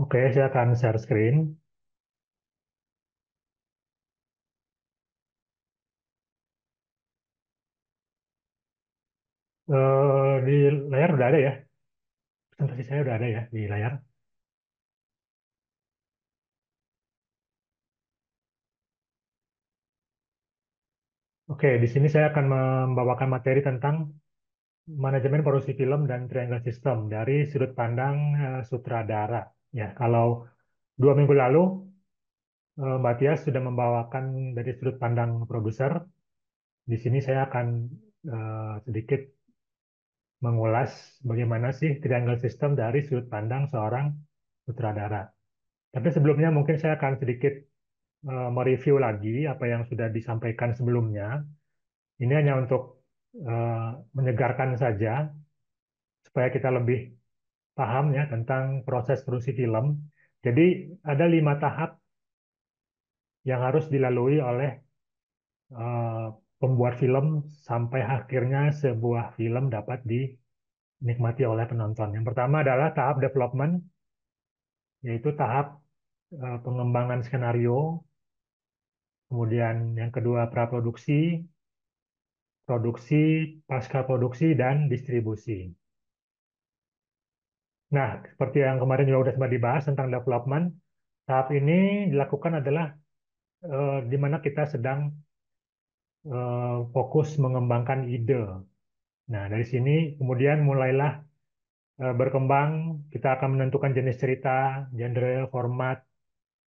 Oke, saya akan share screen. Di layar udah ada ya. Presentasi saya udah ada ya di layar. Oke, di sini saya akan membawakan materi tentang manajemen produksi film dan triangle system dari sudut pandang sutradara. Ya, kalau 2 minggu lalu Mbak Tias sudah membawakan dari sudut pandang produser. Di sini saya akan sedikit mengulas bagaimana sih triangle system dari sudut pandang seorang sutradara. Tapi sebelumnya mungkin saya akan sedikit mereview lagi apa yang sudah disampaikan sebelumnya. Ini hanya untuk eh, menyegarkan saja supaya kita lebih paham ya tentang proses produksi film. Jadi ada 5 tahap yang harus dilalui oleh eh, pembuat film sampai akhirnya sebuah film dapat dinikmati oleh penonton. Yang pertama adalah tahap development, yaitu tahap pengembangan skenario. Kemudian yang kedua praproduksi, produksi, pasca produksi, dan distribusi. Nah, seperti yang kemarin juga sudah sempat dibahas tentang development, tahap ini dilakukan adalah di mana kita sedang fokus mengembangkan ide. Nah, dari sini kemudian mulailah berkembang, kita akan menentukan jenis cerita, genre, format,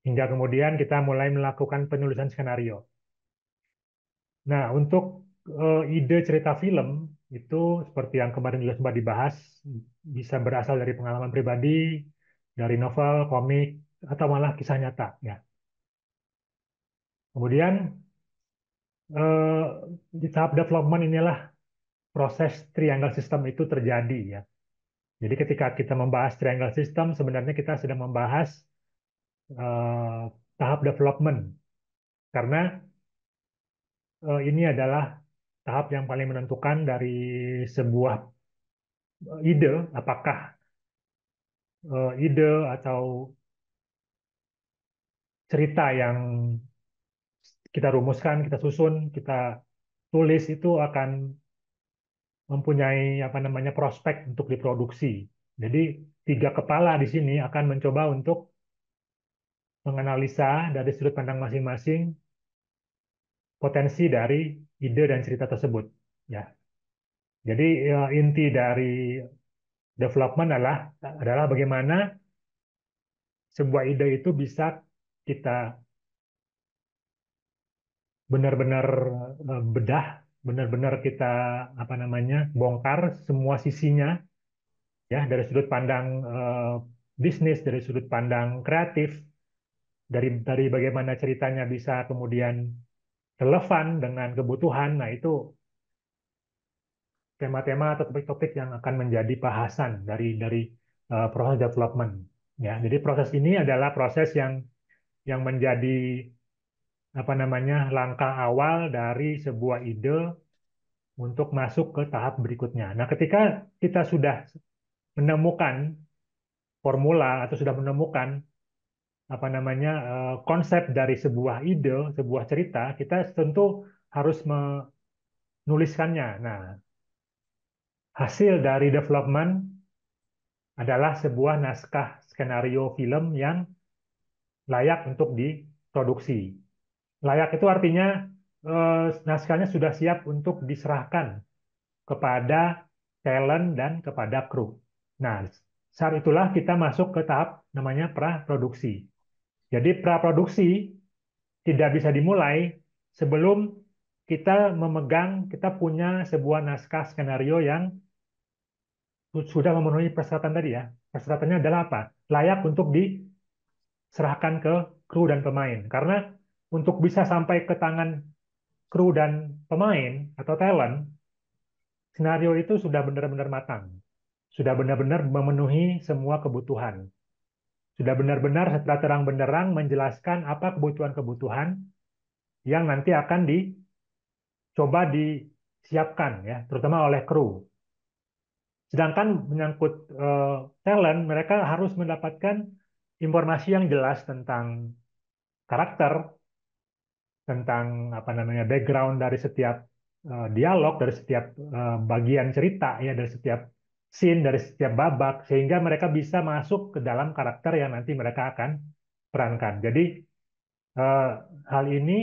hingga kemudian kita mulai melakukan penulisan skenario. Nah, untuk ide cerita film itu seperti yang kemarin juga sempat dibahas, bisa berasal dari pengalaman pribadi, dari novel, komik, atau malah kisah nyata. Ya. Kemudian eh, di tahap development inilah proses triangle system itu terjadi ya. Jadi ketika kita membahas triangle system, sebenarnya kita sedang membahas eh, tahap development karena ini adalah tahap yang paling menentukan dari sebuah ide, apakah ide atau cerita yang kita rumuskan, kita susun, kita tulis itu akan mempunyai apa namanya prospek untuk diproduksi. Jadi 3 kepala di sini akan mencoba untuk menganalisa dari sudut pandang masing-masing potensi dari ide dan cerita tersebut. Ya, jadi inti dari development adalah bagaimana sebuah ide itu bisa kita benar-benar bedah, benar-benar kita apa namanya bongkar semua sisinya ya dari sudut pandang bisnis, dari sudut pandang kreatif, dari bagaimana ceritanya bisa kemudian relevan dengan kebutuhan. Nah, itu tema-tema atau topik-topik yang akan menjadi bahasan dari proses development. Ya, jadi proses ini adalah proses yang menjadi apa namanya langkah awal dari sebuah ide untuk masuk ke tahap berikutnya. Nah, ketika kita sudah menemukan formula atau sudah menemukan apa namanya konsep dari sebuah ide, sebuah cerita, kita tentu harus menuliskannya. Nah, hasil dari development adalah sebuah naskah skenario film yang layak untuk diproduksi. Layak itu artinya naskahnya sudah siap untuk diserahkan kepada talent dan kepada kru. Nah, saat itulah kita masuk ke tahap namanya praproduksi. Jadi praproduksi tidak bisa dimulai sebelum kita kita punya sebuah naskah skenario yang sudah memenuhi persyaratan tadi ya. Persyaratannya adalah apa? Layak untuk diserahkan ke kru dan pemain. Karena untuk bisa sampai ke tangan kru dan pemain atau talent, skenario itu sudah benar-benar matang. Sudah benar-benar memenuhi semua kebutuhan. Sudah benar-benar setelah terang benderang menjelaskan apa kebutuhan-kebutuhan yang nanti akan dicoba disiapkan ya, terutama oleh kru. Sedangkan menyangkut talent, mereka harus mendapatkan informasi yang jelas tentang karakter, tentang apa namanya background dari setiap dialog, dari setiap bagian cerita ya, dari setiap scene, dari setiap babak, sehingga mereka bisa masuk ke dalam karakter yang nanti mereka akan perankan. Jadi eh, hal ini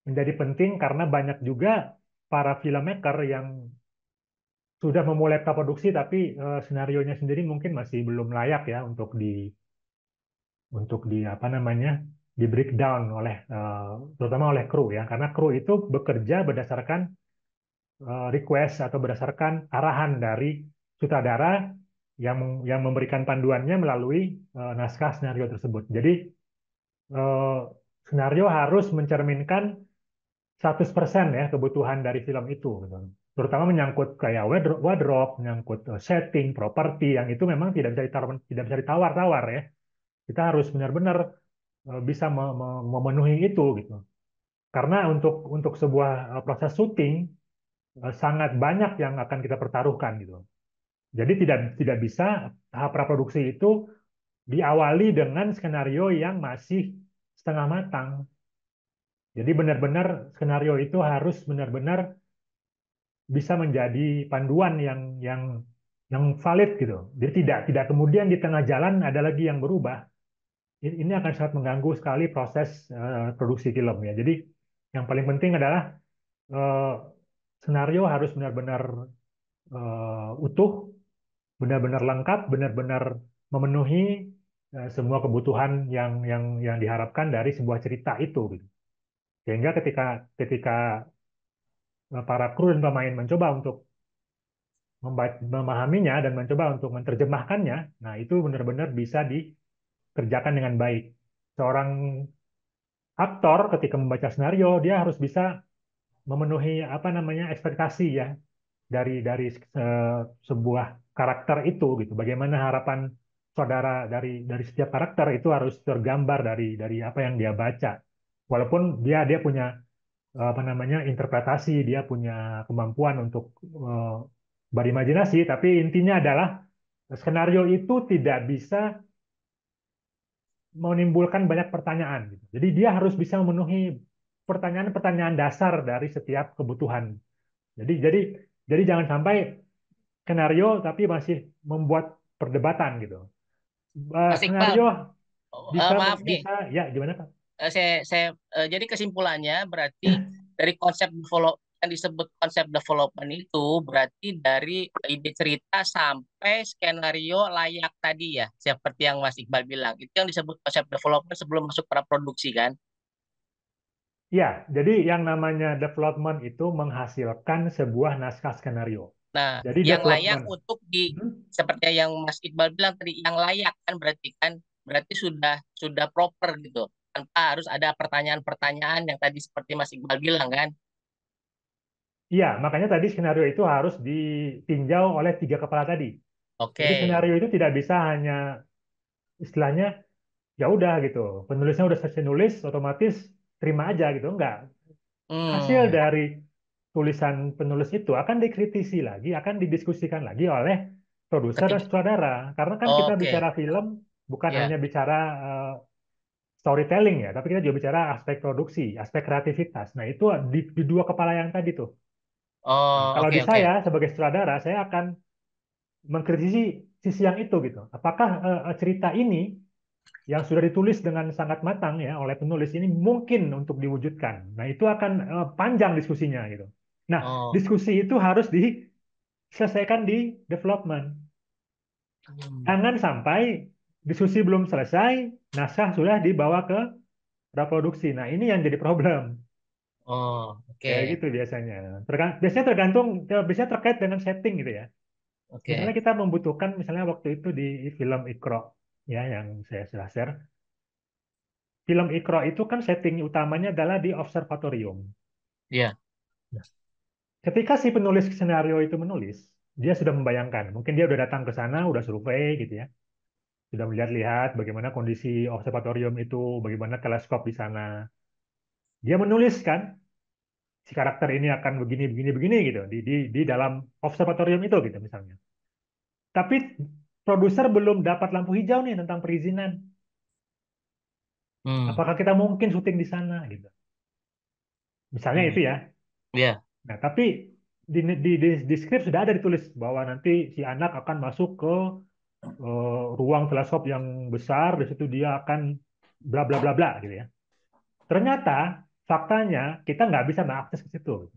menjadi penting karena banyak juga para filmmaker yang sudah memulai praproduksi tapi senarionya sendiri mungkin masih belum layak ya untuk di apa namanya di breakdown oleh terutama oleh kru ya, karena kru itu bekerja berdasarkan request atau berdasarkan arahan dari sutradara yang memberikan panduannya melalui naskah skenario tersebut. Jadi eh, skenario harus mencerminkan 100% ya kebutuhan dari film itu gitu. Terutama menyangkut kayak wardrobe, menyangkut setting, properti yang itu memang tidak bisa ditawar-tawar ya. Kita harus benar-benar bisa memenuhi itu gitu. Karena untuk sebuah proses syuting sangat banyak yang akan kita pertaruhkan gitu. Jadi tidak tidak bisa tahap praproduksi itu diawali dengan skenario yang masih setengah matang. Jadi benar-benar skenario itu harus benar-benar bisa menjadi panduan yang valid gitu. Jadi tidak kemudian di tengah jalan ada lagi yang berubah. Ini akan sangat mengganggu sekali proses produksi film ya. Jadi yang paling penting adalah eh, skenario harus benar-benar utuh, benar-benar lengkap, benar-benar memenuhi semua kebutuhan yang diharapkan dari sebuah cerita itu gitu. Sehingga ketika ketika para kru dan pemain mencoba untuk memahaminya dan mencoba untuk menerjemahkannya, nah itu benar-benar bisa dikerjakan dengan baik. Seorang aktor ketika membaca skenario, dia harus bisa memenuhi apa namanya ekspektasi ya dari eh, sebuah karakter itu gitu. Bagaimana harapan saudara dari setiap karakter itu harus tergambar dari apa yang dia baca. Walaupun dia punya apa namanya interpretasi, dia punya kemampuan untuk eh, berimajinasi, tapi intinya adalah skenario itu tidak bisa menimbulkan banyak pertanyaan gitu. Jadi dia harus bisa memenuhi pertanyaan-pertanyaan dasar dari setiap kebutuhan. Jadi jadi jangan sampai skenario tapi masih membuat perdebatan gitu. Mas Iqbal, Skenario bisa maaf nih, bisa ya gimana Pak? jadi kesimpulannya berarti dari konsep develop yang disebut konsep development itu berarti dari ide cerita sampai skenario layak tadi ya, seperti yang Mas Iqbal bilang. Itu yang disebut konsep development sebelum masuk para produksi kan. Ya, jadi yang namanya development itu menghasilkan sebuah naskah skenario. Nah, Jadi yang layak development. untuk di Hmm? seperti yang Mas Iqbal bilang tadi, yang layak kan berarti sudah proper gitu. Tanpa harus ada pertanyaan-pertanyaan yang tadi seperti Mas Iqbal bilang kan. Iya, makanya tadi skenario itu harus ditinjau oleh tiga kepala tadi. Jadi Oke. skenario itu tidak bisa hanya istilahnya ya udah gitu. Penulisnya udah selesai nulis, otomatis terima aja gitu. Enggak. Hasil Hmm, dari tulisan penulis itu akan dikritisi lagi, akan didiskusikan lagi oleh produser dan ketiga. sutradara. Karena kan kita Oke, bicara film bukan ya. hanya bicara storytelling ya, tapi kita juga bicara aspek produksi, aspek kreativitas. Nah, itu di dua kepala yang tadi tuh. Nah, Oh, kalau oke di oke. saya sebagai sutradara, saya akan mengkritisi sisi yang itu gitu. Apakah cerita ini yang sudah ditulis dengan sangat matang ya oleh penulis ini mungkin untuk diwujudkan. Nah, itu akan panjang diskusinya gitu. Nah, Oh. diskusi itu harus diselesaikan di development. Hmm. Jangan sampai diskusi belum selesai, naskah sudah dibawa ke praproduksi. Nah, ini yang jadi problem. Oh, Kayak oke. gitu biasanya. Biasanya tergantung, biasanya terkait dengan setting gitu ya. Misalnya Oke. kita membutuhkan, misalnya waktu itu di film Ikro, ya yang saya sudah share. Film Ikro itu kan setting utamanya adalah di observatorium. Iya. Nah, ketika si penulis skenario itu menulis, dia sudah membayangkan. Mungkin dia udah datang ke sana, udah survei gitu ya. Sudah melihat-lihat bagaimana kondisi observatorium itu, bagaimana teleskop di sana. Dia menuliskan si karakter ini akan begini, begini, begini gitu di dalam observatorium itu gitu misalnya. Tapi produser belum dapat lampu hijau nih tentang perizinan. Hmm. Apakah kita mungkin syuting di sana gitu. Misalnya Hmm. itu ya. Ya. Nah, tapi di skrip sudah ada ditulis bahwa nanti si anak akan masuk ke ruang teleskop yang besar, di situ dia akan bla bla bla bla gitu ya. Ternyata faktanya kita nggak bisa mengakses ke situ.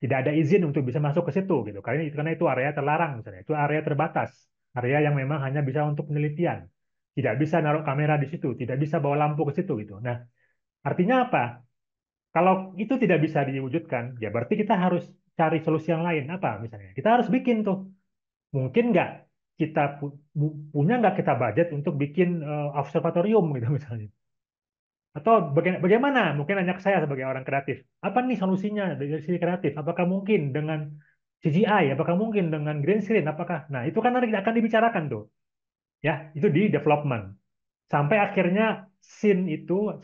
Tidak ada izin untuk bisa masuk ke situ gitu. Karena itu area terlarang misalnya. Itu area terbatas. Area yang memang hanya bisa untuk penelitian. Tidak bisa naruh kamera di situ, tidak bisa bawa lampu ke situ gitu. Nah, artinya apa? Kalau itu tidak bisa diwujudkan, ya berarti kita harus cari solusi yang lain. Apa misalnya? Kita harus bikin tuh. Mungkin nggak kita punya nggak kita budget untuk bikin observatorium gitu misalnya. Atau bagaimana? Mungkin nanya ke saya sebagai orang kreatif. Apa nih solusinya dari sisi kreatif? Apakah mungkin dengan CGI? Apakah mungkin dengan green screen? Apakah? Nah, itu kan nanti akan dibicarakan tuh. Ya, itu di development. Sampai akhirnya scene itu,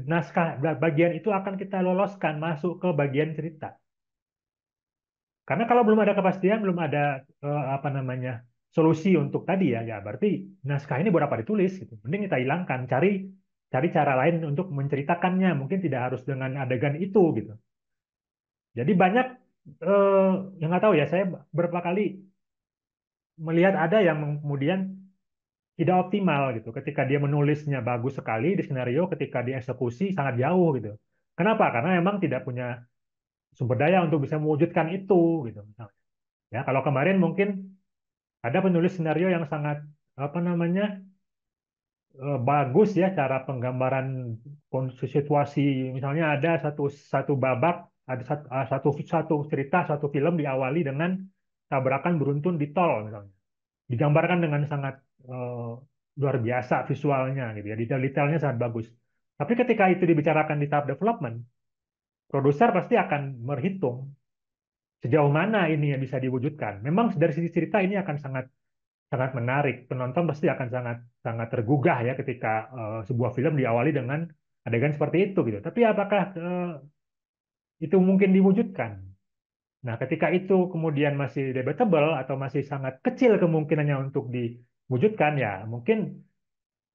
naskah bagian itu akan kita loloskan masuk ke bagian cerita. Karena kalau belum ada kepastian, belum ada apa namanya solusi untuk tadi ya, ya berarti naskah ini buat apa ditulis gitu. Mending kita hilangkan, cari cari cara lain untuk menceritakannya. Mungkin tidak harus dengan adegan itu gitu. Jadi banyak yang nggak tahu ya. Saya beberapa kali melihat ada yang kemudian tidak optimal gitu. Ketika dia menulisnya bagus sekali di skenario, ketika dieksekusi sangat jauh gitu. Kenapa? Karena memang tidak punya sumber daya untuk bisa mewujudkan itu gitu. Ya, kalau kemarin mungkin ada penulis skenario yang sangat apa namanya bagus ya cara penggambaran situasi. Misalnya ada satu satu babak, ada satu cerita, satu film diawali dengan tabrakan beruntun di tol misalnya. Digambarkan dengan sangat eh, luar biasa visualnya gitu ya, detail-detailnya sangat bagus. Tapi ketika itu dibicarakan di tahap development, produser pasti akan berhitung sejauh mana ini yang bisa diwujudkan. Memang dari sisi cerita ini akan sangat sangat menarik. Penonton pasti akan sangat sangat tergugah ya ketika sebuah film diawali dengan adegan seperti itu gitu. Tapi apakah itu mungkin diwujudkan? Nah, ketika itu kemudian masih debatable atau masih sangat kecil kemungkinannya untuk diwujudkan, ya mungkin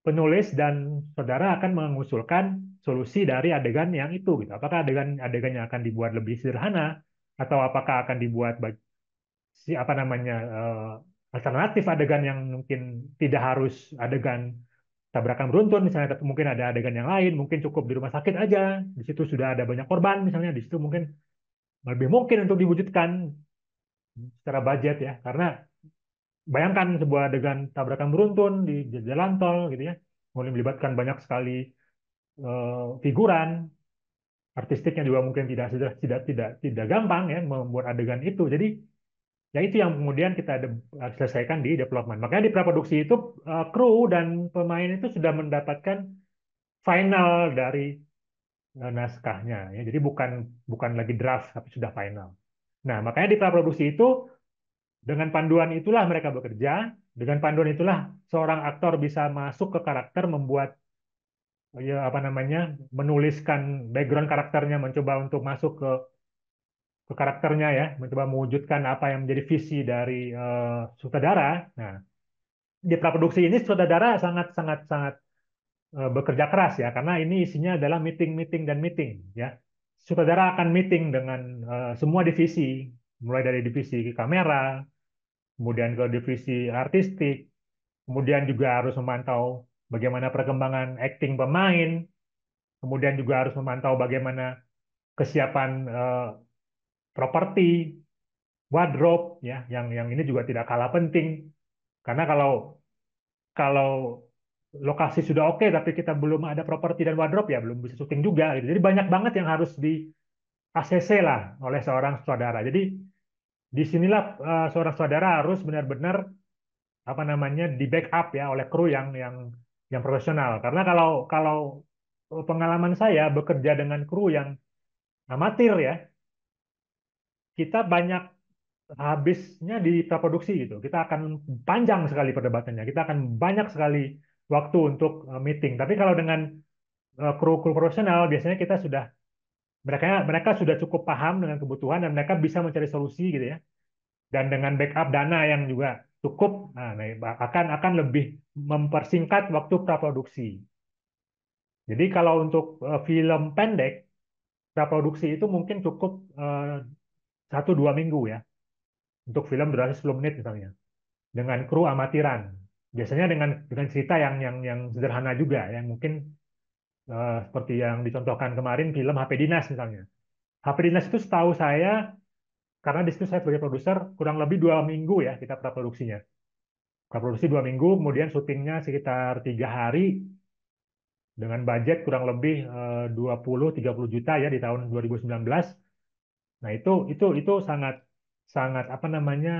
penulis dan saudara akan mengusulkan solusi dari adegan yang itu gitu. Apakah adegannya akan dibuat lebih sederhana atau apakah akan dibuat si apa namanya alternatif adegan yang mungkin tidak harus adegan tabrakan beruntun misalnya, tapi mungkin ada adegan yang lain, mungkin cukup di rumah sakit aja, di situ sudah ada banyak korban misalnya, di situ mungkin lebih mungkin untuk diwujudkan secara budget ya, karena bayangkan sebuah adegan tabrakan beruntun di jalan tol gitu ya, mulai melibatkan banyak sekali figuran, artistiknya juga mungkin tidak gampang ya membuat adegan itu. Jadi ya itu yang kemudian kita selesaikan di development. Makanya di praproduksi itu kru dan pemain itu sudah mendapatkan final dari naskahnya ya. Jadi bukan bukan lagi draft tapi sudah final. Nah, makanya di praproduksi itu dengan panduan itulah mereka bekerja, dengan panduan itulah seorang aktor bisa masuk ke karakter, membuat ya apa namanya menuliskan background karakternya, mencoba untuk masuk ke karakternya ya, mencoba mewujudkan apa yang menjadi visi dari sutradara. Nah, di praproduksi ini sutradara sangat sangat sangat bekerja keras ya, karena ini isinya adalah meeting meeting dan meeting ya. Sutradara akan meeting dengan semua divisi, mulai dari divisi kamera, kemudian ke divisi artistik, kemudian juga harus memantau bagaimana perkembangan akting pemain, kemudian juga harus memantau bagaimana kesiapan properti, wardrobe ya, yang ini juga tidak kalah penting. Karena kalau kalau lokasi sudah oke tapi kita belum ada properti dan wardrobe ya belum bisa syuting juga gitu. Jadi banyak banget yang harus di ACC lah oleh seorang sutradara. Jadi disinilah seorang sutradara harus benar-benar apa namanya di backup ya oleh kru yang profesional. Karena kalau kalau pengalaman saya bekerja dengan kru yang amatir ya, kita banyak habisnya di praproduksi gitu. Kita akan panjang sekali perdebatannya. Kita akan banyak sekali waktu untuk meeting. Tapi kalau dengan kru-kru profesional biasanya kita sudah mereka mereka sudah cukup paham dengan kebutuhan dan mereka bisa mencari solusi gitu ya. Dan dengan backup dana yang juga cukup, akan lebih mempersingkat waktu praproduksi. Jadi kalau untuk film pendek, praproduksi itu mungkin cukup 1-2 minggu ya, untuk film durasi 10 menit misalnya, dengan kru amatiran. Biasanya dengan cerita yang sederhana juga, yang mungkin seperti yang dicontohkan kemarin film HP Dinas misalnya. HP Dinas itu setahu saya, karena di situ saya sebagai produser, kurang lebih 2 minggu ya kita praproduksinya. Praproduksi 2 minggu, kemudian syutingnya sekitar 3 hari, dengan budget kurang lebih 20-30 juta ya di tahun 2019. Nah, itu sangat sangat apa namanya,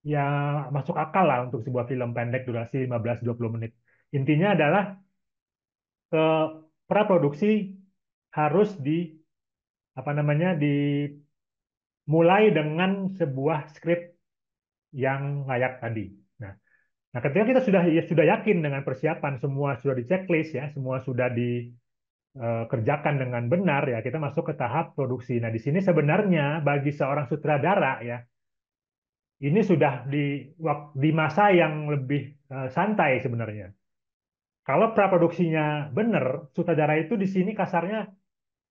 ya masuk akal lah untuk sebuah film pendek durasi 15-20 menit. Intinya adalah praproduksi harus apa namanya, dimulai dengan sebuah skrip yang layak tadi. Nah, nah, ketika kita sudah yakin dengan persiapan, semua sudah di checklist ya, semua sudah dikerjakan dengan benar ya, kita masuk ke tahap produksi. Nah, di sini sebenarnya bagi seorang sutradara ya, ini sudah di masa yang lebih santai sebenarnya. Kalau praproduksinya benar, sutradara itu di sini kasarnya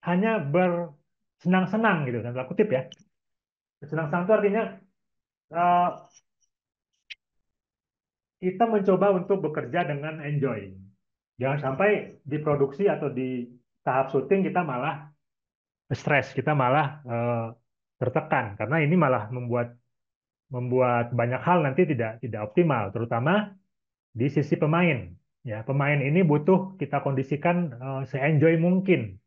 hanya bersenang-senang gitu, dan tanda kutip ya. Senang-senang itu artinya eh, kita mencoba untuk bekerja dengan enjoy. Jangan sampai di produksi atau di tahap syuting kita malah stres, kita malah tertekan, karena ini malah membuat membuat banyak hal nanti tidak tidak optimal, terutama di sisi pemain. Ya, pemain ini butuh kita kondisikan se-enjoy mungkin,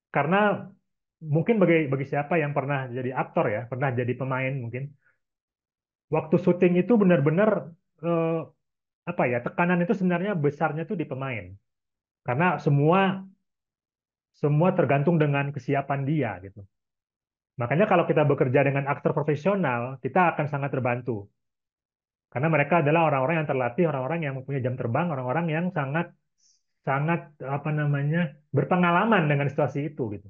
karena mungkin bagi bagi siapa yang pernah jadi aktor ya, pernah jadi pemain mungkin, waktu syuting itu benar-benar eh, apa ya, tekanan itu sebenarnya besarnya tuh di pemain, karena semua semua tergantung dengan kesiapan dia gitu. Makanya kalau kita bekerja dengan aktor profesional, kita akan sangat terbantu. Karena mereka adalah orang-orang yang terlatih, orang-orang yang mempunyai jam terbang, orang-orang yang sangat sangat apa namanya, berpengalaman dengan situasi itu gitu.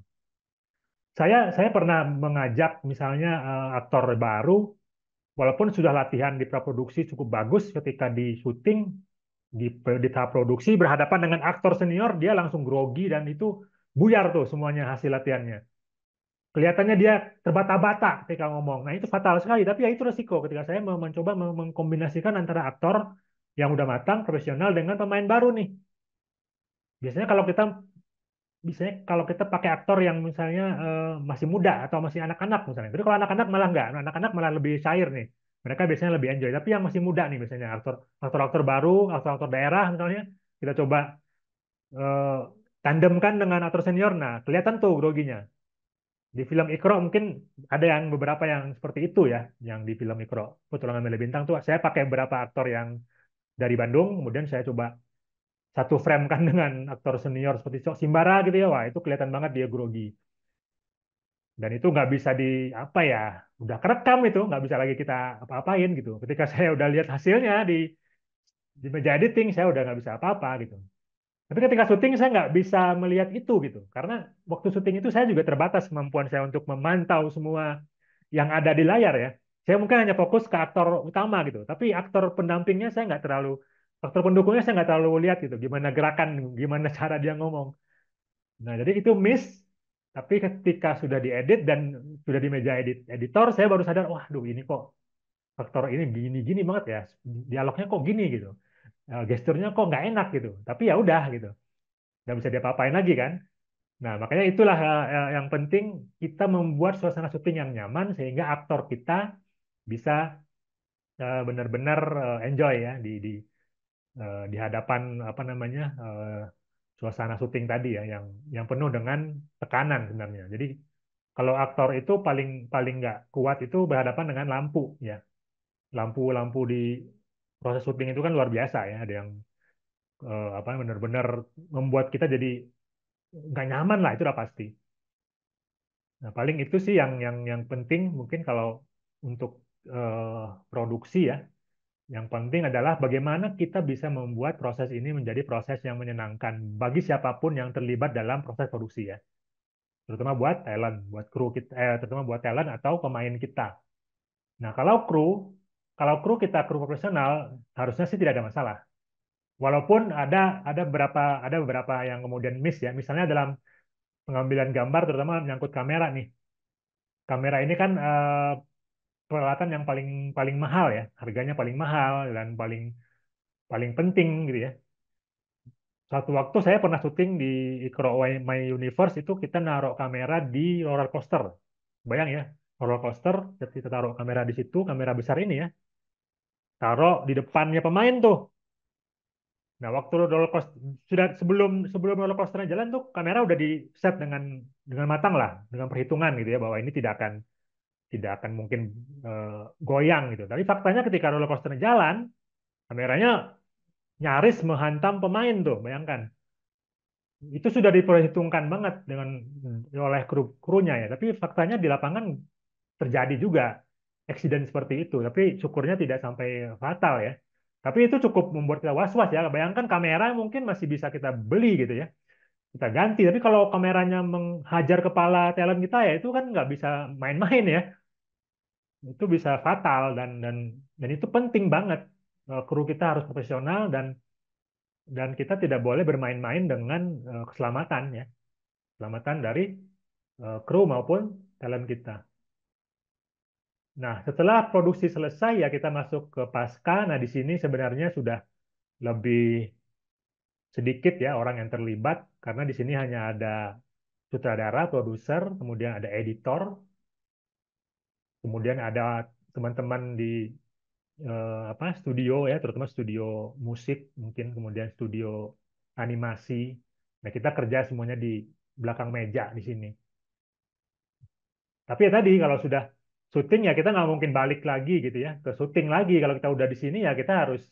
Saya pernah mengajak misalnya aktor baru, walaupun sudah latihan di praproduksi cukup bagus, ketika di syuting di tahap produksi berhadapan dengan aktor senior, dia langsung grogi dan itu buyar tuh semuanya hasil latihannya. Kelihatannya dia terbata-bata ketika ngomong. Nah, itu fatal sekali. Tapi ya itu resiko ketika saya mencoba mengkombinasikan antara aktor yang udah matang, profesional, dengan pemain baru nih. Biasanya kalau kita biasanya kalau kita pakai aktor yang misalnya masih muda atau masih anak-anak misalnya. Jadi kalau anak-anak malah enggak. Anak-anak malah lebih cair nih. Mereka biasanya lebih enjoy. Tapi yang masih muda nih biasanya aktor-aktor baru, aktor-aktor daerah misalnya, kita coba eh, tandemkan dengan aktor senior. Nah, kelihatan tuh groginya. Di film Ikro mungkin ada yang beberapa yang seperti itu ya, yang di film Ikro Petualangan Mele Bintang tuh saya pakai beberapa aktor yang dari Bandung, kemudian saya coba satu frame kan dengan aktor senior seperti Sok Simbara gitu ya, wah itu kelihatan banget dia grogi. Dan itu nggak bisa di apa ya, udah kerekam itu, nggak bisa lagi kita apa-apain gitu. Ketika saya udah lihat hasilnya di meja editing, saya udah nggak bisa apa-apa gitu. Tapi ketika syuting saya nggak bisa melihat itu gitu, karena waktu syuting itu saya juga terbatas kemampuan saya untuk memantau semua yang ada di layar ya. Saya mungkin hanya fokus ke aktor utama gitu, tapi aktor pendampingnya saya nggak terlalu, aktor pendukungnya saya nggak terlalu lihat gitu, gimana gerakan, gimana cara dia ngomong. Nah, jadi itu miss. Tapi ketika sudah diedit dan sudah di meja editor, saya baru sadar, wah, duh ini kok aktor ini gini-gini banget ya, dialognya kok gini gitu, gesturnya kok nggak enak gitu. Tapi ya udah gitu, nggak bisa diapa-apain lagi kan. Nah, makanya itulah yang penting, kita membuat suasana syuting yang nyaman sehingga aktor kita bisa benar-benar enjoy ya di hadapan apa namanya, suasana syuting tadi ya, yang penuh dengan tekanan sebenarnya. Jadi kalau aktor itu paling paling nggak kuat itu berhadapan dengan lampu ya. Lampu-lampu di proses syuting itu kan luar biasa ya. Ada yang apa, benar-benar membuat kita jadi nggak nyaman lah, itu udah pasti. Nah, paling itu sih yang penting mungkin kalau untuk eh, produksi ya. Yang penting adalah bagaimana kita bisa membuat proses ini menjadi proses yang menyenangkan bagi siapapun yang terlibat dalam proses produksi ya. Terutama buat talent, buat kru kita, terutama buat talent atau pemain kita. Nah, kalau kru, kalau kru profesional harusnya sih tidak ada masalah. Walaupun ada beberapa yang kemudian miss ya. Misalnya dalam pengambilan gambar terutama menyangkut kamera nih. Kamera ini kan peralatan yang paling paling mahal ya, harganya paling mahal dan paling paling penting gitu ya. Satu waktu saya pernah syuting di Ikro My Universe itu kita naruh kamera di roller coaster. Bayang ya, roller coaster kita taruh kamera di situ, kamera besar ini ya, taruh di depannya pemain tuh. Nah, waktu roller coaster sudah sebelum sebelum roller coasternya jalan tuh kamera udah di set dengan matang lah, dengan perhitungan gitu ya bahwa ini tidak akan mungkin eh, goyang gitu. Tapi faktanya ketika roller coasternya jalan, kameranya nyaris menghantam pemain tuh, bayangkan. Itu sudah diperhitungkan banget oleh krunya ya. Tapi faktanya di lapangan terjadi juga eksiden seperti itu. Tapi syukurnya tidak sampai fatal ya. Tapi itu cukup membuat kita was-was ya. Bayangkan kamera mungkin masih bisa kita beli gitu ya. Kita ganti. Tapi kalau kameranya menghajar kepala talent kita ya itu kan nggak bisa main-main ya. Itu bisa fatal dan itu penting banget. Kru kita harus profesional dan kita tidak boleh bermain-main dengan keselamatan ya. Keselamatan dari kru maupun talent kita. Nah, setelah produksi selesai ya kita masuk ke pasca. Nah, di sini sebenarnya sudah lebih sedikit ya orang yang terlibat karena di sini hanya ada sutradara, produser, kemudian ada editor, kemudian ada teman-teman di apa studio ya, terutama studio musik mungkin, kemudian studio animasi. Nah, kita kerja semuanya di belakang meja di sini. Tapi ya tadi kalau sudah syuting ya kita nggak mungkin balik lagi gitu ya ke syuting lagi. Kalau kita udah di sini ya kita harus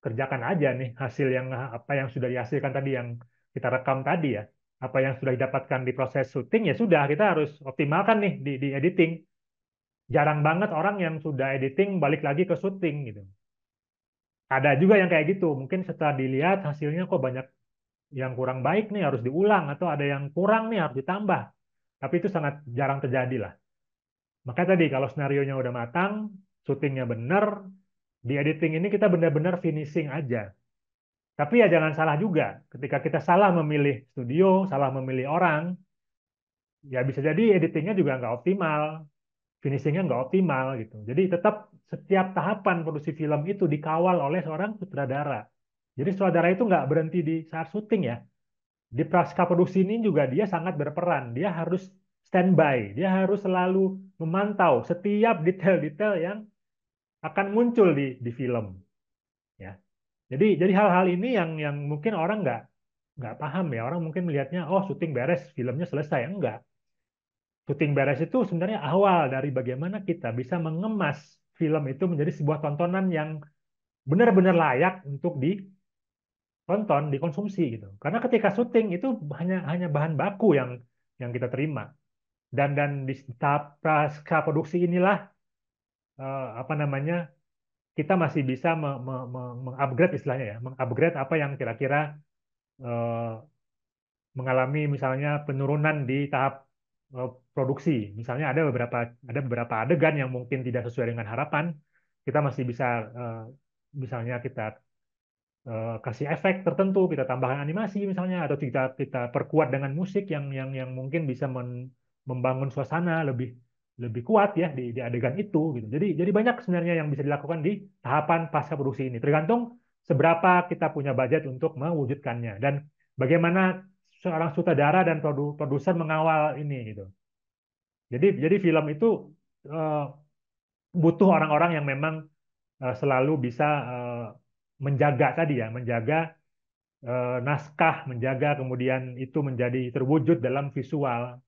kerjakan aja nih hasil yang apa yang sudah dihasilkan tadi yang kita rekam tadi ya. Apa yang sudah didapatkan di proses syuting ya sudah kita harus optimalkan nih di editing. Jarang banget orang yang sudah editing balik lagi ke syuting gitu. Ada juga yang kayak gitu. Mungkin setelah dilihat hasilnya kok banyak yang kurang baik nih harus diulang atau ada yang kurang nih harus ditambah. Tapi itu sangat jarang terjadi lah. Maka tadi kalau skenarionya udah matang, syutingnya bener, di editing ini kita benar-benar finishing aja. Tapi ya jangan salah juga, ketika kita salah memilih studio, salah memilih orang, ya bisa jadi editingnya juga nggak optimal, finishingnya nggak optimal gitu. Jadi tetap setiap tahapan produksi film itu dikawal oleh seorang sutradara. Jadi sutradara itu nggak berhenti di saat syuting ya. Di pasca produksi ini juga dia sangat berperan. Dia harus standby, dia harus selalu memantau setiap detail-detail yang akan muncul di film ya. Jadi hal-hal ini yang mungkin orang nggak paham ya. Orang mungkin melihatnya oh syuting beres, filmnya selesai. Enggak. Syuting beres itu sebenarnya awal dari bagaimana kita bisa mengemas film itu menjadi sebuah tontonan yang benar-benar layak untuk ditonton, dikonsumsi gitu. Karena ketika syuting itu hanya hanya bahan baku yang kita terima. Dan di tahap pasca produksi inilah apa namanya kita masih bisa mengupgrade istilahnya ya, mengupgrade apa yang kira-kira eh, mengalami misalnya penurunan di tahap produksi. Misalnya ada beberapa adegan yang mungkin tidak sesuai dengan harapan, kita masih bisa eh, misalnya kita kasih efek tertentu, kita tambahkan animasi misalnya, atau kita kita perkuat dengan musik yang mungkin bisa membangun suasana lebih lebih kuat ya di adegan itu gitu. Jadi banyak sebenarnya yang bisa dilakukan di tahapan pasca produksi ini. Tergantung seberapa kita punya budget untuk mewujudkannya dan bagaimana seorang sutradara dan produser mengawal ini gitu. Jadi film itu eh, butuh orang-orang yang memang selalu bisa menjaga tadi ya, menjaga naskah, menjaga kemudian itu menjadi terwujud dalam visual.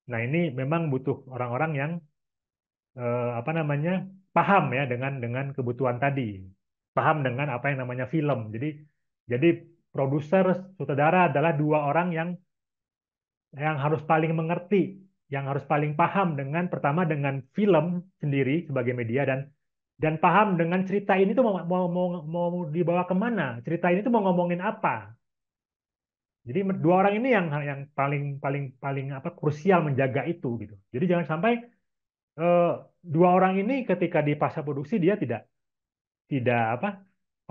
Nah, ini memang butuh orang-orang yang apa namanya paham ya dengan kebutuhan tadi, paham dengan apa yang namanya film. Jadi produser, sutradara adalah dua orang yang harus paling mengerti, yang harus paling paham dengan pertama dengan film sendiri sebagai media dan paham dengan cerita ini tuh mau dibawa kemana, cerita ini tuh mau ngomongin apa. Jadi dua orang ini yang paling paling paling apa krusial menjaga itu gitu. Jadi jangan sampai eh, dua orang ini ketika di pasca produksi dia tidak tidak apa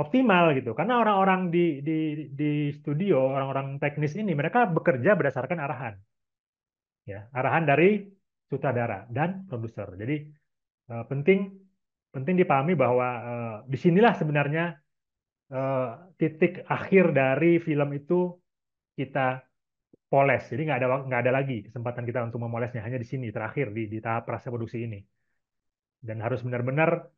optimal gitu karena orang-orang di studio orang-orang teknis ini mereka bekerja berdasarkan arahan ya arahan dari sutradara dan produser jadi penting penting dipahami bahwa disinilah sebenarnya eh, titik akhir dari film itu kita poles jadi nggak ada lagi kesempatan kita untuk memolesnya hanya di sini terakhir di tahap praproduksi ini dan harus benar-benar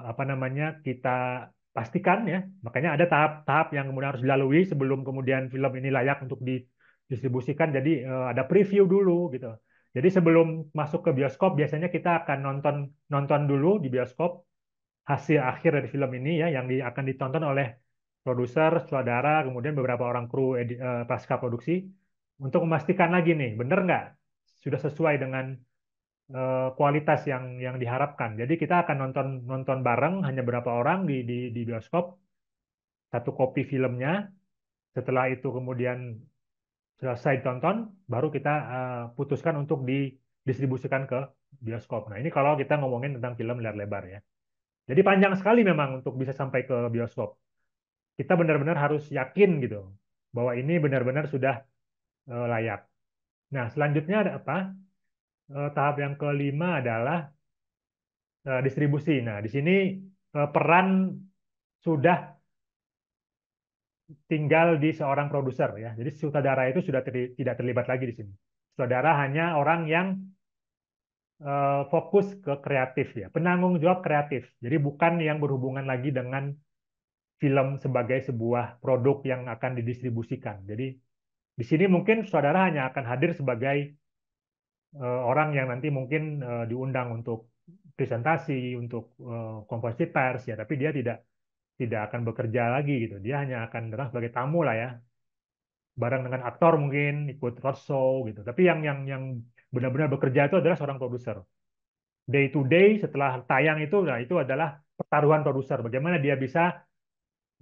apa namanya kita pastikan ya. Makanya ada tahap-tahap yang kemudian harus dilalui sebelum kemudian film ini layak untuk didistribusikan. Jadi ada preview dulu gitu. Jadi sebelum masuk ke bioskop biasanya kita akan nonton nonton dulu di bioskop hasil akhir dari film ini ya yang akan ditonton oleh produser, sutradara, kemudian beberapa orang kru pasca produksi untuk memastikan lagi nih, bener nggak sudah sesuai dengan kualitas yang diharapkan. Jadi kita akan nonton nonton bareng hanya beberapa orang di bioskop, satu kopi filmnya. Setelah itu kemudian selesai ditonton, baru kita putuskan untuk didistribusikan ke bioskop. Nah ini kalau kita ngomongin tentang film layar lebar ya. Jadi panjang sekali memang untuk bisa sampai ke bioskop. Kita benar-benar harus yakin gitu bahwa ini benar-benar sudah layak. Nah selanjutnya ada apa? Tahap yang kelima adalah distribusi. Nah, di sini peran sudah tinggal di seorang produser ya. Jadi sutradara itu sudah tidak terlibat lagi di sini. Sutradara hanya orang yang fokus ke kreatif ya, penanggung jawab kreatif. Jadi bukan yang berhubungan lagi dengan film sebagai sebuah produk yang akan didistribusikan. Jadi di sini mungkin sutradara hanya akan hadir sebagai orang yang nanti mungkin diundang untuk presentasi, untuk konferensi pers ya, tapi dia tidak akan bekerja lagi gitu. Dia hanya akan datang sebagai tamu lah ya, bareng dengan aktor mungkin ikut roadshow gitu. Tapi yang benar-benar bekerja itu adalah seorang produser. Day to day setelah tayang itu, nah itu adalah pertaruhan produser. Bagaimana dia bisa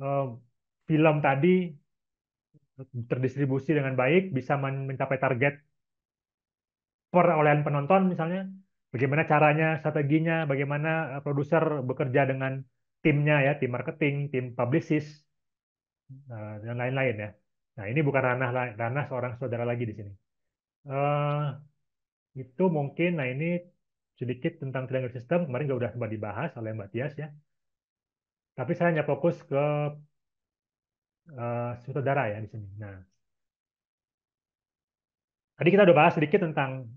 eh, film tadi terdistribusi dengan baik, bisa mencapai target perolehan penonton misalnya. Bagaimana caranya, strateginya, bagaimana produser bekerja dengan timnya ya, tim marketing, tim publicist, dan lain-lain ya. Nah, ini bukan ranah seorang saudara lagi di sini. Eh, itu mungkin, nah ini sedikit tentang triangle system. Kemarin juga udah sempat dibahas oleh Mbak Tias ya. Tapi saya hanya fokus ke sutradara ya di sini. Nah, tadi kita udah bahas sedikit tentang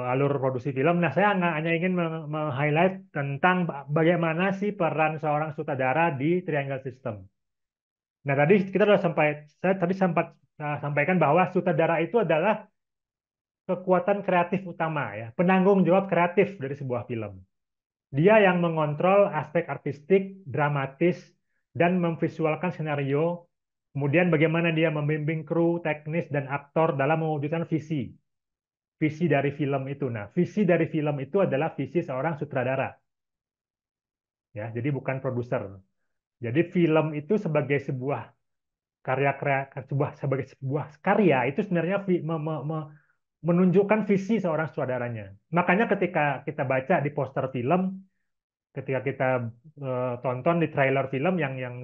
alur produksi film. Nah, saya hanya ingin meng-highlight tentang bagaimana sih peran seorang sutradara di triangle system. Nah, tadi kita sudah saya tadi sempat sampaikan bahwa sutradara itu adalah kekuatan kreatif utama ya, penanggung jawab kreatif dari sebuah film. Dia yang mengontrol aspek artistik, dramatis, dan memvisualkan skenario. Kemudian bagaimana dia membimbing kru, teknis, dan aktor dalam mewujudkan visi dari film itu. Nah, visi dari film itu adalah visi seorang sutradara, ya. Jadi bukan produser. Jadi film itu sebagai sebuah sebagai sebuah karya itu sebenarnya menunjukkan visi seorang sutradaranya. Makanya ketika kita baca di poster film, ketika kita tonton di trailer film yang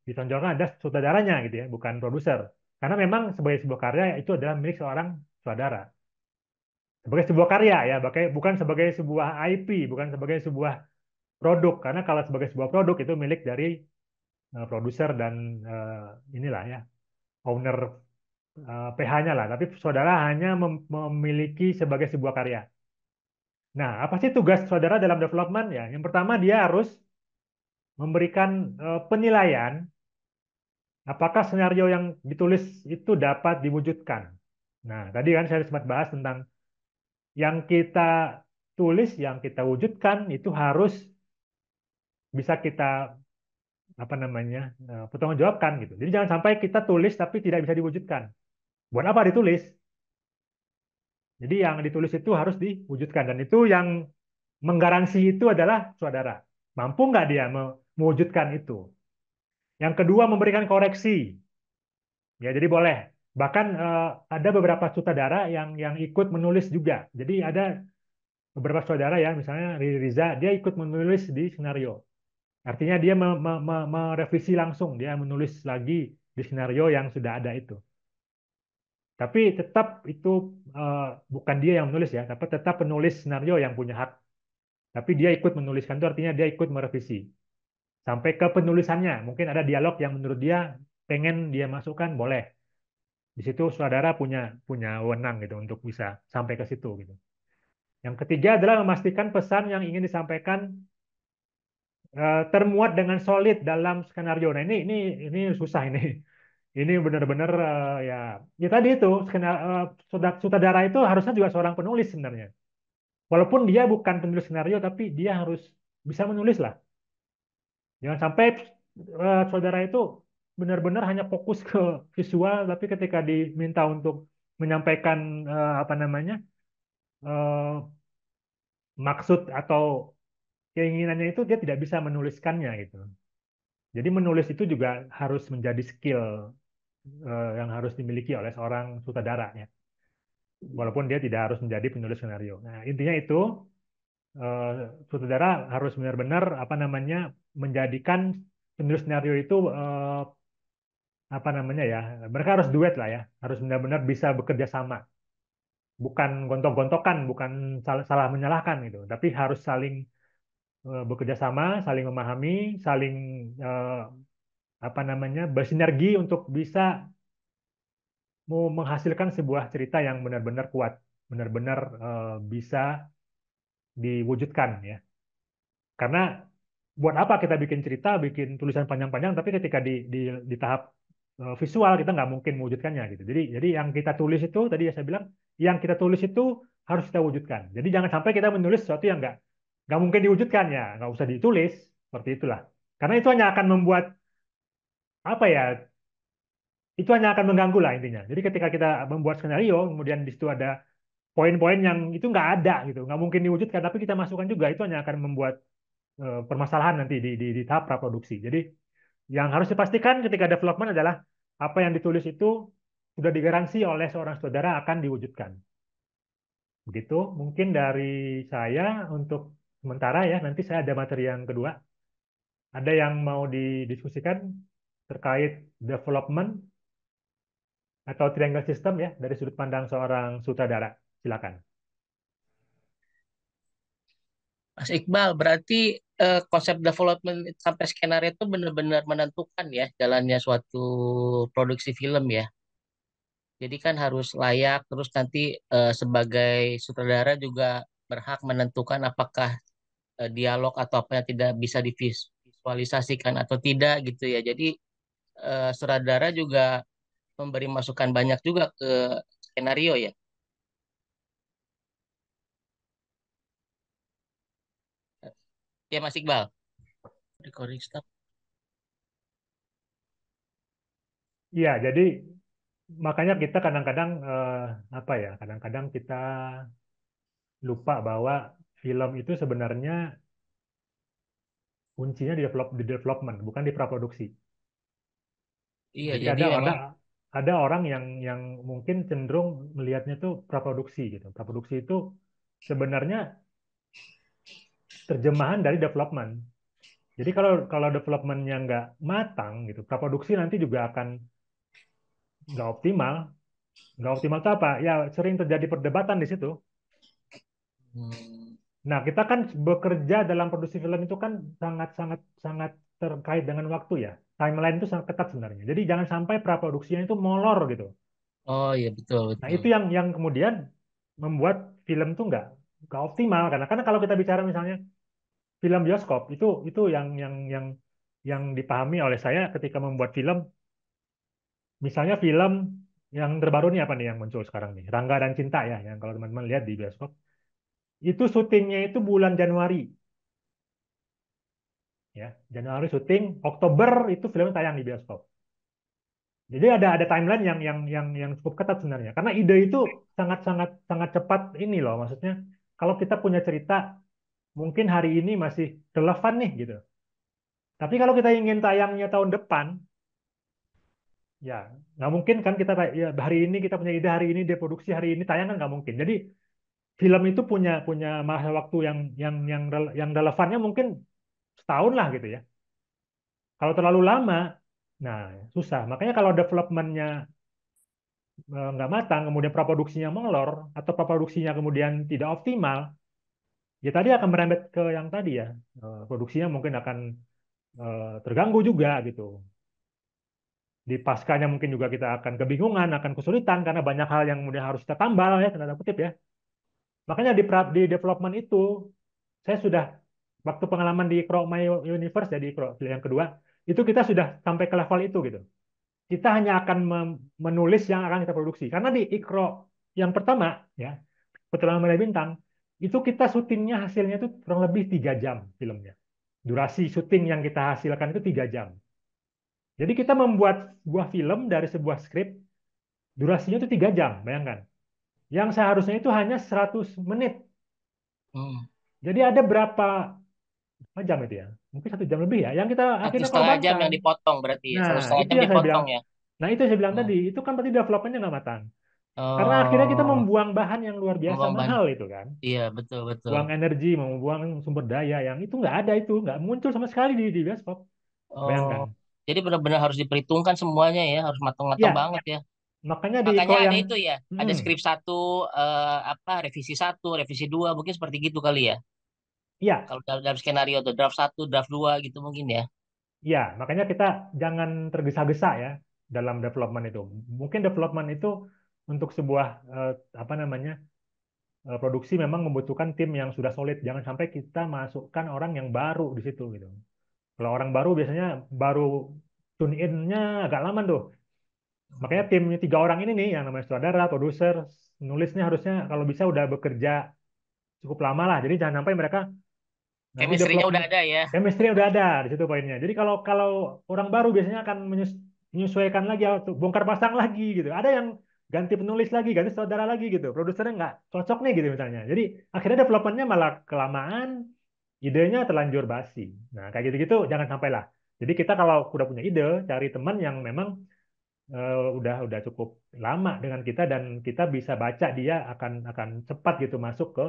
ditonjolkan ada sutradaranya gitu ya, bukan produser. Karena memang sebagai sebuah karya itu adalah milik seorang sutradara. Sebagai sebuah karya ya, bukan sebagai sebuah IP, bukan sebagai sebuah produk. Karena kalau sebagai sebuah produk itu milik dari produser dan inilah ya, owner PH-nya lah. Tapi saudara hanya memiliki sebagai sebuah karya. Nah, apa sih tugas saudara dalam development ya? Yang pertama dia harus memberikan penilaian apakah skenario yang ditulis itu dapat diwujudkan. Nah, tadi kan saya sempat bahas tentang yang kita tulis, yang kita wujudkan itu harus bisa kita apa namanya pertanggungjawabkan gitu. Jadi jangan sampai kita tulis tapi tidak bisa diwujudkan. Buat apa ditulis? Jadi yang ditulis itu harus diwujudkan dan itu yang menggaransi itu adalah saudara. Mampu nggak dia mewujudkan itu? Yang kedua memberikan koreksi. Ya, jadi boleh. Bahkan ada beberapa sutradara yang ikut menulis juga. Jadi ada beberapa saudara ya, misalnya Riri Riza, dia ikut menulis di skenario. Artinya dia merevisi langsung, dia menulis lagi di skenario yang sudah ada itu. Tapi tetap itu eh, bukan dia yang menulis ya, tapi tetap penulis skenario yang punya hak. Tapi dia ikut menuliskan itu artinya dia ikut merevisi. Sampai ke penulisannya, mungkin ada dialog yang menurut dia pengen dia masukkan, boleh. Di situ saudara punya punya wewenang gitu untuk bisa sampai ke situ gitu. Yang ketiga adalah memastikan pesan yang ingin disampaikan termuat dengan solid dalam skenario. Nah, ini susah ini. Ini benar-benar ya ya tadi itu sutradara itu harusnya juga seorang penulis sebenarnya. Walaupun dia bukan penulis skenario tapi dia harus bisa menulis lah. Jangan sampai saudara itu benar-benar hanya fokus ke visual tapi ketika diminta untuk menyampaikan apa namanya eh, maksud atau keinginannya itu dia tidak bisa menuliskannya gitu. Jadi menulis itu juga harus menjadi skill yang harus dimiliki oleh seorang sutradara ya. Walaupun dia tidak harus menjadi penulis skenario. Nah, intinya itu eh, sutradara harus benar-benar apa namanya menjadikan penulis skenario itu apa namanya ya, mereka harus duet lah ya, harus benar-benar bisa bekerja sama, bukan gontok-gontokan, bukan salah menyalahkan gitu, tapi harus saling bekerja sama, saling memahami, saling eh, apa namanya bersinergi untuk bisa mau menghasilkan sebuah cerita yang benar-benar kuat, benar-benar bisa diwujudkan ya. Karena buat apa kita bikin cerita, bikin tulisan panjang-panjang, tapi ketika di tahap visual kita nggak mungkin mewujudkannya gitu. Jadi yang kita tulis itu tadi ya saya bilang, yang kita tulis itu harus kita wujudkan. Jadi jangan sampai kita menulis sesuatu yang nggak mungkin diwujudkan ya, nggak usah ditulis seperti itulah. Karena itu hanya akan membuat apa ya, itu hanya akan mengganggu lah intinya. Jadi ketika kita membuat skenario, kemudian di situ ada poin-poin yang itu nggak ada gitu, nggak mungkin diwujudkan, tapi kita masukkan juga, itu hanya akan membuat permasalahan nanti di tahap praproduksi. Jadi yang harus dipastikan ketika development adalah apa yang ditulis itu sudah digaransi oleh seorang saudara akan diwujudkan. Begitu mungkin dari saya untuk sementara ya. Nanti saya ada materi yang kedua. Ada yang mau didiskusikan terkait development atau triangle system ya dari sudut pandang seorang sutradara. Silakan. Mas Iqbal, berarti konsep development sampai skenario itu benar-benar menentukan ya jalannya suatu produksi film ya. Jadi kan harus layak, terus nanti sebagai sutradara juga berhak menentukan apakah dialog atau apa yang tidak bisa divisualisasikan atau tidak gitu ya. Jadi sutradara juga memberi masukan banyak juga ke skenario ya. Ya Mas Iqbal. Recording stop. Iya, jadi makanya kita kadang-kadang apa ya, kadang-kadang kita lupa bahwa film itu sebenarnya kuncinya di development, bukan di praproduksi. Iya, Jadi jadi memang ada orang yang mungkin cenderung melihatnya tuh praproduksi gitu. Praproduksi itu sebenarnya terjemahan dari development. Jadi kalau kalau developmentnya nggak matang gitu, praproduksi nanti juga akan nggak optimal. Nggak optimal itu apa? Ya sering terjadi perdebatan di situ. hmm, Nah, kita kan bekerja dalam produksi film itu kan sangat sangat sangat terkait dengan waktu ya. Timeline itu sangat ketat sebenarnya. Jadi jangan sampai praproduksinya itu molor gitu. oh iya betul Nah, betul. itu yang kemudian membuat film tuh nggak optimal karena kalau kita bicara misalnya film bioskop itu yang dipahami oleh saya ketika membuat film, misalnya film yang terbaru nih apa nih yang muncul sekarang nih, Rangga dan Cinta ya, yang kalau teman-teman lihat di bioskop, itu syutingnya itu bulan Januari ya, Januari syuting, Oktober itu film tayang di bioskop. Jadi ada timeline yang cukup ketat sebenarnya. Karena ide itu sangat sangat sangat cepat ini loh. Maksudnya kalau kita punya cerita mungkin hari ini masih relevan nih gitu. Tapi kalau kita ingin tayangnya tahun depan, ya nggak mungkin kan kita ya, hari ini kita punya ide hari ini diproduksi hari ini tayang kan nggak mungkin. Jadi film itu punya punya masa waktu yang relevannya mungkin setahun lah gitu ya. Kalau terlalu lama, nah susah. Makanya kalau developmentnya nggak matang, kemudian praproduksinya molor atau praproduksinya kemudian tidak optimal, ya tadi akan merembet ke yang tadi ya. Produksinya mungkin akan terganggu juga gitu. Di paskanya mungkin juga kita akan kebingungan, akan kesulitan karena banyak hal yang kemudian harus kita tambal ya, tanda kutip ya. Makanya di development itu saya sudah waktu pengalaman di Chrome My Universe jadi yang kedua itu kita sudah sampai ke level itu gitu. Kita hanya akan menulis yang akan kita produksi. Karena di Ikro yang pertama ya, Petualangan Badai Bintang itu kita syutingnya hasilnya itu kurang lebih 3 jam filmnya. Durasi syuting yang kita hasilkan itu 3 jam. Jadi kita membuat sebuah film dari sebuah skrip durasinya itu 3 jam, bayangkan. Yang seharusnya itu hanya 100 menit. Hmm. Jadi ada berapa jam itu ya? Mungkin 1 jam lebih ya. Yang kita Satu akhirnya setengah jam korbankan. yang dipotong berarti ya. Nah, Satu setengah itu jam yang saya bilang. dipotong ya. Nah, itu yang saya bilang Hmm. tadi. Itu kan berarti developmentnya nggak matang. Karena akhirnya kita Oh, membuang bahan yang luar biasa memang ban. mahal itu kan. Iya, betul betul. Buang energi, membuang sumber daya yang itu nggak ada itu. Nggak muncul sama sekali di bioskop. Oh, Bayangkan. jadi benar-benar harus diperhitungkan semuanya ya, harus matang-matang Ya, banget ya. makanya di Makanya Ikro ada yang itu ya, ada hmm, skrip satu, apa revisi satu, revisi dua, mungkin seperti gitu kali ya. ya, Kalau dalam skenario tuh draft satu, draft dua gitu mungkin ya. ya, makanya kita jangan tergesa-gesa ya dalam development itu. Mungkin development itu untuk sebuah apa namanya produksi memang membutuhkan tim yang sudah solid. Jangan sampai kita masukkan orang yang baru di situ gitu. Kalau orang baru biasanya baru tune in-nya agak lama tuh. Makanya tim 3 orang ini nih yang namanya sutradara, produser, nulisnya harusnya kalau bisa udah bekerja cukup lama lah. Jadi jangan sampai mereka nanti Chemistry-nya udah development ada ya. chemistry udah ada di situ poinnya. Jadi kalau kalau orang baru biasanya akan menyesuaikan lagi atau bongkar pasang lagi gitu. Ada yang ganti penulis lagi, ganti sutradara lagi gitu. Produsernya nggak cocok nih gitu misalnya. Jadi akhirnya developmentnya malah kelamaan, idenya terlanjur basi. Nah kayak gitu-gitu jangan sampai lah. Jadi kita kalau udah punya ide, cari teman yang memang udah cukup lama dengan kita dan kita bisa baca dia akan cepat gitu masuk ke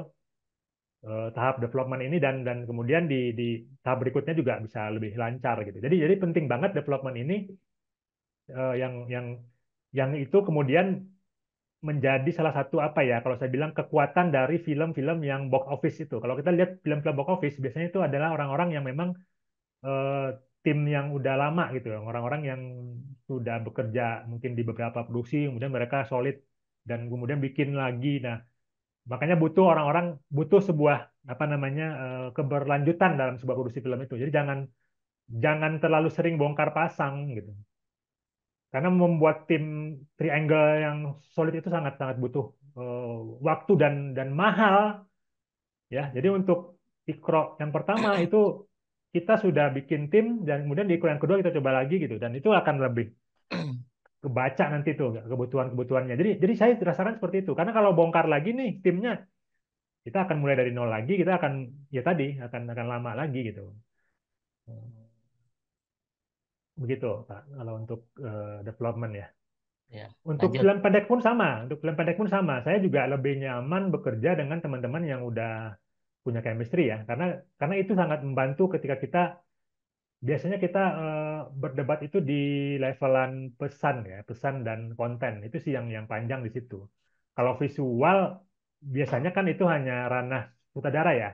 tahap development ini dan kemudian di tahap berikutnya juga bisa lebih lancar gitu. Jadi penting banget development ini eh, yang yang yang itu kemudian menjadi salah satu apa ya kalau saya bilang kekuatan dari film-film yang box office itu. Kalau kita lihat film-film box office biasanya itu adalah orang-orang yang memang eh, tim yang udah lama gitu, orang-orang yang sudah bekerja mungkin di beberapa produksi, kemudian mereka solid dan kemudian bikin lagi. Nah, makanya butuh orang-orang butuh sebuah apa namanya keberlanjutan dalam sebuah produksi film itu. Jadi jangan jangan terlalu sering bongkar pasang gitu. Karena membuat tim triangle yang solid itu sangat sangat butuh eh, waktu dan mahal ya. Jadi untuk Ikro yang pertama itu kita sudah bikin tim dan kemudian di Ikro yang kedua kita coba lagi gitu dan itu akan lebih kebaca nanti tuh kebutuhan-kebutuhannya. Jadi saya rasakan seperti itu. Karena kalau bongkar lagi nih timnya kita akan mulai dari nol lagi, kita akan ya tadi akan lama lagi gitu. Begitu, Pak, kalau untuk development ya. Ya, Untuk lanjut. film pendek pun sama, untuk film pendek pun sama. Saya juga lebih nyaman bekerja dengan teman-teman yang udah punya chemistry ya, karena itu sangat membantu ketika kita biasanya kita berdebat itu di levelan pesan ya, pesan dan konten. Itu sih yang panjang di situ. Kalau visual biasanya kan itu hanya ranah sutradara ya.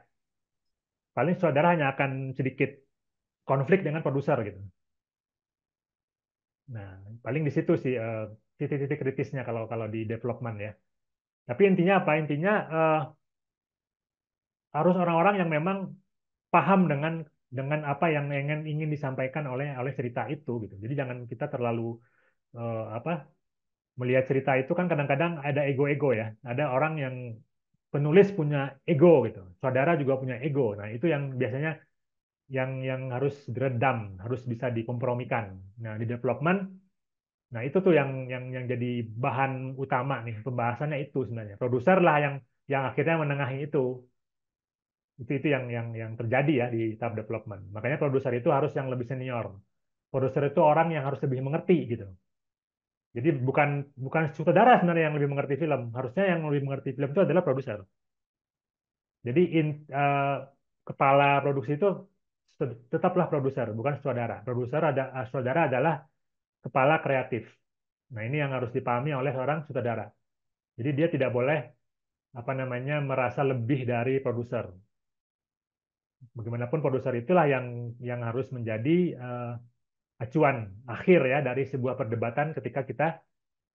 Paling sutradara hanya akan sedikit konflik dengan produser gitu. Nah, paling di situ sih titik-titik kritisnya kalau kalau di development ya. Tapi intinya apa? Intinya harus orang-orang yang memang paham dengan apa yang ingin ingin disampaikan oleh oleh cerita itu gitu. Jadi jangan kita terlalu apa melihat cerita itu kan kadang-kadang ada ego-ego ya. Ada orang yang penulis punya ego gitu. Saudara juga punya ego. Nah, itu yang biasanya yang harus diredam, harus bisa dikompromikan. Nah, di development nah, itu tuh yang jadi bahan utama nih pembahasannya itu sebenarnya. Produser lah yang akhirnya menengahi itu. Itu yang terjadi ya di tahap development. Makanya produser itu harus yang lebih senior. Produser itu orang yang harus lebih mengerti gitu. Jadi bukan bukan sutradara sebenarnya yang lebih mengerti film. Harusnya yang lebih mengerti film itu adalah produser. Jadi kepala produksi itu tetaplah produser, bukan sutradara. Sutradara adalah kepala kreatif. Nah, ini yang harus dipahami oleh seorang sutradara. Jadi dia tidak boleh apa namanya merasa lebih dari produser. Bagaimanapun produser itulah yang harus menjadi acuan akhir ya dari sebuah perdebatan ketika kita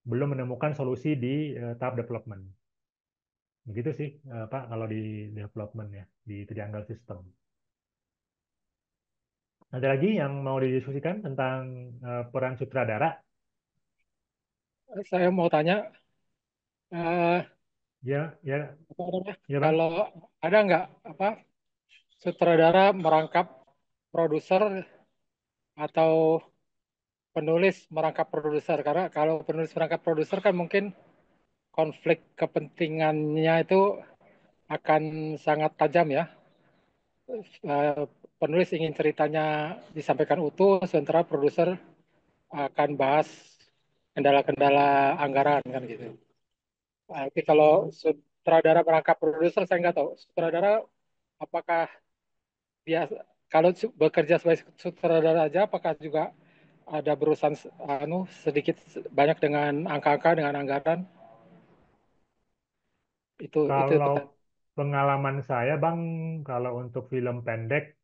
belum menemukan solusi di tahap development. Begitu sih Pak kalau di development ya di triangle system. Ada lagi yang mau didiskusikan tentang peran sutradara? Saya mau tanya, eh, Ya, ya, apa namanya? ya Bang. Kalau ada nggak apa sutradara merangkap produser atau penulis merangkap produser? Karena kalau penulis merangkap produser kan mungkin konflik kepentingannya itu akan sangat tajam ya. Eh, Penulis ingin ceritanya disampaikan utuh, sementara produser akan bahas kendala-kendala anggaran kan gitu. Tapi kalau sutradara merangkap produser saya nggak tahu. Sutradara apakah biasa kalau bekerja sebagai sutradara aja apakah juga ada berurusan sedikit banyak dengan angka-angka dengan anggaran itu Kalau pertanyaan. pengalaman saya Bang, kalau untuk film pendek,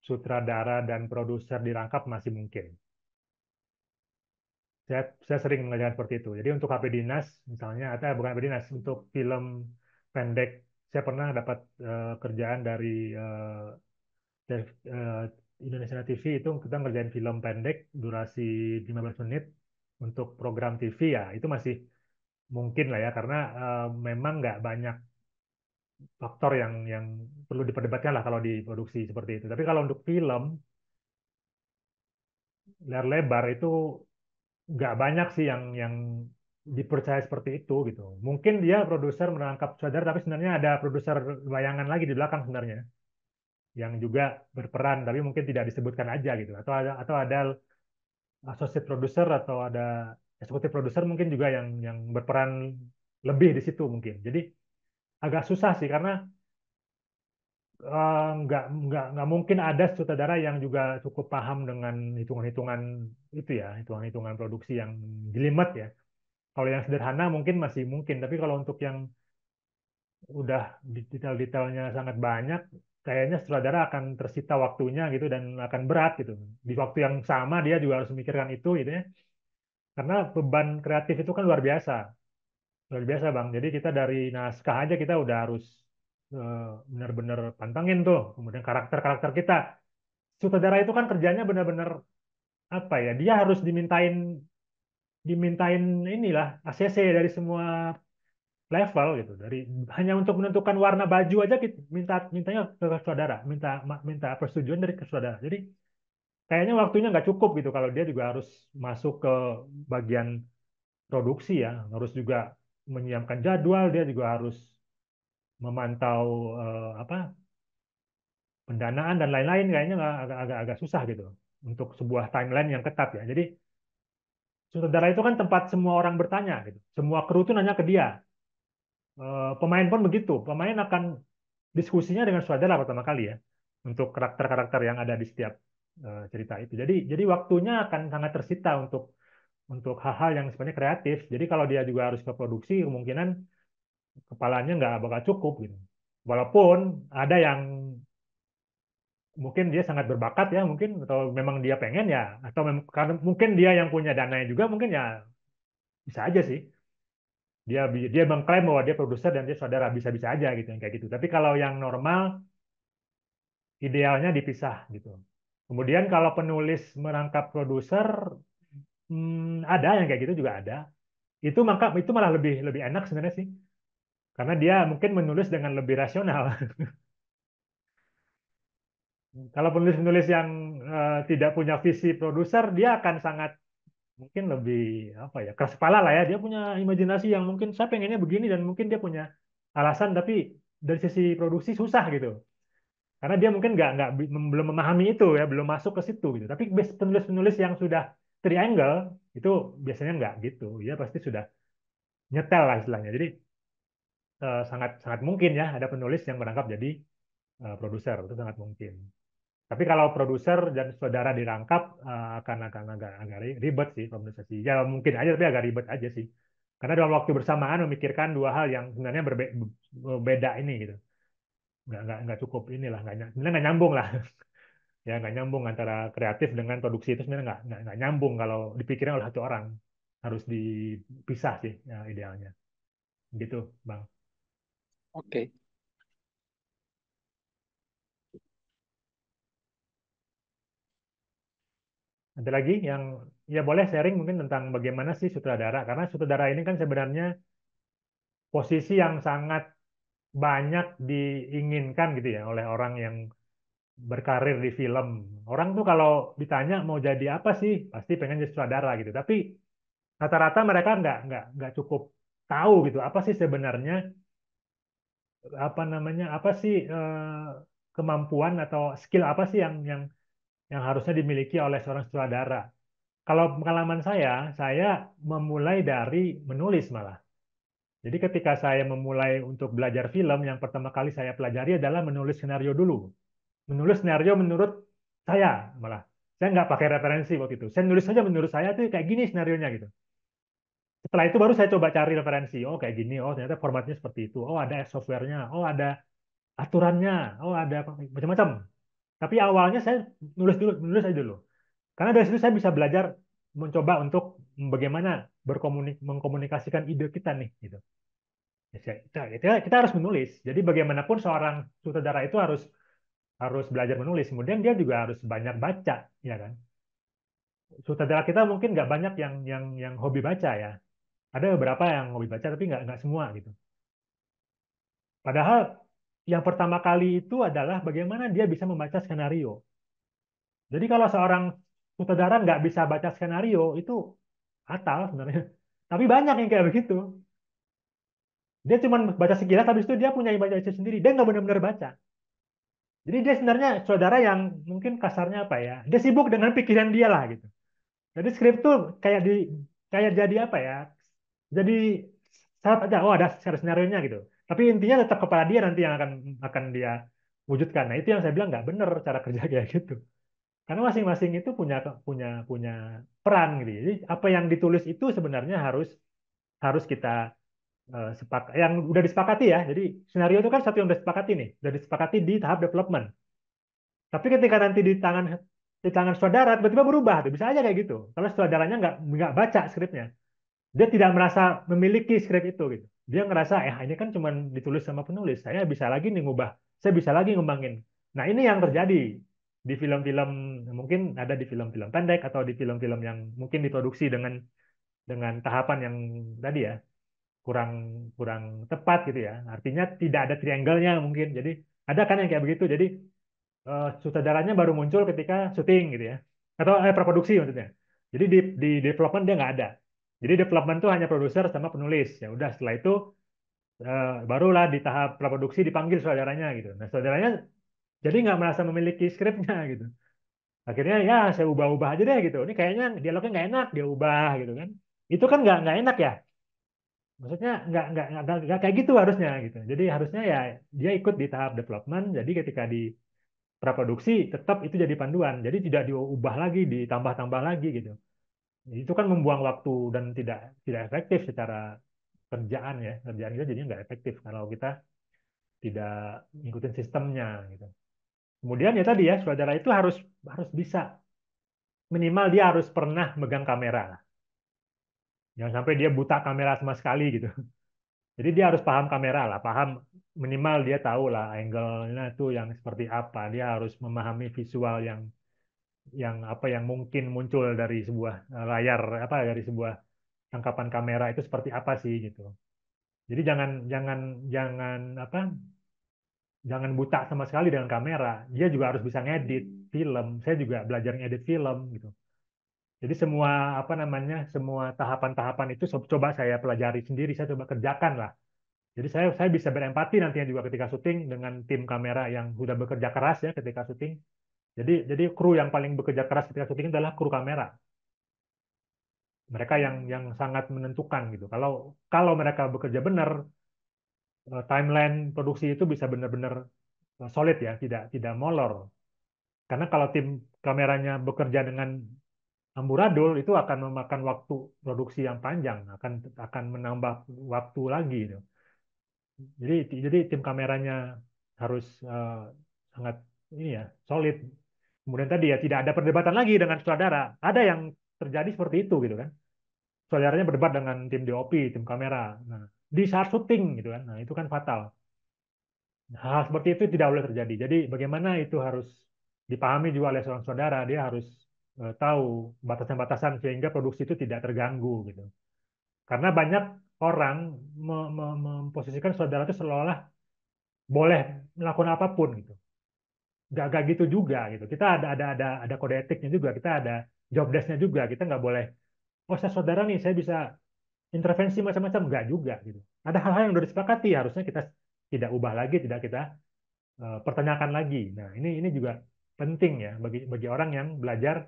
sutradara dan produser dirangkap masih mungkin. Saya sering melihat seperti itu. Jadi untuk HP Dinas misalnya, atau bukan HP Dinas, untuk film pendek, saya pernah dapat kerjaan dari Indonesia TV itu kita ngerjain film pendek durasi 15 menit untuk program TV ya itu masih mungkin lah ya karena memang nggak banyak faktor yang perlu diperdebatkan lah kalau di produksi seperti itu. Tapi kalau untuk film layar lebar itu nggak banyak sih yang dipercaya seperti itu gitu. Mungkin dia produser merangkap sutradara, tapi sebenarnya ada produser bayangan lagi di belakang sebenarnya yang juga berperan, tapi mungkin tidak disebutkan aja gitu. Atau ada associate producer atau ada eksekutif producer mungkin juga yang berperan lebih di situ mungkin. Jadi agak susah sih karena nggak mungkin ada sutradara yang juga cukup paham dengan hitungan-hitungan itu ya, hitungan-hitungan produksi yang jelimet ya. Kalau yang sederhana mungkin masih mungkin, tapi kalau untuk yang udah detail-detailnya sangat banyak, kayaknya sutradara akan tersita waktunya gitu dan akan berat gitu. Di waktu yang sama dia juga harus memikirkan itu gitu ya. Karena beban kreatif itu kan luar biasa Bang. Jadi kita dari naskah aja kita udah harus benar-benar pantengin tuh. Kemudian karakter-karakter kita. Sutradara itu kan kerjanya benar-benar apa ya? Dia harus dimintain inilah ACC dari semua level gitu. Dari hanya untuk menentukan warna baju aja kita mintanya ke sutradara, minta persetujuan dari sutradara. Jadi kayaknya waktunya nggak cukup gitu kalau dia juga harus masuk ke bagian produksi ya, harus juga menyiapkan jadwal, dia juga harus memantau apa pendanaan dan lain-lain kayaknya agak susah gitu untuk sebuah timeline yang ketat ya. Jadi sutradara itu kan tempat semua orang bertanya gitu. Semua kru itu nanya ke dia. Pemain pun begitu. Pemain akan diskusinya dengan sutradara pertama kali ya untuk karakter-karakter yang ada di setiap cerita itu. Jadi waktunya akan sangat tersita untuk hal-hal yang sebenarnya kreatif. Jadi kalau dia juga harus ke produksi, kemungkinan kepalanya nggak bakal cukup gitu. Walaupun ada yang mungkin dia sangat berbakat ya mungkin atau memang dia pengen ya atau karena mungkin dia yang punya dananya juga mungkin ya bisa aja sih dia dia mengklaim bahwa dia produser dan dia saudara bisa-bisa aja gitu yang kayak gitu tapi kalau yang normal idealnya dipisah gitu kemudian kalau penulis merangkap produser ada yang kayak gitu juga ada itu malah lebih lebih enak sebenarnya sih karena dia mungkin menulis dengan lebih rasional. Kalau penulis-penulis yang tidak punya visi produser dia akan sangat mungkin lebih apa ya keras kepala lah ya dia punya imajinasi yang mungkin saya pengennya begini dan mungkin dia punya alasan tapi dari sisi produksi susah gitu karena dia mungkin belum memahami itu ya belum masuk ke situ gitu tapi penulis-penulis yang sudah triangle itu biasanya nggak gitu ya pasti sudah nyetel lah istilahnya jadi sangat sangat mungkin ya ada penulis yang merangkap jadi produser, itu sangat mungkin. Tapi kalau produser dan saudara dirangkap akan agak ribet sih komunikasi. Ya mungkin aja tapi agak ribet aja sih. Karena dalam waktu bersamaan memikirkan dua hal yang sebenarnya berbeda ini gitu. Nggak cukup inilah, sebenarnya nggak nyambung lah. Ya nggak nyambung antara kreatif dengan produksi itu sebenarnya nggak nyambung kalau dipikirnya oleh satu orang. Harus dipisah sih ya, idealnya. Gitu, Bang. Oke. Ada lagi yang ya boleh sharing mungkin tentang bagaimana sih sutradara. Karena sutradara ini kan sebenarnya posisi yang sangat banyak diinginkan gitu ya oleh orang yang berkarir di film. Orang tuh kalau ditanya mau jadi apa sih, pasti pengen jadi sutradara gitu. Tapi rata-rata mereka nggak cukup tahu gitu apa sih sebenarnya apa namanya apa sih kemampuan atau skill apa sih yang harusnya dimiliki oleh seorang sutradara. Kalau pengalaman saya memulai dari menulis malah. Jadi ketika saya memulai untuk belajar film, yang pertama kali saya pelajari adalah menulis skenario dulu. Menulis skenario menurut saya malah. Saya nggak pakai referensi waktu itu. Saya nulis saja menurut saya tuh kayak gini skenarionya gitu. Setelah itu baru saya coba cari referensi. Oh kayak gini. Oh ternyata formatnya seperti itu. Oh ada softwarenya. Oh ada aturannya. Oh ada macam-macam. Tapi awalnya saya nulis dulu, nulis aja dulu. Karena dari situ saya bisa belajar mencoba untuk bagaimana mengkomunikasikan ide kita nih gitu. Ya, kita harus menulis. Jadi bagaimanapun seorang sutradara itu harus harus belajar menulis. Kemudian dia juga harus banyak baca, ya kan? Sutradara kita mungkin nggak banyak yang hobi baca ya. Ada beberapa yang hobi baca, tapi nggak semua gitu. Padahal yang pertama kali itu adalah bagaimana dia bisa membaca skenario. Jadi kalau seorang sutradara nggak bisa baca skenario itu fatal sebenarnya. Tapi banyak yang kayak begitu. Dia cuma baca sekilas, habis itu dia punya baca sendiri. Dia nggak benar-benar baca. Jadi dia sebenarnya saudara yang mungkin kasarnya apa ya? Dia sibuk dengan pikiran dia lah gitu. Jadi skrip tuh kayak jadi apa ya? Jadi syarat aja. Oh ada skenario-nya gitu. Tapi intinya tetap kepala dia nanti yang akan dia wujudkan. Nah itu yang saya bilang nggak benar cara kerja kayak gitu. Karena masing-masing itu punya punya punya peran gitu. Jadi apa yang ditulis itu sebenarnya harus harus kita yang udah disepakati ya. Jadi skenario itu kan satu yang udah disepakati nih, udah disepakati di tahap development. Tapi ketika nanti di tangan saudara tiba-tiba berubah tuh, bisa aja kayak gitu. Kalau saudaranya nggak baca skripnya, dia tidak merasa memiliki skrip itu gitu. Dia ngerasa ini kan cuma ditulis sama penulis, saya bisa lagi nih ngubah, saya bisa lagi ngembangin. Nah ini yang terjadi di film-film, mungkin ada di film-film pendek atau di film-film yang mungkin diproduksi dengan tahapan yang tadi ya kurang kurang tepat gitu ya. Artinya tidak ada triangle-nya mungkin. Jadi ada kan yang kayak begitu. Jadi sutradaranya baru muncul ketika syuting gitu ya. Atau praproduksi maksudnya. Jadi di development dia nggak ada. Jadi development tuh hanya produser sama penulis. Ya udah setelah itu barulah di tahap praproduksi dipanggil saudaranya gitu. Nah saudaranya jadi nggak merasa memiliki skripnya gitu. Akhirnya ya saya ubah-ubah aja deh gitu. Ini kayaknya dialognya nggak enak, dia ubah gitu kan. Itu kan nggak enak ya. Maksudnya nggak kayak gitu harusnya gitu. Jadi harusnya ya dia ikut di tahap development. Jadi ketika di praproduksi tetap itu jadi panduan. Jadi tidak diubah lagi, ditambah-tambah lagi gitu. Itu kan membuang waktu dan tidak tidak efektif secara kerjaan ya. Kerjaan kita jadinya nggak efektif kalau kita tidak ngikutin sistemnya gitu. Kemudian ya tadi ya, saudara itu harus harus bisa minimal dia harus pernah megang kamera lah. Jangan sampai dia buta kamera sama sekali gitu. Jadi dia harus paham kamera lah, paham minimal dia tahu lah angle-nya tuh yang seperti apa. Dia harus memahami visual yang apa yang mungkin muncul dari sebuah layar apa dari sebuah tangkapan kamera itu seperti apa sih gitu. Jadi jangan jangan jangan apa jangan buta sama sekali dengan kamera. Dia juga harus bisa ngedit film. Saya juga belajar ngedit film gitu. Jadi semua apa namanya semua tahapan-tahapan itu coba saya pelajari sendiri, saya coba kerjakan lah. Jadi saya bisa berempati nantinya juga ketika syuting dengan tim kamera yang sudah bekerja keras ya ketika syuting. Jadi kru yang paling bekerja keras ketika syuting adalah kru kamera. Mereka yang sangat menentukan gitu. Kalau kalau mereka bekerja benar, timeline produksi itu bisa benar-benar solid ya, tidak molor. Karena kalau tim kameranya bekerja dengan amburadul itu akan memakan waktu produksi yang panjang, akan menambah waktu lagi gitu. Jadi tim kameranya harus sangat ini ya, solid. Kemudian tadi ya tidak ada perdebatan lagi dengan sutradara. Ada yang terjadi seperti itu gitu kan. Sutradaranya berdebat dengan tim DOP, tim kamera. Nah, di saat syuting gitu kan. Nah, itu kan fatal. Hal seperti itu tidak boleh terjadi. Jadi bagaimana itu harus dipahami juga oleh seorang saudara. Dia harus tahu batasan-batasan sehingga produksi itu tidak terganggu gitu. Karena banyak orang memposisikan saudara itu seolah-olah boleh melakukan apapun gitu. Nggak gitu juga gitu. Kita ada kode etiknya juga. Kita ada job desk-nya juga. Kita nggak boleh, oh saya saudara nih, saya bisa intervensi macam-macam. Nggak juga gitu. Ada hal-hal yang sudah disepakati. Harusnya kita tidak ubah lagi, tidak kita pertanyakan lagi. Nah, ini juga penting ya bagi orang yang belajar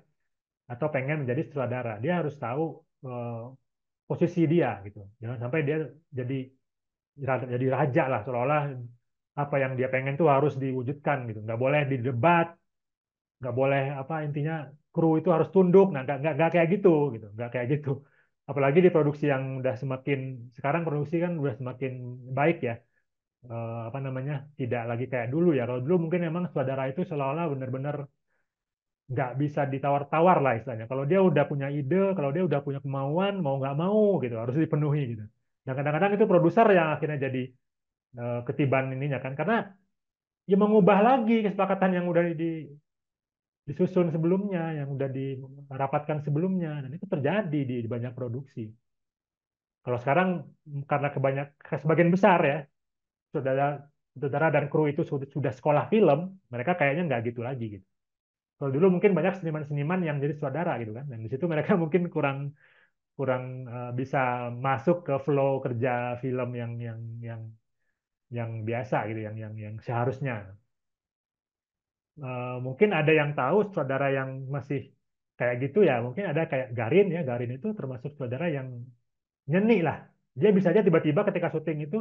atau pengen menjadi sutradara. Dia harus tahu posisi dia gitu. Jangan sampai dia jadi jadi raja lah, seolah-olah apa yang dia pengen tuh harus diwujudkan gitu. Nggak boleh didebat, nggak boleh apa intinya kru itu harus tunduk. Nah, nggak kayak gitu, nggak kayak gitu. Apalagi di produksi yang udah semakin sekarang produksi kan udah semakin baik ya. Apa namanya, tidak lagi kayak dulu ya. Kalau dulu mungkin memang sutradara itu seolah-olah benar-benar nggak bisa ditawar-tawar lah istilahnya. Kalau dia udah punya ide, kalau dia udah punya kemauan, mau nggak mau gitu, harus dipenuhi gitu. Dan kadang-kadang itu produser yang akhirnya jadi ketiban ininya kan, karena ya mengubah lagi kesepakatan yang udah disusun sebelumnya, yang udah dirapatkan sebelumnya, dan itu terjadi di banyak produksi. Kalau sekarang karena sebagian besar ya saudara saudara dan kru itu sudah sekolah film, mereka kayaknya nggak gitu lagi gitu. Kalau dulu mungkin banyak seniman-seniman yang jadi sutradara gitu kan, dan di situ mereka mungkin kurang kurang bisa masuk ke flow kerja film yang biasa gitu, yang seharusnya. Mungkin ada yang tahu sutradara yang masih kayak gitu ya, mungkin ada kayak Garin ya, Garin itu termasuk sutradara yang nyeni lah. Dia bisa aja tiba-tiba ketika syuting itu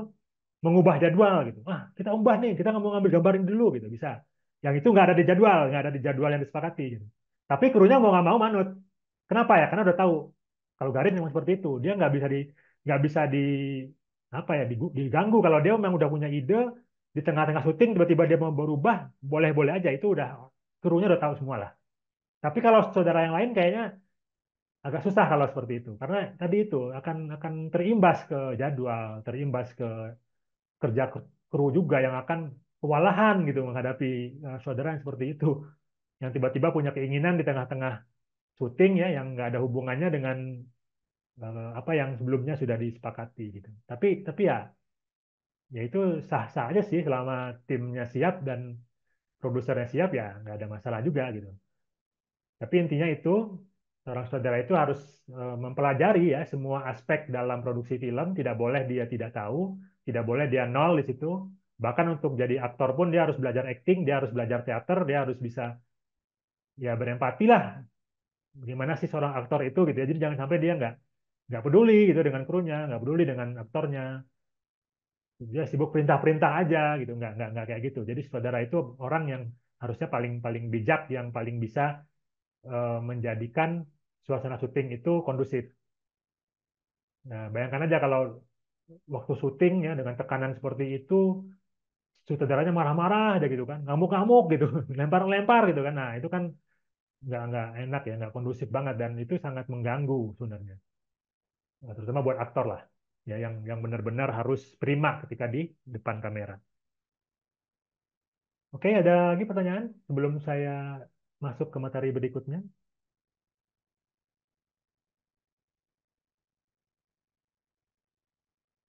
mengubah jadwal gitu. Ah, kita ubah nih, kita nggak mau ngambil gambar ini dulu gitu, bisa. Yang itu nggak ada di jadwal, nggak ada di jadwal yang disepakati gitu. Tapi krunya mau nggak mau manut. Kenapa ya? Karena udah tahu kalau Garin memang seperti itu. Dia nggak bisa di apa ya diganggu. Kalau dia memang udah punya ide di tengah-tengah syuting tiba-tiba dia mau berubah, boleh-boleh aja, itu udah krunya udah tahu semua lah. Tapi kalau saudara yang lain kayaknya agak susah kalau seperti itu. Karena tadi itu akan terimbas ke jadwal, terimbas ke kerja kru juga yang akan kewalahan gitu menghadapi saudara yang seperti itu, yang tiba-tiba punya keinginan di tengah-tengah syuting ya yang nggak ada hubungannya dengan apa yang sebelumnya sudah disepakati gitu. Tapi ya itu sah-sah aja sih selama timnya siap dan produsernya siap, ya nggak ada masalah juga gitu. Tapi intinya itu seorang saudara itu harus mempelajari ya semua aspek dalam produksi film. Tidak boleh dia tidak tahu, tidak boleh dia nol di situ. Bahkan untuk jadi aktor pun dia harus belajar acting, dia harus belajar teater, dia harus bisa ya berempati lah. Gimana sih seorang aktor itu gitu ya. Jadi jangan sampai dia nggak peduli gitu dengan krunya, nggak peduli dengan aktornya. Dia sibuk perintah-perintah aja gitu, nggak kayak gitu. Jadi saudara itu orang yang harusnya paling paling bijak, yang paling bisa menjadikan suasana syuting itu kondusif. Nah, bayangkan aja kalau waktu syuting ya dengan tekanan seperti itu, sutradaranya marah-marah aja gitu kan, ngamuk-ngamuk gitu, lempar-lempar gitu kan. Nah, itu kan nggak enak ya, nggak kondusif banget, dan itu sangat mengganggu sebenarnya. Nah, terutama buat aktor lah, ya yang benar-benar harus prima ketika di depan kamera. Oke, ada lagi pertanyaan sebelum saya masuk ke materi berikutnya?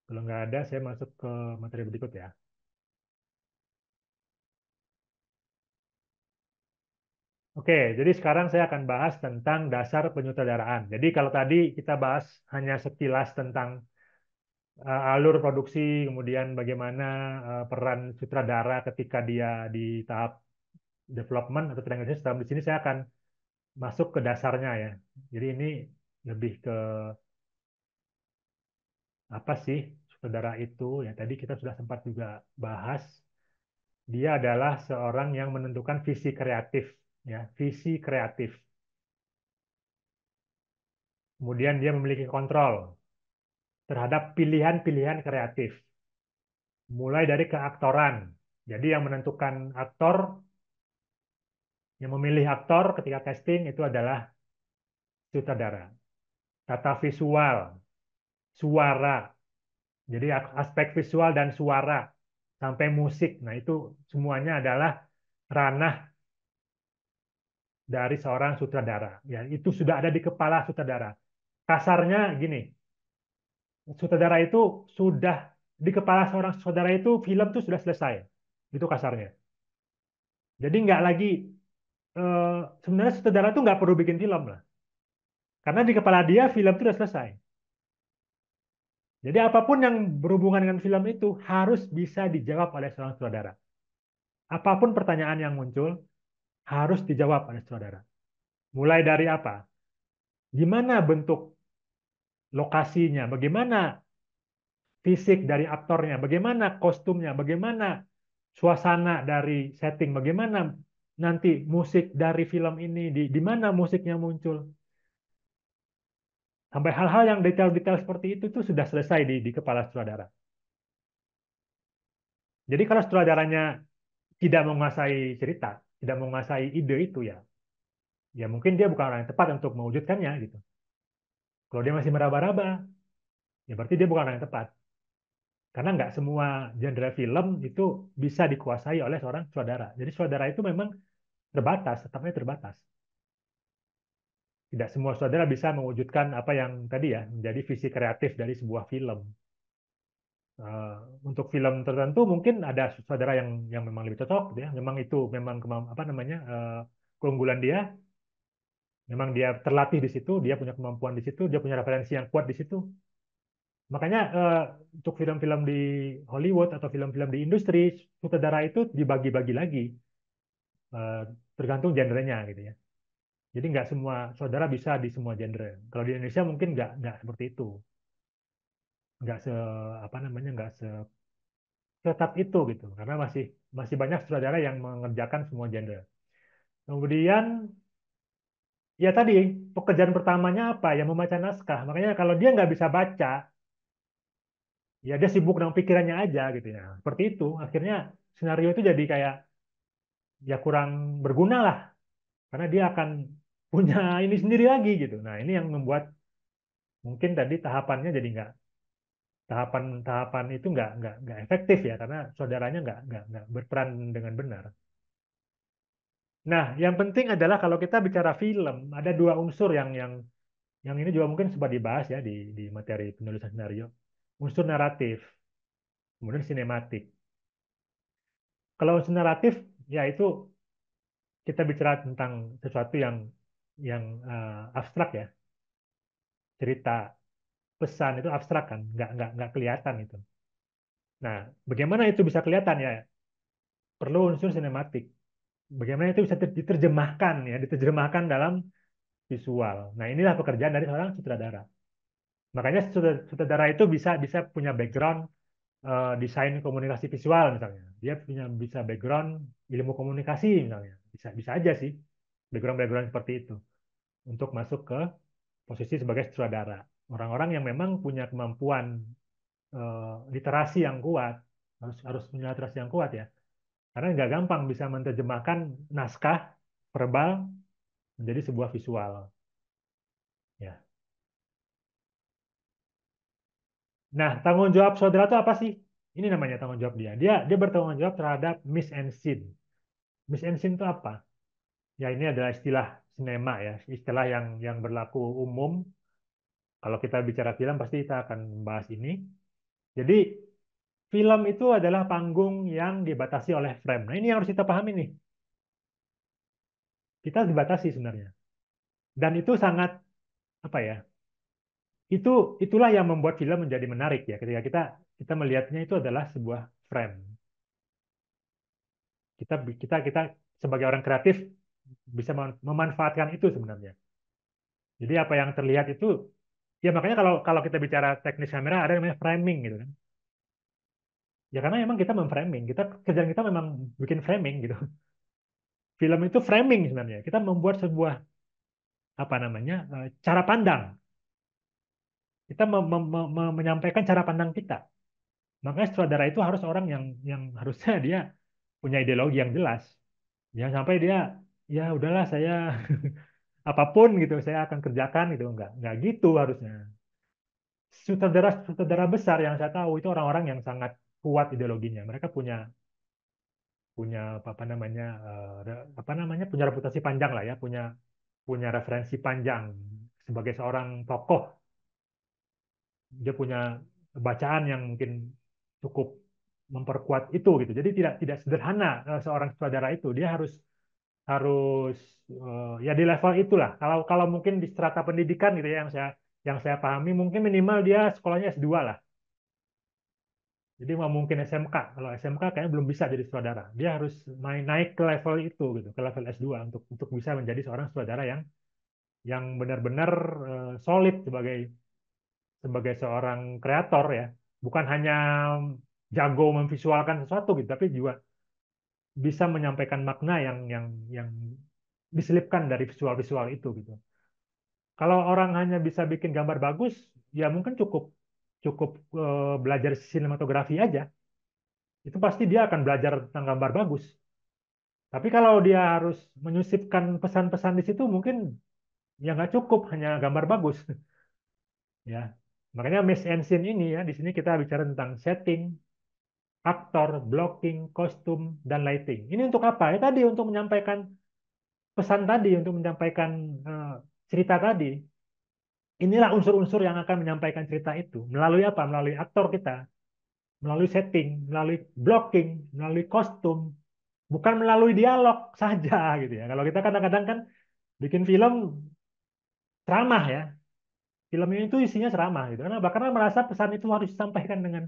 Kalau nggak ada, saya masuk ke materi berikut ya. Oke, jadi sekarang saya akan bahas tentang dasar penyutradaraan. Jadi kalau tadi kita bahas hanya sekilas tentang alur produksi, kemudian bagaimana peran sutradara ketika dia di tahap development atau training system, di sini saya akan masuk ke dasarnya ya. Jadi ini lebih ke apa sih sutradara itu, ya tadi kita sudah sempat juga bahas, dia adalah seorang yang menentukan visi kreatif, ya, visi kreatif. Kemudian dia memiliki kontrol terhadap pilihan-pilihan kreatif, mulai dari keaktoran. Jadi yang menentukan aktor, yang memilih aktor ketika casting itu adalah sutradara. Tata visual, suara, jadi aspek visual dan suara, sampai musik. Nah itu semuanya adalah ranah dari seorang sutradara. Ya, itu sudah ada di kepala sutradara. Kasarnya gini, sutradara itu sudah di kepala seorang sutradara itu film itu sudah selesai. Itu kasarnya. Jadi nggak lagi sebenarnya sutradara itu nggak perlu bikin film lah. Karena di kepala dia film itu sudah selesai. Jadi apapun yang berhubungan dengan film itu harus bisa dijawab oleh seorang sutradara. Apapun pertanyaan yang muncul harus dijawab oleh sutradara. Mulai dari apa? Gimana bentuk lokasinya? Bagaimana fisik dari aktornya? Bagaimana kostumnya? Bagaimana suasana dari setting? Bagaimana nanti musik dari film ini? Di mana musiknya muncul? Sampai hal-hal yang detail-detail seperti itu tuh sudah selesai di kepala sutradara. Jadi kalau sutradaranya tidak menguasai cerita, tidak menguasai ide itu ya, ya mungkin dia bukan orang yang tepat untuk mewujudkannya gitu. Kalau dia masih meraba-raba, ya berarti dia bukan orang yang tepat. Karena nggak semua genre film itu bisa dikuasai oleh seorang sutradara. Jadi sutradara itu memang terbatas, tetapnya terbatas. Tidak semua sutradara bisa mewujudkan apa yang tadi ya, menjadi visi kreatif dari sebuah film. Eh, untuk film tertentu mungkin ada sutradara yang memang lebih cocok, gitu ya. Memang itu memang apa namanya keunggulan dia. Memang dia terlatih di situ, dia punya kemampuan di situ, dia punya referensi yang kuat di situ. Makanya untuk film-film di Hollywood atau film-film di industri, sutradara itu dibagi-bagi lagi, eh, tergantung genrenya gitu ya. Jadi nggak semua sutradara bisa di semua genre. Kalau di Indonesia mungkin nggak seperti itu, nggak se apa namanya nggak seketat itu gitu, karena masih masih banyak sutradara yang mengerjakan semua genre. Kemudian ya tadi pekerjaan pertamanya apa? Ya membaca naskah. Makanya kalau dia nggak bisa baca, ya dia sibuk dengan pikirannya aja gitu ya. Seperti itu. Akhirnya skenario itu jadi kayak ya kurang berguna lah karena dia akan punya ini sendiri lagi gitu. Nah, ini yang membuat mungkin tadi tahapannya jadi nggak tahapan-tahapan itu nggak efektif ya karena saudaranya nggak berperan dengan benar. Nah, yang penting adalah kalau kita bicara film, ada dua unsur yang ini juga mungkin sempat dibahas ya di materi penulisan skenario. Unsur naratif, kemudian sinematik. Kalau unsur naratif, ya itu kita bicara tentang sesuatu yang abstrak ya, cerita, pesan itu abstrak kan, nggak kelihatan itu. Nah, bagaimana itu bisa kelihatan ya? Perlu unsur sinematik. Bagaimana itu bisa diterjemahkan ya, diterjemahkan dalam visual. Nah, inilah pekerjaan dari seorang sutradara. Makanya sutradara itu bisa bisa punya background desain komunikasi visual misalnya. Dia punya bisa background ilmu komunikasi misalnya. Bisa bisa aja sih background-background seperti itu untuk masuk ke posisi sebagai sutradara. Orang-orang yang memang punya kemampuan literasi yang kuat, harus harus punya literasi yang kuat ya. Karena nggak gampang bisa menerjemahkan naskah verbal menjadi sebuah visual. Ya. Nah, tanggung jawab saudara itu apa sih? Ini namanya tanggung jawab dia. Dia bertanggung jawab terhadap mise en scene. Mise en scene itu apa? Ya ini adalah istilah sinema ya, istilah yang berlaku umum. Kalau kita bicara film pasti kita akan membahas ini. Jadi film itu adalah panggung yang dibatasi oleh frame. Nah ini yang harus kita pahami nih. Kita dibatasi sebenarnya. Dan itu sangat apa ya? Itulah yang membuat film menjadi menarik ya. Ketika kita melihatnya itu adalah sebuah frame. Kita sebagai orang kreatif bisa memanfaatkan itu sebenarnya. Jadi apa yang terlihat itu ya makanya kalau kalau kita bicara teknis kamera ada yang namanya framing gitu kan. Ya karena memang kita memframing, kerjaan kita memang bikin framing gitu. Film itu framing sebenarnya. Kita membuat sebuah apa namanya cara pandang. Kita menyampaikan cara pandang kita. Makanya sutradara itu harus orang yang harusnya dia punya ideologi yang jelas. Jangan sampai dia ya udahlah saya apapun gitu saya akan kerjakan gitu, enggak gitu harusnya. Sutradara besar yang saya tahu itu orang-orang yang sangat kuat ideologinya. Mereka punya punya apa namanya apa namanya punya reputasi panjang lah ya, punya punya referensi panjang sebagai seorang tokoh. Dia punya bacaan yang mungkin cukup memperkuat itu gitu. Jadi tidak sederhana seorang sutradara itu. Dia harus harus ya di level itulah. Kalau kalau mungkin di strata pendidikan gitu ya yang saya pahami mungkin minimal dia sekolahnya S2 lah. Jadi nggak mungkin SMK. Kalau SMK kayaknya belum bisa jadi sutradara. Dia harus naik ke level itu gitu, ke level S2 untuk bisa menjadi seorang sutradara yang benar-benar solid sebagai sebagai seorang kreator ya. Bukan hanya jago memvisualkan sesuatu gitu, tapi juga bisa menyampaikan makna yang diselipkan dari visual-visual itu gitu. Kalau orang hanya bisa bikin gambar bagus, ya mungkin cukup cukup belajar sinematografi aja. Itu pasti dia akan belajar tentang gambar bagus. Tapi kalau dia harus menyisipkan pesan-pesan di situ, mungkin ya nggak cukup hanya gambar bagus, ya. Makanya Miss and Scene ini ya, di sini kita bicara tentang setting, aktor, blocking, kostum, dan lighting. Ini untuk apa? Ya tadi untuk menyampaikan pesan tadi, untuk menyampaikan eh, cerita tadi. Inilah unsur-unsur yang akan menyampaikan cerita itu. Melalui apa? Melalui aktor kita, melalui setting, melalui blocking, melalui kostum, bukan melalui dialog saja gitu ya. Kalau kita kadang-kadang kan bikin film ceramah ya, film ini itu isinya ceramah gitu. Karena merasa pesan itu harus disampaikan dengan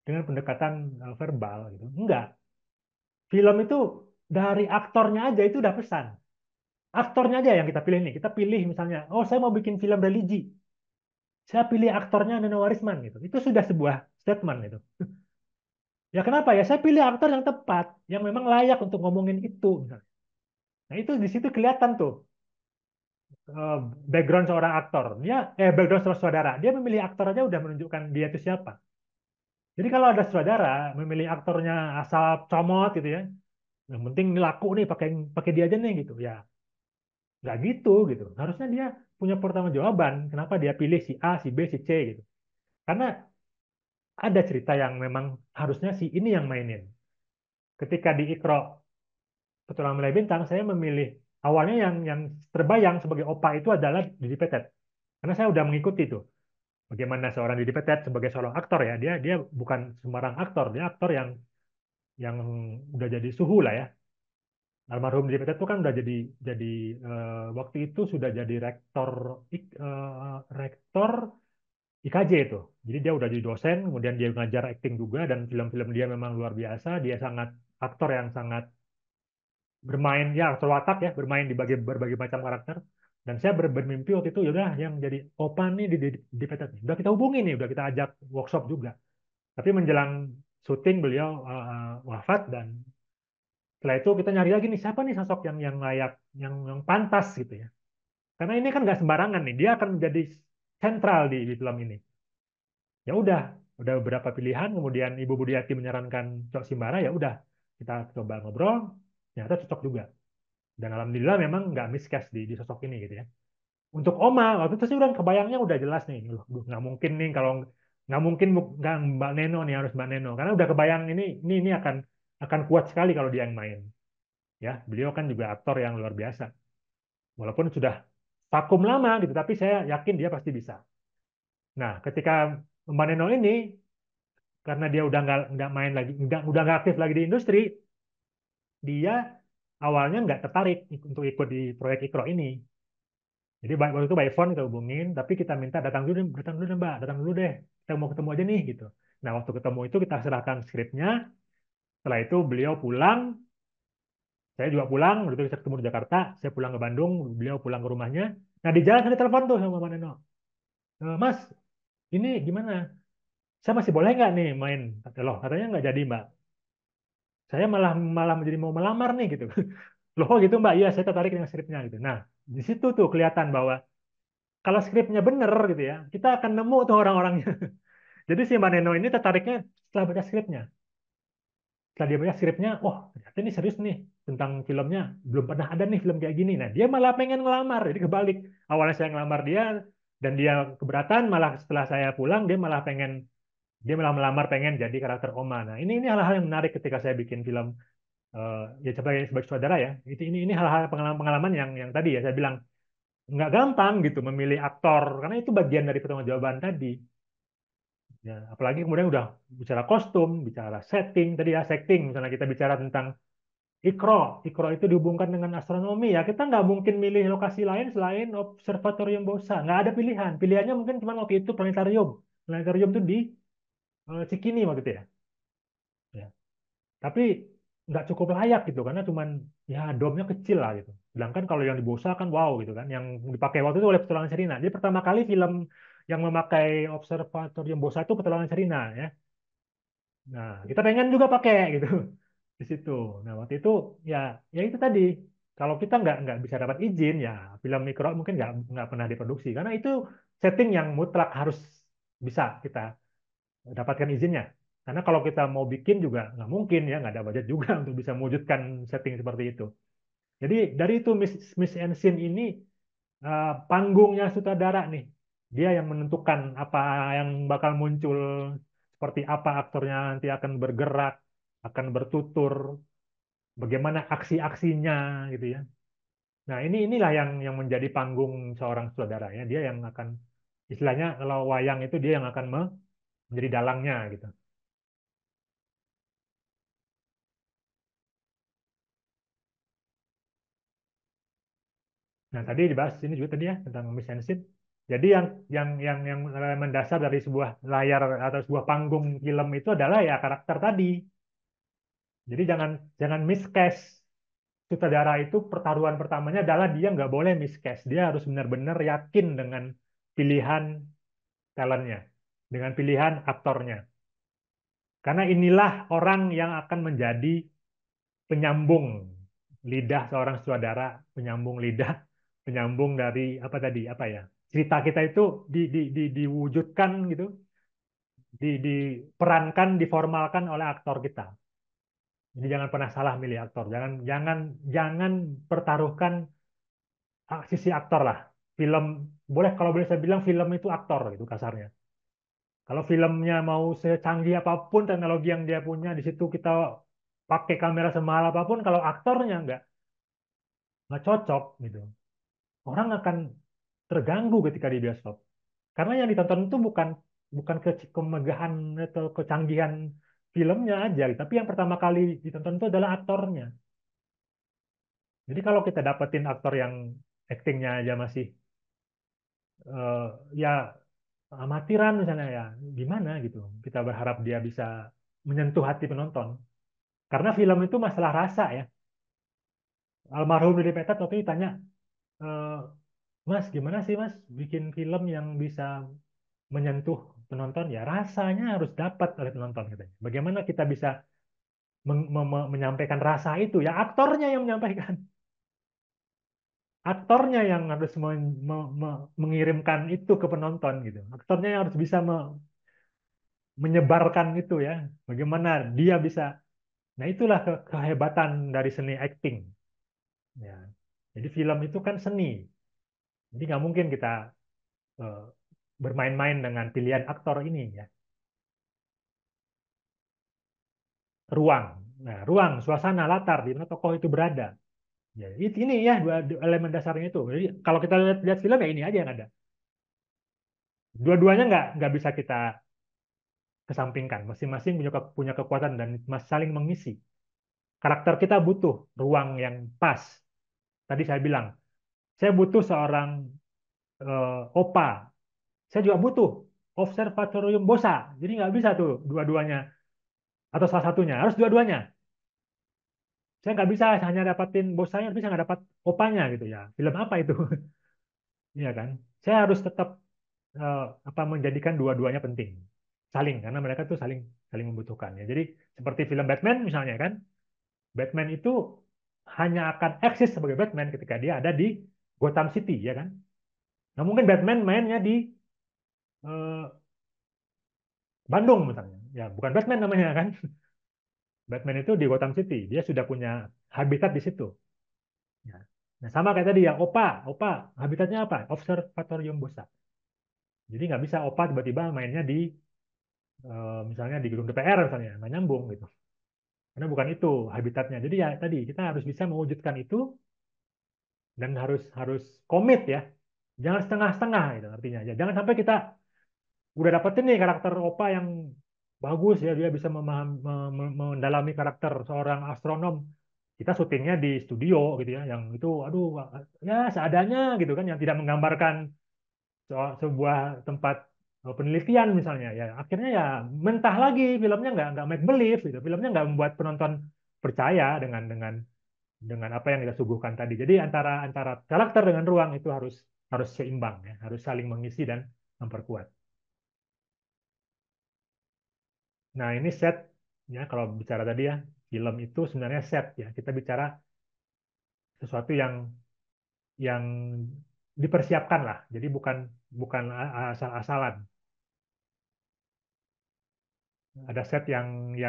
pendekatan verbal gitu. Enggak. Film itu dari aktornya aja itu udah pesan. Aktornya aja yang kita pilih nih. Kita pilih misalnya, oh saya mau bikin film religi. Saya pilih aktornya Neno Warisman gitu. Itu sudah sebuah statement gitu. Ya kenapa ya? Saya pilih aktor yang tepat, yang memang layak untuk ngomongin itu. Misalnya. Nah itu di situ kelihatan tuh eh, background seorang aktor. Background seorang saudara. Dia memilih aktor aja udah menunjukkan dia itu siapa. Jadi kalau ada saudara memilih aktornya asal comot gitu ya, yang penting laku nih pakai pakai dia aja nih gitu. Ya nggak gitu. Harusnya dia punya pertanggungjawaban kenapa dia pilih si A, si B, si C gitu. Karena ada cerita yang memang harusnya si ini yang mainin. Ketika di Ikro Petualangan Mulai Bintang, saya memilih awalnya yang terbayang sebagai Opa itu adalah Didi Petet. Karena saya udah mengikuti tuh bagaimana seorang Didi Petet sebagai seorang aktor ya. Dia dia bukan sembarang aktor, dia aktor yang udah jadi suhu lah ya. Almarhum Didi Petet itu kan udah jadi waktu itu sudah jadi rektor IKJ itu. Jadi dia udah jadi dosen, kemudian dia ngajar akting juga dan film-film dia memang luar biasa. Dia sangat aktor yang sangat bermain ya aktor watak ya, bermain di berbagai macam karakter. Dan saya bermimpi waktu itu yaudah yang jadi Opa nih di PT. Udah kita hubungi nih, udah kita ajak workshop juga. Tapi menjelang syuting beliau wafat dan setelah itu kita nyari lagi nih siapa nih sosok yang layak, yang pantas gitu ya. Karena ini kan nggak sembarangan nih, dia akan menjadi sentral di film ini. Ya udah beberapa pilihan, kemudian Ibu Budiati menyarankan Cok Simbara, ya udah kita coba ngobrol, ternyata cocok juga. Dan alhamdulillah memang nggak miscast di sosok ini gitu ya. Untuk Oma waktu itu sih udah kebayangnya udah jelas nih, loh, nggak mungkin nih kalau nggak mungkin nggak Mbak Neno nih harus Mbak Neno karena udah kebayang ini akan kuat sekali kalau dia yang main. Ya, beliau kan juga aktor yang luar biasa. Walaupun sudah vakum lama gitu, tapi saya yakin dia pasti bisa. Nah, ketika Mbak Neno ini karena dia udah nggak main lagi, udah nggak aktif lagi di industri, dia awalnya nggak tertarik untuk ikut di proyek Ikro ini. Jadi waktu itu by phone kita hubungin, tapi kita minta datang dulu deh Mbak, datang dulu deh. Kita mau ketemu aja nih gitu. Nah waktu ketemu itu kita serahkan skripnya. Setelah itu beliau pulang, saya juga pulang. Waktu itu kita ketemu di Jakarta, saya pulang ke Bandung, beliau pulang ke rumahnya. Nah di jalan saya telepon tuh sama Mas Neno. Mas, ini gimana? saya masih boleh nggak nih main? Loh, katanya nggak jadi Mbak. Saya malah malah menjadi mau melamar nih gitu. Loh kok gitu Mbak? Iya, saya tertarik dengan skripnya gitu. Nah, di situ tuh kelihatan bahwa kalau skripnya bener gitu ya, kita akan nemu tuh orang-orangnya. Jadi si Mbak Neno ini tertariknya setelah baca skripnya. Setelah dia baca skripnya, oh ternyata ini serius nih tentang filmnya. Belum pernah ada nih film kayak gini. Nah, dia malah pengen ngelamar. Jadi kebalik. Awalnya saya ngelamar dia, dan dia keberatan. Malah setelah saya pulang, dia malah melamar pengen jadi karakter Oma. Nah, ini hal-hal yang menarik ketika saya bikin film, ya sebagai saudara ya. Ini hal-hal pengalaman-pengalaman yang tadi ya saya bilang nggak gampang gitu memilih aktor karena itu bagian dari pertanggungjawaban tadi. Ya, apalagi kemudian udah bicara kostum, bicara setting tadi ya, setting misalnya kita bicara tentang Ikro. Ikro itu dihubungkan dengan astronomi ya. Kita nggak mungkin milih lokasi lain selain Observatorium Bosa. Nggak ada pilihan. Pilihannya mungkin cuma waktu itu planetarium. Planetarium itu di Cikini waktu itu ya. Ya. Tapi nggak cukup layak gitu karena cuman ya domnya kecil lah gitu. Sedangkan kalau yang di Bosa kan wow gitu kan. Yang dipakai waktu itu oleh Petualangan Sherina. Jadi pertama kali film yang memakai Observatorium Bosa itu Petualangan Sherina ya. Nah, kita pengen juga pakai gitu di situ. Nah, waktu itu ya ya itu tadi. Kalau kita nggak bisa dapat izin ya film mikro mungkin nggak pernah diproduksi karena itu setting yang mutlak harus bisa kita dapatkan izinnya. Karena kalau kita mau bikin juga nggak mungkin ya nggak ada budget juga untuk bisa mewujudkan setting seperti itu. Jadi dari itu Miss and Scene ini panggungnya sutradara nih. Dia yang menentukan apa yang bakal muncul, seperti apa aktornya nanti akan bergerak, akan bertutur, bagaimana aksi-aksinya gitu ya. Nah, inilah yang menjadi panggung seorang sutradara ya. Dia yang akan istilahnya kalau wayang itu dia yang akan menjadi dalangnya gitu. Nah, tadi dibahas ini juga tadi ya tentang mise-en-scene. Jadi yang mendasar dari sebuah layar atau sebuah panggung film itu adalah ya karakter tadi. Jadi jangan jangan miscast. Sutradara itu pertaruhan pertamanya adalah dia nggak boleh miscast. Dia harus benar-benar yakin dengan pilihan talentnya, dengan pilihan aktornya. Karena inilah orang yang akan menjadi penyambung lidah seorang sutradara, penyambung lidah, penyambung dari apa tadi, apa ya, cerita kita itu diwujudkan gitu, diperankan, diformalkan oleh aktor kita. Jadi jangan pernah salah milih aktor. Jangan jangan jangan pertaruhkan sisi aktor lah. Film boleh kalau boleh saya bilang film itu aktor gitu kasarnya. Kalau filmnya mau secanggih apapun teknologi yang dia punya, di situ kita pakai kamera semahal apapun, kalau aktornya nggak cocok gitu, orang akan terganggu ketika di bioskop. Karena yang ditonton itu bukan bukan kemegahan atau kecanggihan filmnya aja, tapi yang pertama kali ditonton itu adalah aktornya. Jadi kalau kita dapetin aktor yang aktingnya aja masih eh, ya amatiran misalnya ya, gimana gitu. Kita berharap dia bisa menyentuh hati penonton. Karena film itu masalah rasa ya. Almarhum Didi Petet waktu itu ditanya, "Eh, Mas, gimana sih Mas bikin film yang bisa menyentuh penonton?" Ya rasanya harus dapat oleh penonton katanya. Bagaimana kita bisa menyampaikan rasa itu? Ya aktornya yang menyampaikan. Aktornya yang harus mengirimkan itu ke penonton gitu. Aktornya yang harus bisa menyebarkan itu ya. Bagaimana dia bisa. Nah, itulah kehebatan dari seni acting. Ya. Jadi film itu kan seni. Jadi nggak mungkin kita eh, bermain-main dengan pilihan aktor ini ya. Ruang. Nah, ruang, suasana, latar di mana tokoh itu berada. Ya, ini ya dua elemen dasarnya itu. Jadi kalau kita lihat film ya ini aja yang ada. Dua-duanya nggak bisa kita kesampingkan. Masing-masing punya kekuatan dan saling mengisi. Karakter kita butuh ruang yang pas. Tadi saya bilang, saya butuh seorang opa. Saya juga butuh observatorium bosa. Jadi nggak bisa tuh dua-duanya atau salah satunya. Harus dua-duanya. Saya nggak bisa hanya dapatin bosanya, bisa nggak dapat opanya gitu ya. Film apa itu? Iya kan? Saya harus tetap apa menjadikan dua-duanya penting. saling karena mereka tuh saling saling membutuhkan ya. Jadi seperti film Batman misalnya kan, Batman itu hanya akan eksis sebagai Batman ketika dia ada di Gotham City ya kan. Nah mungkin Batman mainnya di eh, Bandung misalnya, ya bukan Batman namanya kan. Batman itu di Gotham City, dia sudah punya habitat di situ. Ya. Nah sama kayak tadi ya, Opa habitatnya apa? Observatorium Bosa. Jadi nggak bisa Opa tiba-tiba mainnya di misalnya di gedung DPR misalnya, nggak nyambung gitu. Karena bukan itu habitatnya. Jadi ya tadi kita harus bisa mewujudkan itu dan harus harus komit ya. Jangan setengah-setengah itu artinya. Ya, jangan sampai kita udah dapetin nih karakter Opa yang bagus ya, dia bisa mendalami karakter seorang astronom. Kita syutingnya di studio gitu ya, yang itu aduh ya seadanya gitu kan, yang tidak menggambarkan sebuah tempat penelitian misalnya ya. Akhirnya ya mentah lagi filmnya, nggak make believe gitu. Filmnya nggak membuat penonton percaya dengan apa yang kita suguhkan tadi. Jadi antara antara karakter dengan ruang itu harus harus seimbang ya, harus saling mengisi dan memperkuat. Nah, ini set ya kalau bicara tadi ya, film itu sebenarnya set ya. Kita bicara sesuatu yang dipersiapkan lah. Jadi bukan bukan asal-asalan. Ada set yang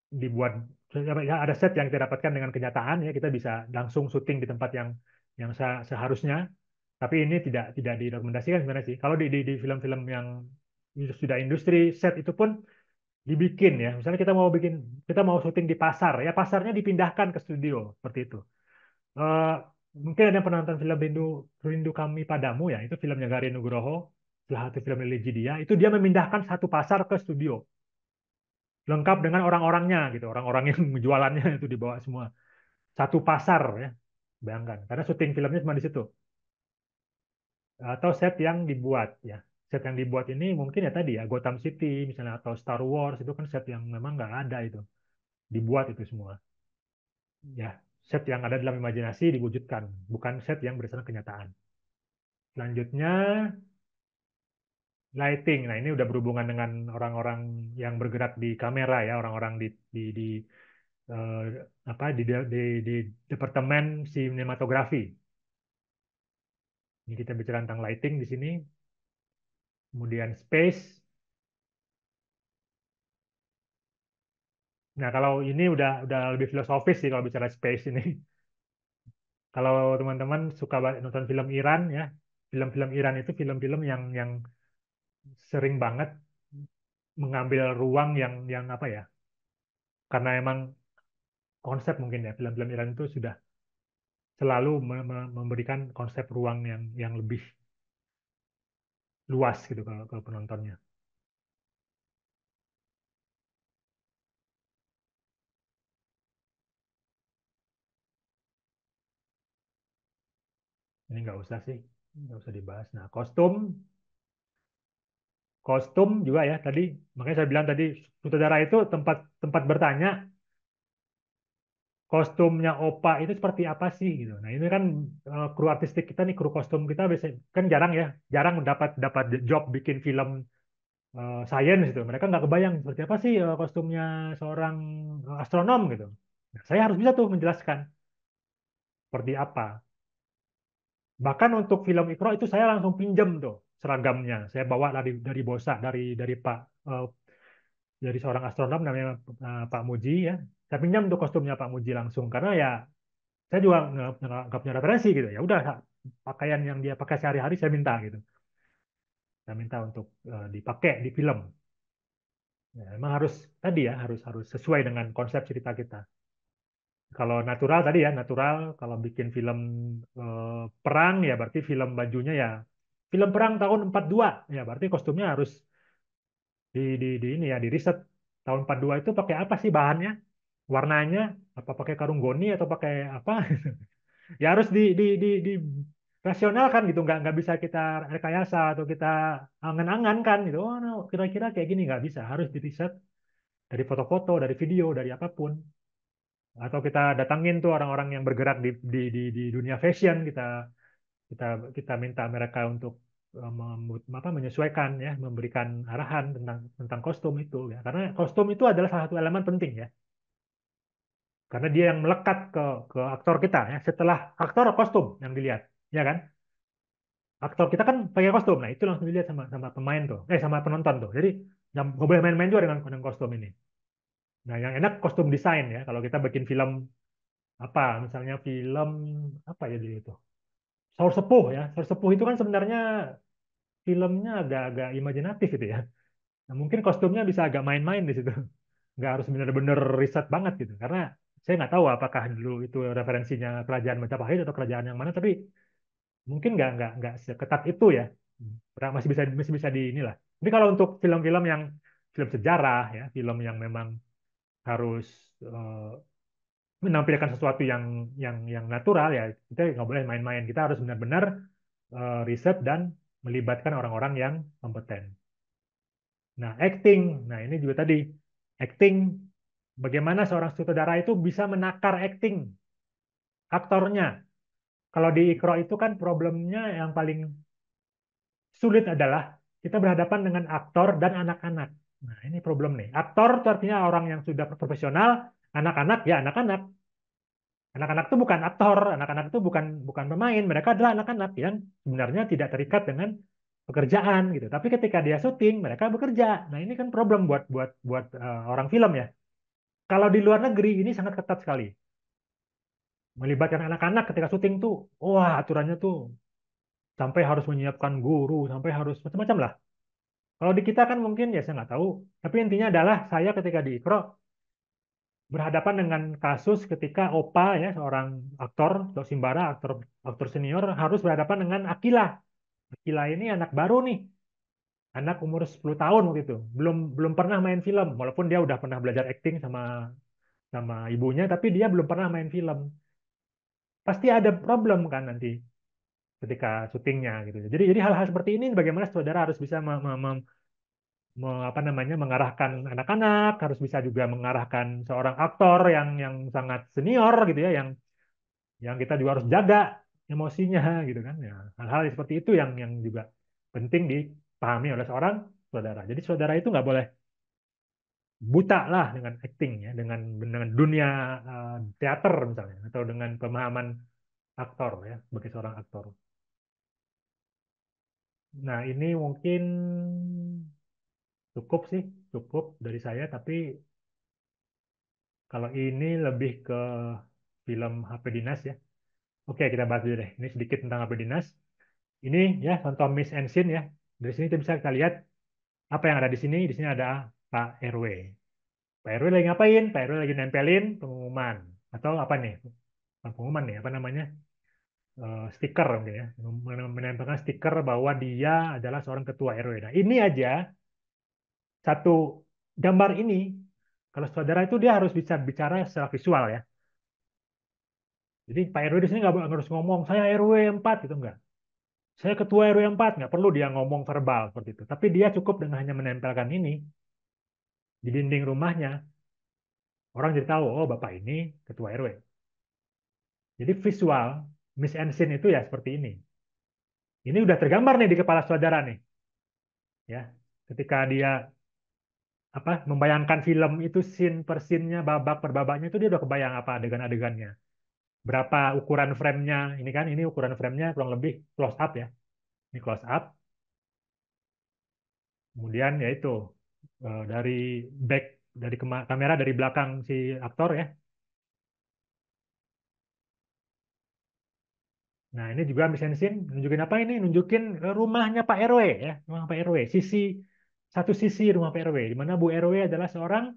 dibuat ya, ada set yang kita dapatkan dengan kenyataan ya, kita bisa langsung syuting di tempat yang seharusnya. Tapi ini tidak direkomendasikan sebenarnya sih. Kalau di film-film yang sudah industri, set itu pun dibikin ya. Misalnya kita mau syuting di pasar ya, pasarnya dipindahkan ke studio seperti itu. Eh, Mungkin ada yang pernah nonton film Rindu Kami Padamu ya, itu filmnya Gari Nugroho, salah satu film religi dia, itu dia memindahkan satu pasar ke studio, lengkap dengan orang-orangnya gitu, orang-orang yang jualannya itu dibawa semua, satu pasar ya, bayangkan, karena syuting filmnya cuma di situ. Atau set yang dibuat ya, set yang dibuat ini mungkin ya tadi ya Gotham City misalnya atau Star Wars itu kan set yang memang nggak ada itu, dibuat itu semua. Ya, set yang ada dalam imajinasi diwujudkan, bukan set yang berdasarkan kenyataan. Selanjutnya, lighting. Nah, ini udah berhubungan dengan orang-orang yang bergerak di kamera ya, orang-orang di eh, apa di departemen sinematografi. Ini kita bicara tentang lighting di sini. Kemudian space. Nah, kalau ini udah lebih filosofis sih kalau bicara space ini. Kalau teman-teman suka nonton film Iran ya, film-film Iran itu film-film yang sering banget mengambil ruang yang apa ya? Karena emang konsep mungkin ya film-film Iran itu sudah selalu memberikan konsep ruang yang lebih luas gitu kalau penontonnya. Ini nggak usah sih, nggak usah dibahas. Nah, kostum, kostum juga ya tadi. Makanya saya bilang tadi sutradara itu tempat tempat bertanya kostumnya Opa itu seperti apa sih gitu. Nah, ini kan kru artistik kita nih, kru kostum kita biasanya kan jarang ya, jarang dapat dapat job bikin film science gitu. Mereka nggak kebayang seperti apa sih kostumnya seorang astronom gitu. Nah, saya harus bisa tuh menjelaskan seperti apa. Bahkan untuk film Ikro itu saya langsung pinjam tuh seragamnya. Saya bawa dari Bosa, dari Pak dari seorang astronom namanya Pak Muji ya. Saya pinjam tuh kostumnya Pak Muji langsung karena ya saya juga nggak punya referensi gitu. Ya udah pakaian yang dia pakai sehari-hari saya minta gitu. Saya minta untuk dipakai di film. Ya, memang harus tadi ya harus harus sesuai dengan konsep cerita kita. Kalau natural tadi ya natural, kalau bikin film perang ya berarti film bajunya ya film perang tahun 42 ya berarti kostumnya harus di ini ya di riset tahun 42 itu pakai apa sih bahannya, warnanya apa pakai karung goni atau pakai apa ya harus di rasional kan gitu, nggak bisa kita rekayasa atau kita angan-angan kan gitu, oh no, kira-kira kayak gini nggak bisa, harus di riset dari foto-foto dari video dari apapun, atau kita datangin tuh orang-orang yang bergerak di dunia fashion, kita kita kita minta mereka untuk menyesuaikan ya, memberikan arahan tentang kostum itu ya. Karena kostum itu adalah salah satu elemen penting ya. Karena dia yang melekat ke aktor kita ya. Setelah aktor, kostum yang dilihat, ya kan? Aktor kita kan pakai kostum, nah itu langsung dilihat sama pemain tuh, sama penonton tuh. Jadi nggak boleh main-main juga dengan kostum ini. Nah, yang enak kostum desain ya. Kalau kita bikin film apa, misalnya film apa ya dulu itu, Saur Sepuh ya. Saur Sepuh itu kan sebenarnya filmnya agak-agak imajinatif itu ya. Nah, mungkin kostumnya bisa agak main-main di situ. Nggak harus benar-benar riset banget gitu. Karena saya nggak tahu apakah dulu itu referensinya kerajaan Majapahit atau kerajaan yang mana, tapi mungkin nggak seketat itu ya. Masih bisa di inilah. Tapi kalau untuk film-film yang film sejarah ya, film yang memang harus menampilkan sesuatu yang natural ya, kita nggak boleh main-main. Kita harus benar-benar riset dan melibatkan orang-orang yang kompeten. Nah, acting. Nah, ini juga tadi acting. Bagaimana seorang sutradara itu bisa menakar acting aktornya. Kalau di Ikro itu kan problemnya yang paling sulit adalah kita berhadapan dengan aktor dan anak-anak. Nah, ini problem nih. Aktor itu artinya orang yang sudah profesional, anak-anak ya anak-anak. Anak-anak itu bukan aktor, anak-anak itu bukan bukan pemain, mereka adalah anak-anak yang sebenarnya tidak terikat dengan pekerjaan gitu. Tapi ketika dia syuting, mereka bekerja. Nah, ini kan problem buat buat buat orang film ya. Kalau di luar negeri ini sangat ketat sekali. Melibatkan anak-anak ketika syuting tuh, wah aturannya tuh sampai harus menyiapkan guru, sampai harus macam-macam lah. Kalau di kita kan mungkin ya saya nggak tahu. Tapi intinya adalah saya ketika di Ikro berhadapan dengan kasus ketika Opa ya seorang aktor, Dok Simbara, aktor aktor senior harus berhadapan dengan Akila. Akila ini anak baru nih, anak umur 10 tahun waktu itu. Belum belum pernah main film, walaupun dia udah pernah belajar acting sama sama ibunya, tapi dia belum pernah main film. Pasti ada problem kan nanti ketika syutingnya gitu. Jadi hal-hal seperti ini bagaimana saudara harus bisa apa namanya mengarahkan anak-anak, harus bisa juga mengarahkan seorang aktor yang sangat senior gitu ya, yang kita juga harus jaga emosinya gitu kan. Ya, hal-hal seperti itu yang juga penting dipahami oleh seorang saudara. Jadi saudara itu nggak boleh buta lah dengan acting ya, dengan dunia teater misalnya, atau dengan pemahaman aktor ya sebagai seorang aktor. Nah, ini mungkin cukup sih, cukup dari saya. Tapi kalau ini lebih ke film HP Dinas ya. Oke, kita bahas dulu deh. Ini sedikit tentang HP Dinas. Ini ya contoh Miss and Scene ya. Dari sini kita bisa kita lihat apa yang ada di sini. Di sini ada Pak RW. Pak RW lagi ngapain? Pak RW lagi nempelin pengumuman atau apa nih? Bukan pengumuman nih, apa namanya? Stiker mungkin ya. Menempelkan stiker bahwa dia adalah seorang ketua RW. Nah, ini aja satu gambar ini kalau saudara itu dia harus bisa bicara secara visual ya. Jadi Pak RW di sini nggak harus ngomong saya RW 4 gitu enggak. Saya ketua RW 4 nggak perlu dia ngomong verbal seperti itu. Tapi dia cukup dengan hanya menempelkan ini di dinding rumahnya, orang jadi tahu oh Bapak ini ketua RW. Jadi visual Miss and Scene itu ya seperti ini. Ini udah tergambar nih di kepala saudara nih, ya. Ketika dia apa membayangkan film itu scene per scene-nya, babak per babaknya itu dia udah kebayang apa adegan-adegannya. Berapa ukuran frame-nya? Ini kan ini ukuran frame-nya kurang lebih close up ya. Ini close up. Kemudian ya itu dari back dari kamera dari belakang si aktor ya. Nah, ini juga mise scene nunjukin apa ini? Nunjukin rumahnya Pak RW ya, rumah Pak RW. Satu sisi rumah Pak RW di mana Bu RW adalah seorang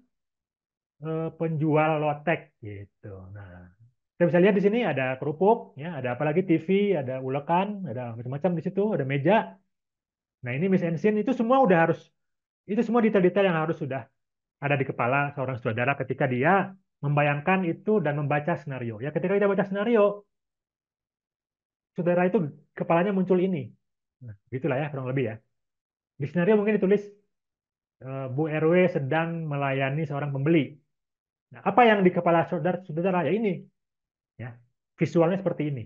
penjual lotek gitu. Nah, kita bisa lihat di sini ada kerupuk ya, ada apa lagi TV, ada ulekan, ada macam-macam di situ, ada meja. Nah, ini mise scene itu semua detail-detail yang harus sudah ada di kepala seorang sutradara ketika dia membayangkan itu dan membaca skenario. Ya, ketika kita baca skenario, sutradara itu kepalanya muncul ini. Nah, gitulah ya kurang lebih ya. Di skenario mungkin ditulis Bu RW sedang melayani seorang pembeli. Nah, apa yang di kepala sutradara ya ini, ya visualnya seperti ini.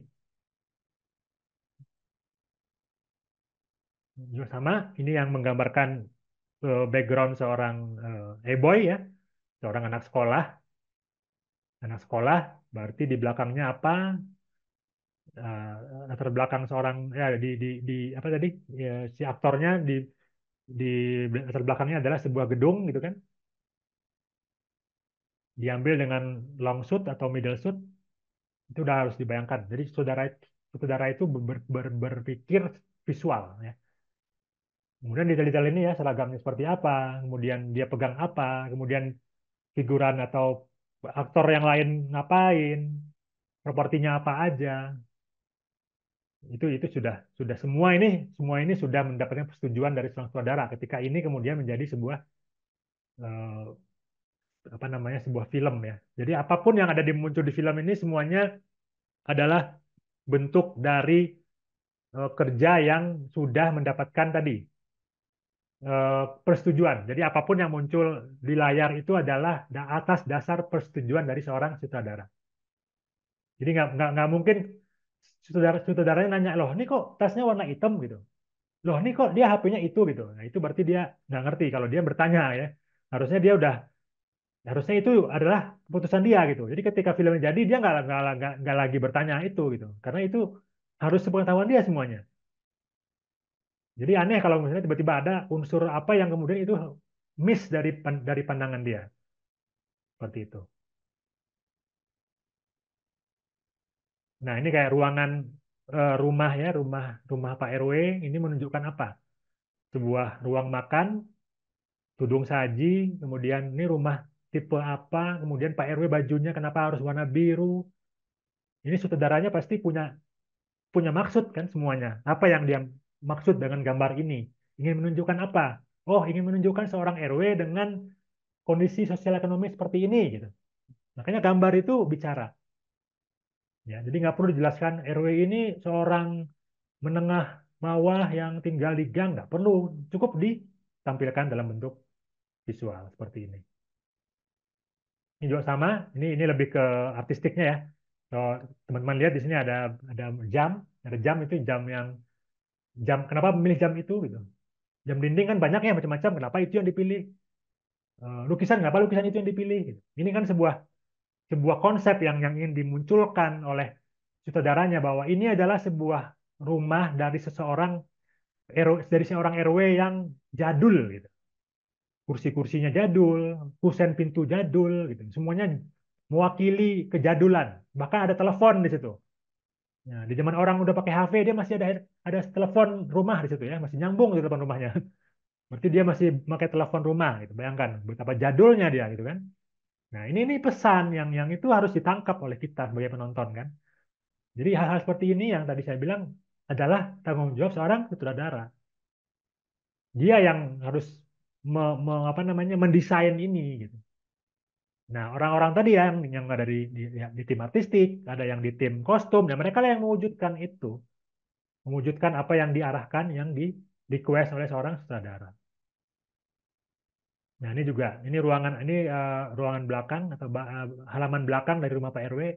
Juga sama, ini yang menggambarkan background seorang e-boy ya, seorang anak sekolah. Anak sekolah berarti di belakangnya apa? Eh, Latar belakang seorang ya di apa tadi? Ya, si aktornya di latar belakangnya adalah sebuah gedung gitu kan. Diambil dengan long shoot atau middle shoot itu udah harus dibayangkan. Jadi saudara itu berpikir visual ya. Kemudian detail-detail ini ya seragamnya seperti apa, kemudian dia pegang apa, kemudian figuran atau aktor yang lain ngapain, propertinya apa aja. Itu sudah semua ini sudah mendapatkan persetujuan dari seorang saudara ketika ini kemudian menjadi sebuah eh, apa namanya sebuah film ya. Jadi apapun yang ada muncul di film ini semuanya adalah bentuk dari kerja yang sudah mendapatkan tadi persetujuan. Jadi apapun yang muncul di layar itu adalah atas dasar persetujuan dari seorang sutradara. Jadi nggak mungkin sutradaranya nanya, loh ini kok tasnya warna hitam gitu. Loh ini kok dia HP-nya itu gitu. Nah itu berarti dia nggak ngerti kalau dia bertanya ya. Harusnya dia udah harusnya itu adalah keputusan dia gitu. Jadi ketika filmnya jadi dia nggak lagi bertanya itu gitu. Karena itu harus sepengetahuan dia semuanya. Jadi aneh kalau misalnya tiba-tiba ada unsur apa yang kemudian itu miss dari pandangan dia. Seperti itu. Nah, ini kayak ruangan rumah ya, rumah rumah Pak RW ini menunjukkan apa? Sebuah ruang makan, tudung saji, kemudian ini rumah tipe apa, kemudian Pak RW bajunya kenapa harus warna biru? Ini sutradaranya pasti punya punya maksud kan semuanya. Apa yang dia maksud dengan gambar ini? Ingin menunjukkan apa? Oh, ingin menunjukkan seorang RW dengan kondisi sosial ekonomi seperti ini gitu. Makanya gambar itu bicara. Ya, jadi nggak perlu dijelaskan RW ini seorang menengah bawah yang tinggal di gang, nggak perlu. Cukup ditampilkan dalam bentuk visual seperti ini. Ini juga sama. Ini lebih ke artistiknya ya. Kalau teman-teman lihat di sini ada jam, ada jam itu jam. Kenapa memilih jam itu gitu? Jam dinding kan banyak ya macam-macam. Kenapa itu yang dipilih? Lukisan kenapa lukisan itu yang dipilih? Gitu. Ini kan sebuah sebuah konsep yang ingin dimunculkan oleh sutradaranya bahwa ini adalah sebuah rumah dari seorang RW yang jadul gitu. Kursi-kursinya jadul, kusen pintu jadul gitu. Semuanya mewakili kejadulan. Bahkan ada telepon di situ. Nah, di zaman orang udah pakai HV dia masih ada telepon rumah di situ ya, masih nyambung di telepon rumahnya. Berarti dia masih pakai telepon rumah gitu. Bayangkan betapa jadulnya dia gitu kan. Nah, ini pesan yang itu harus ditangkap oleh kita sebagai penonton kan. Jadi hal-hal seperti ini yang tadi saya bilang adalah tanggung jawab seorang sutradara. Dia yang harus apa namanya mendesain ini gitu. Nah, orang-orang tadi yang ada di tim artistik, ada yang di tim kostum, dan mereka lah yang mewujudkan itu, mewujudkan apa yang diarahkan, yang di request oleh seorang sutradara. Nah, ini juga, ini ruangan belakang atau halaman belakang dari rumah Pak RW.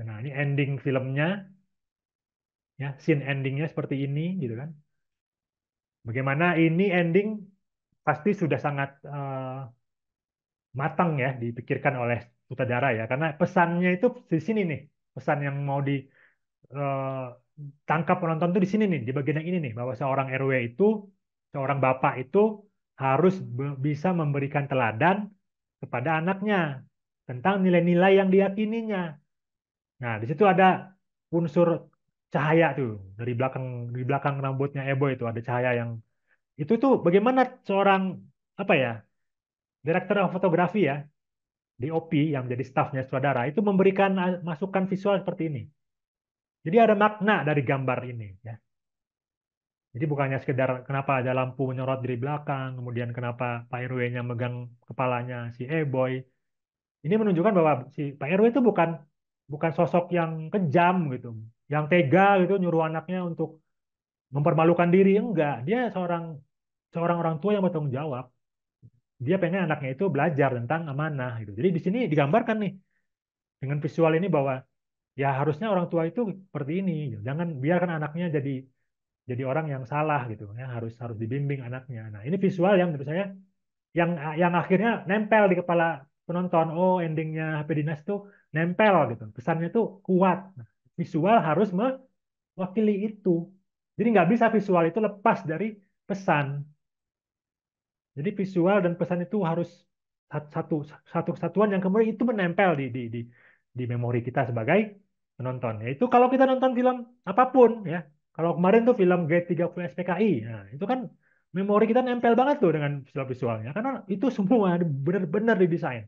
Nah, ini ending filmnya, ya, scene endingnya seperti ini, gitu kan. Bagaimana ini ending pasti sudah sangat matang ya dipikirkan oleh sutradara ya, karena pesannya itu di sini nih, pesan yang mau ditangkap penonton tuh di sini nih, di bagian yang ini nih, bahwa seorang RW itu, seorang bapak itu harus bisa memberikan teladan kepada anaknya tentang nilai-nilai yang diyakininya. Nah, di situ ada unsur cahaya tuh di belakang rambutnya Ebo itu ada cahaya yang itu tuh bagaimana seorang apa ya direktur fotografi ya DOP yang menjadi stafnya sutradara itu memberikan masukan visual seperti ini. Jadi ada makna dari gambar ini ya. Jadi bukannya sekedar kenapa ada lampu menyorot dari belakang, kemudian kenapa Pak RW-nya megang kepalanya si E-boy. Ini menunjukkan bahwa si Pak RW itu bukan bukan sosok yang kejam gitu, yang tega gitu nyuruh anaknya untuk mempermalukan diri, enggak. Dia seorang seorang orang tua yang bertanggung jawab. Dia pengen anaknya itu belajar tentang amanah gitu. Jadi di sini digambarkan nih dengan visual ini bahwa ya harusnya orang tua itu seperti ini. Jangan biarkan anaknya jadi orang yang salah gitu ya, harus harus dibimbing anaknya. Nah, ini visual yang menurut saya yang akhirnya nempel di kepala penonton. Oh, endingnya HP Dinas tuh nempel gitu. Pesannya tuh kuat. Nah, visual harus mewakili itu. Jadi nggak bisa visual itu lepas dari pesan. Jadi visual dan pesan itu harus satu satu kesatuan yang kemudian itu menempel di memori kita sebagai penonton. Ya, itu kalau kita nonton film apapun ya. Kalau kemarin tuh film G30 SPKI, nah, itu kan memori kita nempel banget tuh dengan visual-visualnya karena itu semua benar-benar didesain.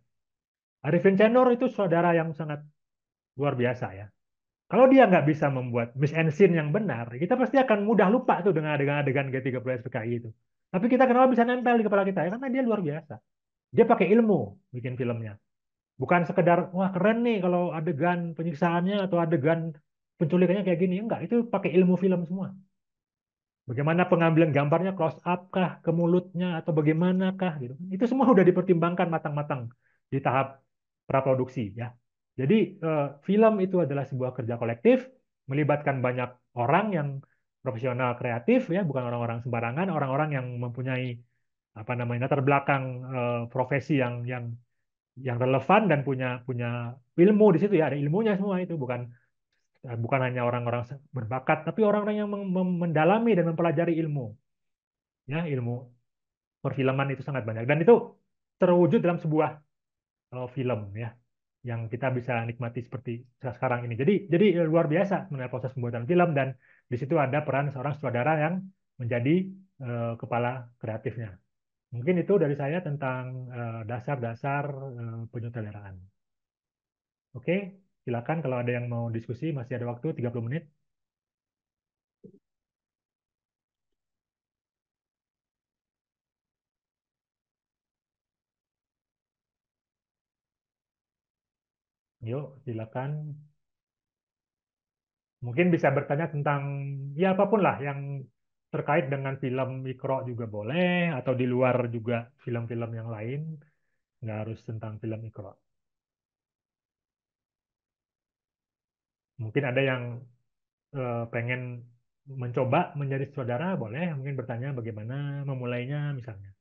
Arifin Cenor itu saudara yang sangat luar biasa ya. Kalau dia nggak bisa membuat mise en scene yang benar, kita pasti akan mudah lupa tuh dengan adegan-adegan G30 SPKI itu. Tapi kita kenapa bisa nempel di kepala kita ya? Karena dia luar biasa. Dia pakai ilmu bikin filmnya. Bukan sekedar, wah keren nih kalau adegan penyiksaannya atau adegan penculikannya kayak gini. Enggak, itu pakai ilmu film semua. Bagaimana pengambilan gambarnya close up kah ke mulutnya atau bagaimana kah gitu. Itu semua udah dipertimbangkan matang-matang di tahap praproduksi ya. Jadi film itu adalah sebuah kerja kolektif melibatkan banyak orang yang profesional kreatif ya, bukan orang-orang sembarangan, orang-orang yang mempunyai apa namanya latar belakang profesi yang relevan dan punya punya ilmu di situ ya, ada ilmunya semua itu bukan hanya orang-orang berbakat, tapi orang-orang yang mendalami dan mempelajari ilmu. Ya, ilmu perfilman itu sangat banyak dan itu terwujud dalam sebuah film ya, yang kita bisa nikmati seperti sekarang ini. Jadi luar biasa sebenarnya proses pembuatan film dan di situ ada peran seorang sutradara yang menjadi kepala kreatifnya. Mungkin itu dari saya tentang dasar-dasar penyutradaraan. Oke, silakan kalau ada yang mau diskusi, masih ada waktu 30 menit. Yuk, silakan. Mungkin bisa bertanya tentang ya apapun lah yang terkait dengan film Ikro juga boleh, atau di luar juga film-film yang lain, nggak harus tentang film Ikro. Mungkin ada yang pengen mencoba menjadi sutradara, boleh mungkin bertanya bagaimana memulainya misalnya.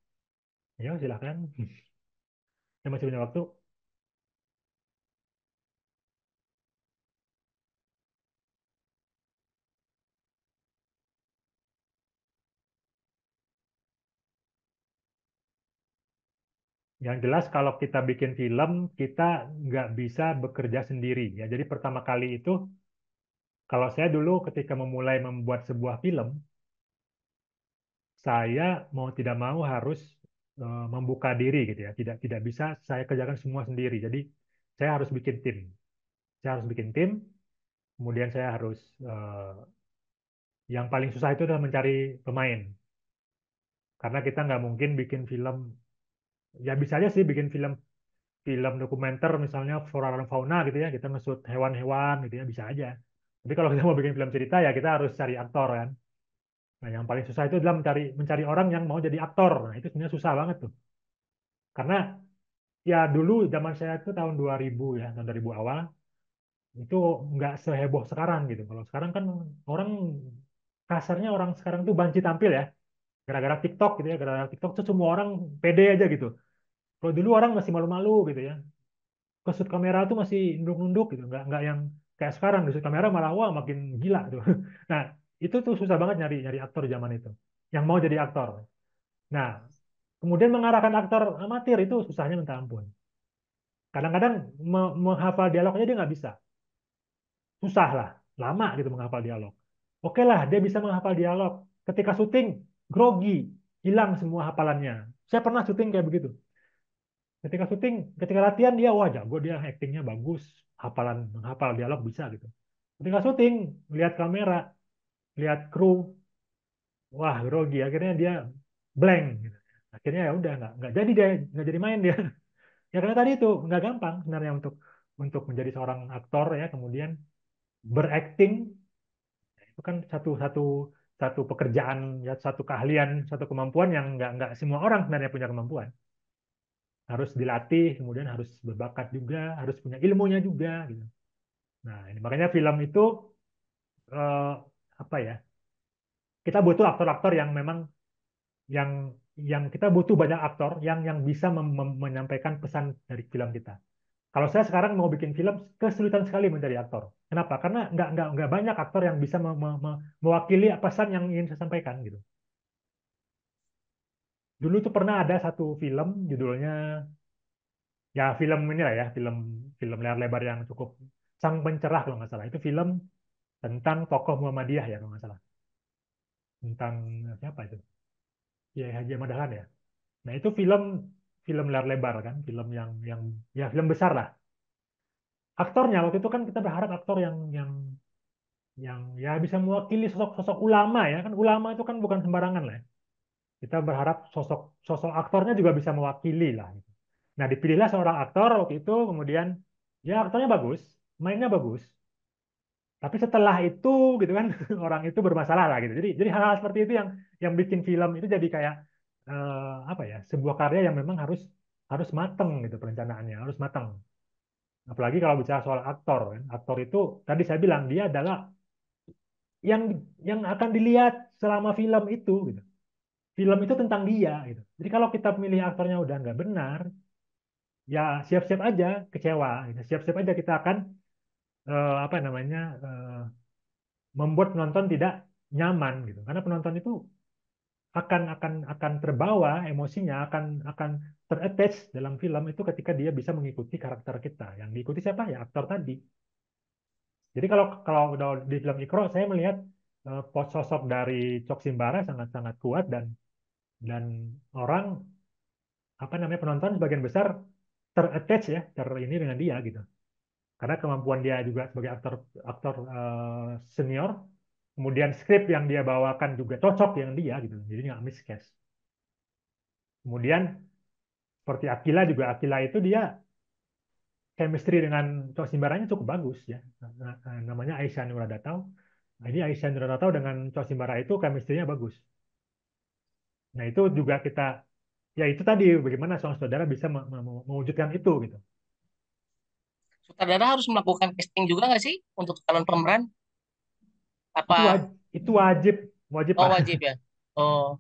Ayo, silakan. Saya masih punya waktu. Yang jelas kalau kita bikin film, kita nggak bisa bekerja sendiri. Ya, jadi pertama kali itu, kalau saya dulu ketika memulai membuat sebuah film, saya mau tidak mau harus membuka diri gitu ya. Tidak bisa saya kerjakan semua sendiri. Jadi saya harus bikin tim. Saya harus bikin tim. Kemudian saya harus yang paling susah itu adalah mencari pemain. Karena kita nggak mungkin bikin film. Ya bisa aja sih bikin film film dokumenter misalnya flora dan fauna gitu ya, kita ngesut hewan-hewan gitu ya, bisa aja. Tapi kalau kita mau bikin film cerita ya kita harus cari aktor kan. Nah, yang paling susah itu adalah mencari mencari orang yang mau jadi aktor. Nah, itu sebenarnya susah banget tuh. Karena ya dulu zaman saya itu tahun 2000 ya, tahun 2000 awal itu nggak seheboh sekarang gitu. Kalau sekarang kan orang kasarnya orang sekarang tuh banci tampil ya. Gara-gara TikTok gitu ya, gara-gara TikTok tuh semua orang pede aja gitu. Kalau dulu orang masih malu-malu gitu ya. Ke shoot kamera tuh masih nunduk-nunduk gitu, nggak yang kayak sekarang di shoot kamera malah wah makin gila tuh. Nah, itu tuh susah banget nyari nyari aktor zaman itu yang mau jadi aktor. Nah, kemudian mengarahkan aktor amatir itu susahnya minta ampun. Kadang-kadang menghafal dialog aja dia nggak bisa, susah lah, lama gitu menghafal dialog. Oke lah, dia bisa menghafal dialog. Ketika syuting, grogi, hilang semua hafalannya. Saya pernah syuting kayak begitu. Ketika latihan dia wah jago, dia aktingnya bagus, hafalan menghafal dialog bisa gitu. Ketika syuting, lihat kamera, lihat kru, wah grogi, akhirnya dia blank gitu. Akhirnya ya udah nggak jadi dia nggak jadi main dia. Ya karena tadi itu nggak gampang sebenarnya untuk menjadi seorang aktor ya, kemudian berakting itu kan satu satu satu pekerjaan ya, satu keahlian, satu kemampuan yang nggak semua orang sebenarnya punya kemampuan. Harus dilatih, kemudian harus berbakat juga, harus punya ilmunya juga gitu. Nah, ini makanya film itu eh, apa ya? Kita butuh aktor-aktor yang memang yang kita butuh banyak aktor yang bisa menyampaikan pesan dari film kita. Kalau saya sekarang mau bikin film, kesulitan sekali mencari aktor. Kenapa? Karena nggak banyak aktor yang bisa mewakili pesan yang ingin saya sampaikan gitu. Dulu tuh pernah ada satu film judulnya ya film inilah ya film film layar lebar yang cukup Sang Pencerah kalau nggak salah. Itu film tentang tokoh Muhammadiyah ya kalau nggak salah. Tentang siapa itu? Kiai Haji Ahmad Dahlan ya. Nah itu film film layar lebar kan, film yang ya film besar lah. Aktornya waktu itu kan kita berharap aktor yang ya bisa mewakili sosok-sosok ulama ya kan ulama itu kan bukan sembarangan lah ya. Kita berharap sosok sosok aktornya juga bisa mewakili lah gitu. Nah dipilihlah seorang aktor waktu itu kemudian ya aktornya bagus mainnya bagus tapi setelah itu gitu kan orang itu bermasalah lah gitu jadi hal-hal seperti itu yang bikin film itu jadi kayak apa ya sebuah karya yang memang harus harus mateng gitu perencanaannya harus mateng apalagi kalau bicara soal aktor kan aktor itu tadi saya bilang dia adalah yang akan dilihat selama film itu gitu. Film itu tentang dia gitu. Jadi kalau kita milih aktornya udah nggak benar, ya siap-siap aja kecewa. Gitu. Siap-siap aja kita akan apa namanya membuat penonton tidak nyaman gitu. Karena penonton itu akan terbawa emosinya, akan terattach dalam film itu ketika dia bisa mengikuti karakter kita. Yang diikuti siapa ya aktor tadi. Jadi kalau kalau udah di film Ikro, saya melihat sosok dari Cok Simbara sangat-sangat kuat dan orang apa namanya penonton sebagian besar terattach ya ini dengan dia gitu karena kemampuan dia juga sebagai aktor aktor senior kemudian skrip yang dia bawakan juga cocok dengan dia gitu jadi nggak miscast kemudian seperti Akila juga Akila itu dia chemistry dengan Cok Simbaranya cukup bagus ya namanya Aisyah Nuradatau nah, ini Aisyah Nuradatau dengan Cok Simbara itu chemistry-nya bagus nah itu juga kita ya itu tadi bagaimana seorang saudara bisa mewujudkan itu gitu. Sutradara harus melakukan casting juga nggak sih untuk calon pemeran? Itu Apa itu wajib wajib oh Pak. wajib ya? Oh,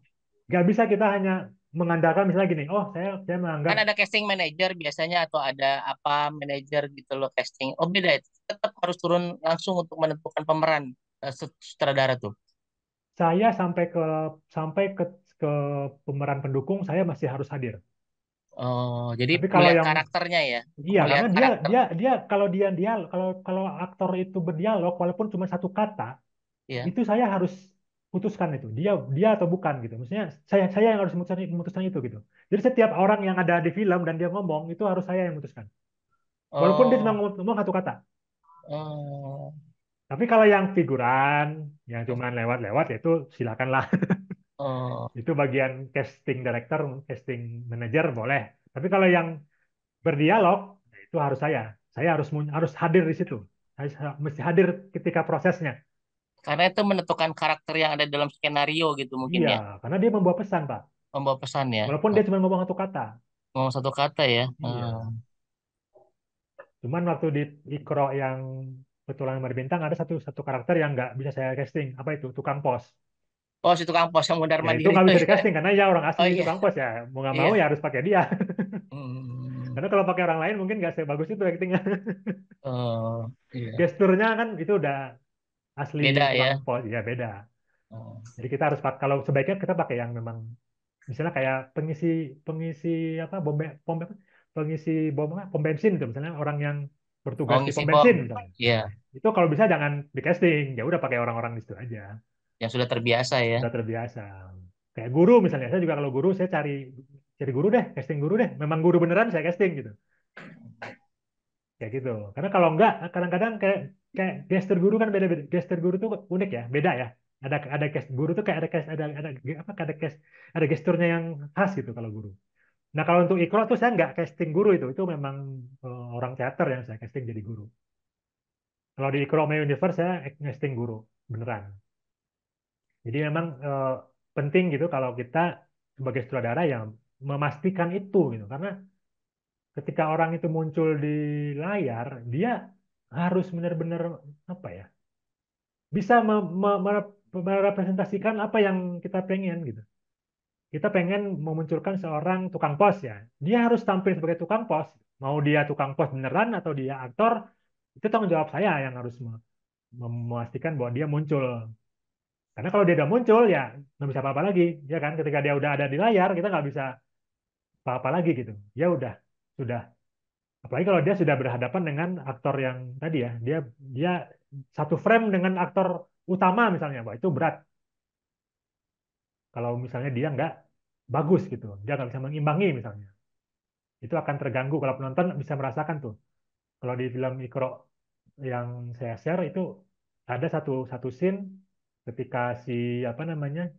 Nggak bisa kita hanya mengandalkan misalnya gini, oh saya menganggap kan ada casting manager biasanya atau ada apa manajer gitu loh casting. Oh beda itu. Tetap harus turun langsung untuk menentukan pemeran sutradara tuh. saya sampai ke pemeran pendukung saya masih harus hadir. Oh, jadi Tapi kalau melihat yang karakternya ya, untuk iya karena melihat dia karakter. dia dia kalau dia kalau kalau aktor itu berdialog walaupun cuma satu kata Ya. itu saya harus putuskan itu dia dia atau bukan gitu. Maksudnya saya yang harus memutuskan itu gitu. Jadi setiap orang yang ada di film dan dia ngomong itu harus saya yang memutuskan. Walaupun dia cuma Oh, ngomong satu kata. oh, Tapi kalau yang figuran, yang cuma lewat-lewat, ya itu silakanlah. oh. Itu bagian casting director, casting manager boleh. Tapi kalau yang berdialog, ya itu harus saya. Saya harus hadir di situ. Saya mesti hadir ketika prosesnya. Karena itu menentukan karakter yang ada dalam skenario gitu mungkin Iya, ya, karena dia membawa pesan, Pak. membawa pesan ya. Walaupun dia cuma ngomong satu kata. Ngomong satu kata ya. Iya. Cuman waktu di Ikro yang Petualangan Berbintang ada satu satu karakter yang nggak bisa saya casting. Apa itu? Tukang pos. Oh, si tukang pos yang mundar Ya itu mandir nggak itu bisa ya. di-casting karena ya orang asli Oh iya, tukang pos ya mau nggak mau iya. ya harus pakai dia. Hmm. Karena kalau pakai orang lain mungkin nggak sebagus itu actingnya. Oh, iya. Gesturnya kan itu udah asli Beda tukang ya. pos, ya beda. Oh. Jadi kita harus kalau sebaiknya kita pakai yang memang misalnya kayak pengisi pengisi apa pengisi pom bensin itu misalnya orang yang Oh, bertugas di ngisi pom bom. bensin misalnya. Iya, Itu kalau bisa jangan di casting, ya udah pakai orang-orang di situ aja. yang sudah terbiasa ya. Udah terbiasa. Kayak guru misalnya, saya juga kalau guru saya cari guru deh, casting guru deh. Memang guru beneran saya casting gitu. Kayak gitu. Karena kalau enggak, kadang-kadang kayak kayak gestur guru kan beda-beda. Gestur guru tuh unik ya, beda ya. Ada gestur guru tuh kayak ada apa ada gesturnya yang khas gitu kalau guru. Nah kalau untuk Iqra tuh saya nggak casting guru itu memang orang teater yang saya casting jadi guru. Kalau di Iqra My Universe saya casting guru beneran. Jadi memang penting gitu kalau kita sebagai sutradara yang memastikan itu gitu karena ketika orang itu muncul di layar dia harus benar-benar apa ya, bisa merepresentasikan apa yang kita pengen gitu. Kita pengen memunculkan seorang tukang pos ya, dia harus tampil sebagai tukang pos. Mau dia tukang pos beneran atau dia aktor, itu tanggung jawab saya yang harus memastikan bahwa dia muncul. Karena kalau dia udah muncul ya nggak bisa apa-apa lagi, ya kan? Ketika dia udah ada di layar, kita nggak bisa apa-apa lagi gitu. Ya udah, sudah. Apalagi kalau dia sudah berhadapan dengan aktor yang tadi ya, dia dia satu frame dengan aktor utama misalnya, wah itu berat. Kalau misalnya dia nggak bagus gitu, dia nggak bisa mengimbangi misalnya, itu akan terganggu. Kalau penonton bisa merasakan tuh. Kalau di film Ikro yang saya share itu ada satu satu scene ketika si apa namanya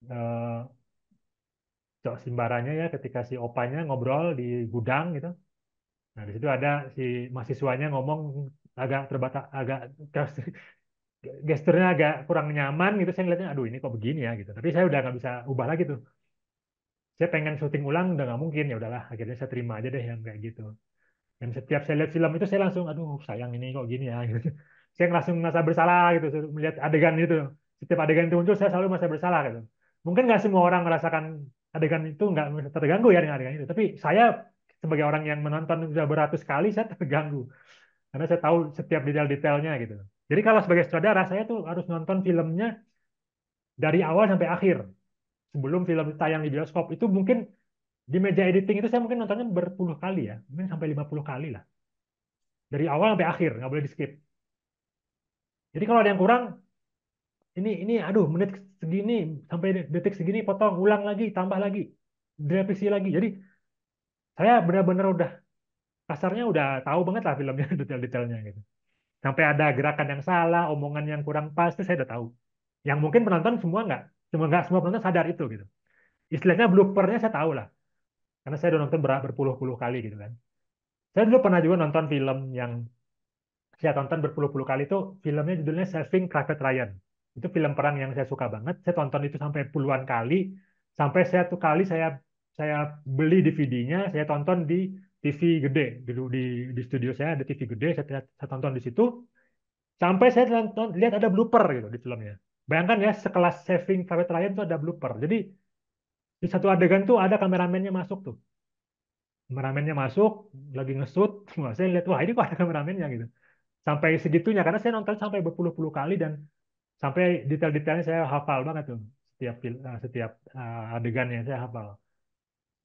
eh, Cok Simbaranya ya, ketika si opanya ngobrol di gudang gitu. Nah, di situ ada si mahasiswanya ngomong agak terbatas, agak gesturnya agak kurang nyaman gitu. Saya ngeliatnya, aduh ini kok begini ya gitu. Tapi saya udah nggak bisa ubah lagi tuh. Saya pengen syuting ulang udah nggak mungkin, ya udahlah. Akhirnya saya terima aja deh yang kayak gitu. Dan setiap saya lihat film itu saya langsung, aduh sayang ini kok gini ya. Gitu. Saya langsung merasa bersalah gitu melihat adegan itu. Setiap adegan itu muncul, saya selalu merasa bersalah gitu. Mungkin nggak semua orang merasakan adegan itu nggak terganggu ya dengan adegan itu. Tapi saya sebagai orang yang menonton sudah beratus kali, saya terganggu. Karena saya tahu setiap detail-detailnya gitu. Jadi kalau sebagai sutradara, saya tuh harus nonton filmnya dari awal sampai akhir. Sebelum film tayang di bioskop, itu mungkin di meja editing itu saya mungkin nontonnya berpuluh kali ya. Mungkin sampai 50 kali lah. Dari awal sampai akhir, nggak boleh di skip. Jadi kalau ada yang kurang, ini aduh menit segini, sampai detik segini potong, ulang lagi, tambah lagi, direvisi lagi. Jadi saya benar-benar udah, kasarnya udah tahu banget lah filmnya, detail-detailnya gitu. Sampai ada gerakan yang salah, omongan yang kurang pas, itu saya udah tahu. Yang mungkin penonton semua nggak semua penonton sadar itu gitu. Istilahnya bloopernya saya tahu lah, karena saya udah nonton berpuluh-puluh kali gitu kan. Saya dulu pernah juga nonton film yang saya tonton berpuluh-puluh kali, itu filmnya judulnya Saving Private Ryan. Itu film perang yang saya suka banget. Saya tonton itu sampai puluhan kali. Sampai satu kali saya beli DVD-nya, saya tonton di TV gede. Di studio saya ada TV gede, saya tonton di situ. Sampai saya tonton, lihat ada blooper gitu di filmnya. Bayangkan ya, sekelas Saving Private Ryan itu ada blooper. Jadi di satu adegan tuh ada kameramennya masuk tuh. Kameramennya masuk, lagi nge-shoot. Wah, saya lihat, wah ini kok ada kameramennya gitu. Sampai segitunya, karena saya nonton sampai berpuluh-puluh kali dan sampai detail-detailnya saya hafal banget tuh. Setiap adegannya saya hafal.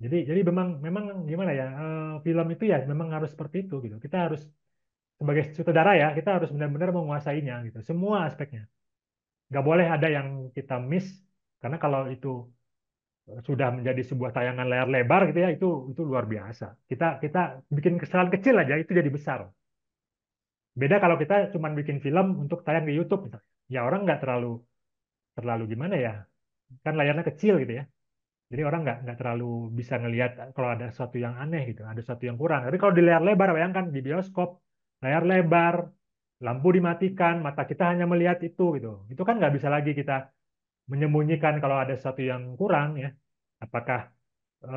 Jadi memang memang gimana ya, film itu ya memang harus seperti itu gitu. Kita harus sebagai sutradara ya, kita harus benar-benar menguasainya gitu. Semua aspeknya. Nggak boleh ada yang kita miss, karena kalau itu sudah menjadi sebuah tayangan layar lebar gitu ya, itu luar biasa. Kita bikin kesalahan kecil aja itu jadi besar. Beda kalau kita cuma bikin film untuk tayang di YouTube misalnya. Ya orang nggak terlalu terlalu gimana ya, kan layarnya kecil gitu ya. Jadi orang nggak terlalu bisa ngelihat kalau ada sesuatu yang aneh gitu, ada sesuatu yang kurang. Tapi kalau di layar lebar, bayangkan di bioskop, layar lebar, lampu dimatikan, mata kita hanya melihat itu gitu. Itu kan nggak bisa lagi kita menyembunyikan kalau ada sesuatu yang kurang ya. Apakah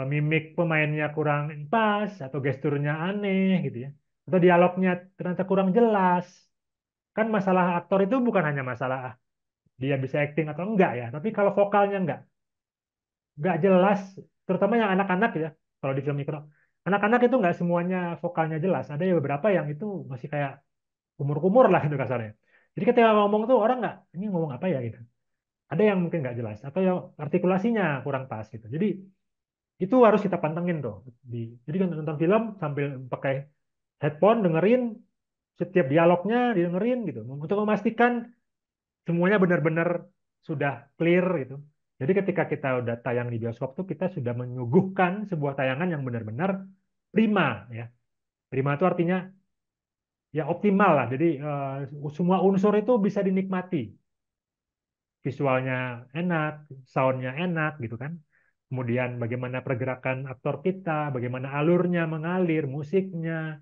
mimik pemainnya kurang pas atau gesturnya aneh gitu ya. Atau dialognya ternyata kurang jelas. Kan masalah aktor itu bukan hanya masalah dia bisa acting atau enggak ya, tapi kalau vokalnya enggak jelas, terutama yang anak-anak ya, kalau di film mikro, anak-anak itu enggak semuanya vokalnya jelas, ada ya beberapa yang itu masih kayak kumur-kumur lah itu kasarnya. Jadi ketika ngomong tuh orang enggak, ini ngomong apa ya gitu. Ada yang mungkin enggak jelas atau yang artikulasinya kurang pas gitu. Jadi itu harus kita pantengin tuh. Jadi kan nonton film sambil pakai headphone dengerin setiap dialognya didengerin gitu untuk memastikan semuanya benar-benar sudah clear gitu. Jadi ketika kita udah tayang di bioskop tuh kita sudah menyuguhkan sebuah tayangan yang benar-benar prima ya. Prima itu artinya ya optimal lah. Jadi semua unsur itu bisa dinikmati. Visualnya enak, soundnya enak gitu kan. Kemudian bagaimana pergerakan aktor kita, bagaimana alurnya mengalir, musiknya,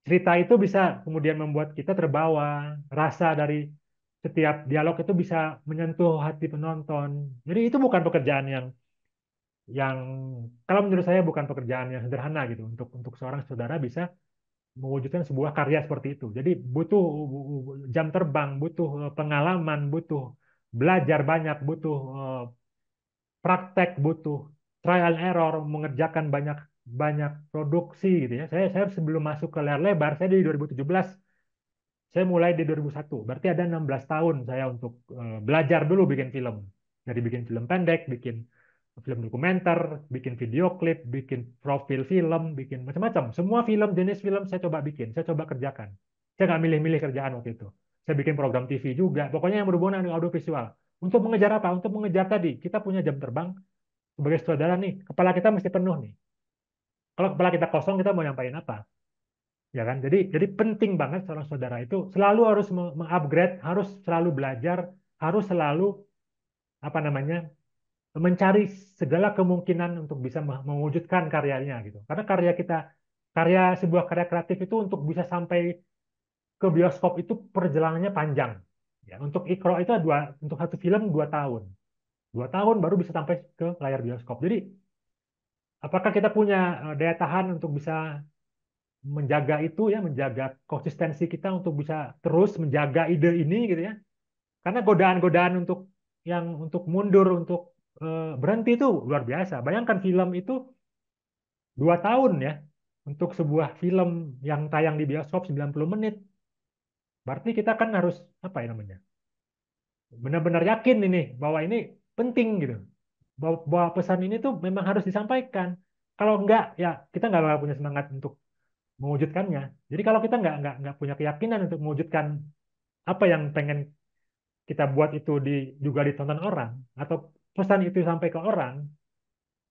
cerita itu bisa kemudian membuat kita terbawa, rasa dari setiap dialog itu bisa menyentuh hati penonton. Jadi itu bukan pekerjaan yang kalau menurut saya bukan pekerjaan yang sederhana gitu untuk seorang saudara bisa mewujudkan sebuah karya seperti itu. Jadi butuh jam terbang, butuh pengalaman, butuh belajar banyak, butuh praktek, butuh trial and error, mengerjakan banyak banyak produksi gitu ya. Saya sebelum masuk ke layar lebar, saya di 2017, saya mulai di 2001. Berarti ada 16 tahun saya untuk belajar dulu bikin film. Dari bikin film pendek, bikin film dokumenter, bikin video klip, bikin profil film, bikin macam-macam. Semua film, jenis film saya coba bikin, saya coba kerjakan. Saya nggak milih-milih kerjaan waktu itu. Saya bikin program TV juga, pokoknya yang berhubungan dengan audiovisual. Untuk mengejar apa? Untuk mengejar tadi, kita punya jam terbang sebagai saudara nih, kepala kita mesti penuh nih. Kalau kepala kita kosong, kita mau nyampain apa? Ya kan? Jadi penting banget seorang saudara itu selalu harus mengupgrade, harus selalu belajar, harus selalu apa namanya? Mencari segala kemungkinan untuk bisa mewujudkan karyanya gitu. Karena karya kita, sebuah karya kreatif itu untuk bisa sampai ke bioskop itu perjalanannya panjang. Ya, untuk Ikro itu untuk satu film 2 tahun. 2 tahun baru bisa sampai ke layar bioskop. Jadi apakah kita punya daya tahan untuk bisa menjaga itu ya, menjaga konsistensi kita untuk bisa terus menjaga ide ini gitu ya. Karena godaan-godaan untuk mundur, untuk berhenti itu luar biasa. Bayangkan film itu 2 tahun ya untuk sebuah film yang tayang di bioskop 90 menit. Berarti kita kan harus apa ya namanya? Benar-benar yakin ini bahwa ini penting gitu. Bahwa pesan ini tuh memang harus disampaikan. Kalau enggak ya kita nggak bakal punya semangat untuk mewujudkannya. Jadi kalau kita nggak punya keyakinan untuk mewujudkan apa yang pengen kita buat itu juga ditonton orang atau pesan itu sampai ke orang,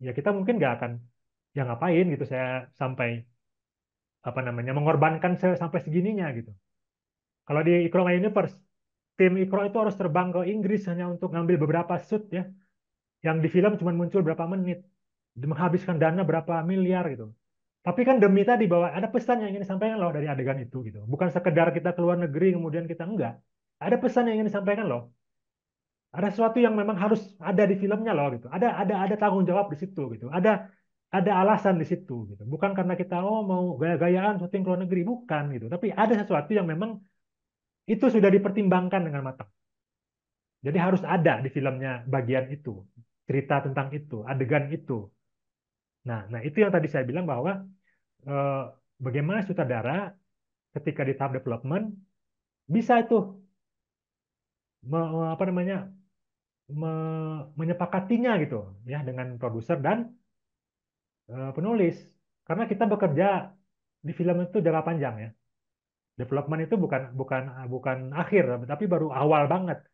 ya kita mungkin nggak akan ya ngapain gitu saya sampai apa namanya mengorbankan sampai segininya gitu. Kalau di Ikro My Universe, tim Ikro itu harus terbang ke Inggris hanya untuk ngambil beberapa shoot ya, yang di film cuma muncul berapa menit, menghabiskan dana berapa miliar gitu. Tapi kan demi tadi bahwa ada pesan yang ingin disampaikan loh dari adegan itu gitu. Bukan sekedar kita keluar negeri kemudian kita enggak. Ada pesan yang ingin disampaikan loh. Ada sesuatu yang memang harus ada di filmnya loh gitu. Ada tanggung jawab di situ gitu. Ada alasan di situ gitu. Bukan karena kita mau gaya-gayaan syuting ke luar negeri, bukan gitu. Tapi ada sesuatu yang memang itu sudah dipertimbangkan dengan matang. Jadi harus ada di filmnya bagian itu, cerita tentang itu, adegan itu. Nah itu yang tadi saya bilang bahwa eh, bagaimana sutradara ketika di tahap development bisa itu apa namanya menyepakatinya gitu ya dengan produser dan penulis. Karena kita bekerja di film itu jangka panjang ya. Development itu bukan bukan bukan akhir, tapi baru awal banget.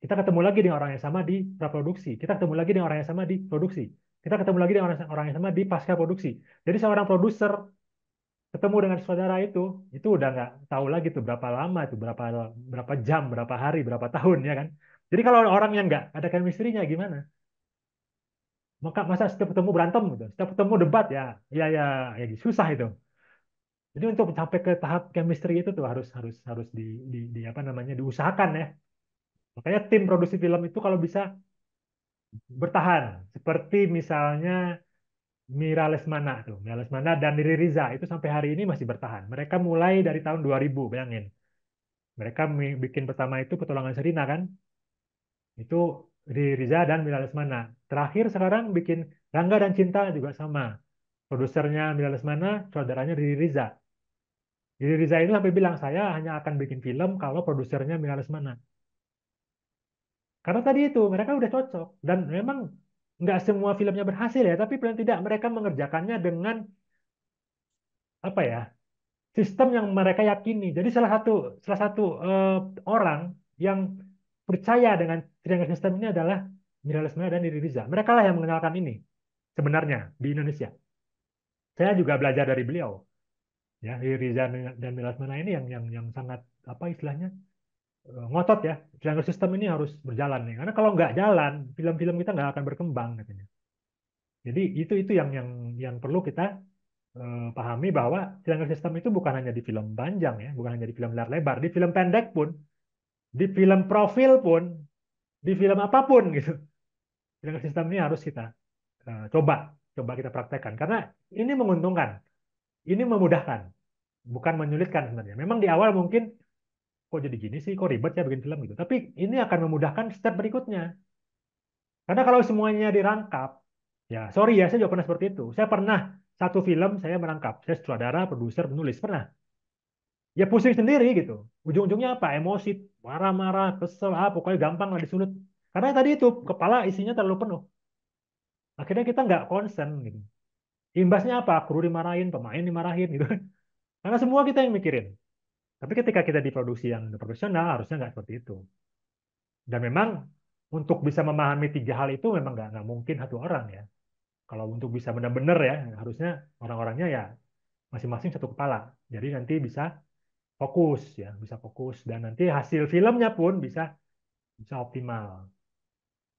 Kita ketemu lagi dengan orang yang sama di praproduksi. Kita ketemu lagi dengan orang yang sama di produksi. Kita ketemu lagi dengan orang yang sama di pasca produksi. Jadi seorang produser ketemu dengan saudara itu udah nggak tahu lagi tuh berapa lama itu, berapa berapa jam, berapa hari, berapa tahun ya kan. Jadi kalau orang yang nggak ada chemistry-nya gimana? Maka masa setiap ketemu berantem gitu, setiap ketemu debat ya, ya susah itu. Jadi untuk sampai ke tahap chemistry itu tuh harus harus harus di apa namanya diusahakan ya. Makanya tim produksi film itu kalau bisa bertahan, seperti misalnya Mira Lesmana tuh, Mira Lesmana dan Riri Riza itu sampai hari ini masih bertahan. Mereka mulai dari tahun 2000, bayangin. Mereka bikin pertama itu Petualangan Serina kan, itu Riri Riza dan Mira Lesmana. Terakhir sekarang bikin Rangga dan Cinta juga sama. Produsernya Mira Lesmana, saudaranya Riri Riza. Riri Riza itu sampai bilang, saya hanya akan bikin film kalau produsernya Mira Lesmana. Karena tadi itu, mereka udah cocok. Dan memang nggak semua filmnya berhasil ya, tapi paling tidak mereka mengerjakannya dengan apa ya, sistem yang mereka yakini. Jadi salah satu orang yang percaya dengan triangle system ini adalah Mira Lesmana dan Riri Riza. Mereka lah yang mengenalkan ini sebenarnya di Indonesia. Saya juga belajar dari beliau. Ya, Riri Riza dan Mira Lesmana ini yang sangat apa istilahnya ngotot ya. Triangle system ini harus berjalan nih. Karena kalau nggak jalan, film-film kita nggak akan berkembang katanya. Jadi itu yang perlu kita pahami bahwa triangle system itu bukan hanya di film panjang ya, bukan hanya di film layar lebar, di film pendek pun, di film profil pun, di film apapun gitu. Triangle system ini harus kita coba coba kita praktekkan karena ini menguntungkan, ini memudahkan. bukan menyulitkan sebenarnya. Memang di awal mungkin kok jadi gini sih, kok ribet ya bikin film gitu. Tapi ini akan memudahkan step berikutnya. Karena kalau semuanya dirangkap, ya sorry ya, saya juga pernah seperti itu. Saya pernah satu film saya merangkap, saya sutradara, produser, penulis pernah. Ya pusing sendiri gitu. Ujung-ujungnya apa? Emosi, marah-marah, kesel, pokoknya gampang lah disulut. Karena tadi itu kepala isinya terlalu penuh. Akhirnya kita nggak concern gitu. Imbasnya apa? Kru dimarahin, pemain dimarahin gitu. Karena semua kita yang mikirin. Tapi ketika kita di produksi yang profesional, harusnya nggak seperti itu. Dan memang untuk bisa memahami tiga hal itu memang nggak mungkin satu orang ya. Kalau untuk bisa benar-benar ya, harusnya orang-orangnya ya masing-masing satu kepala. Jadi nanti bisa fokus ya, bisa fokus dan nanti hasil filmnya pun bisa bisa optimal.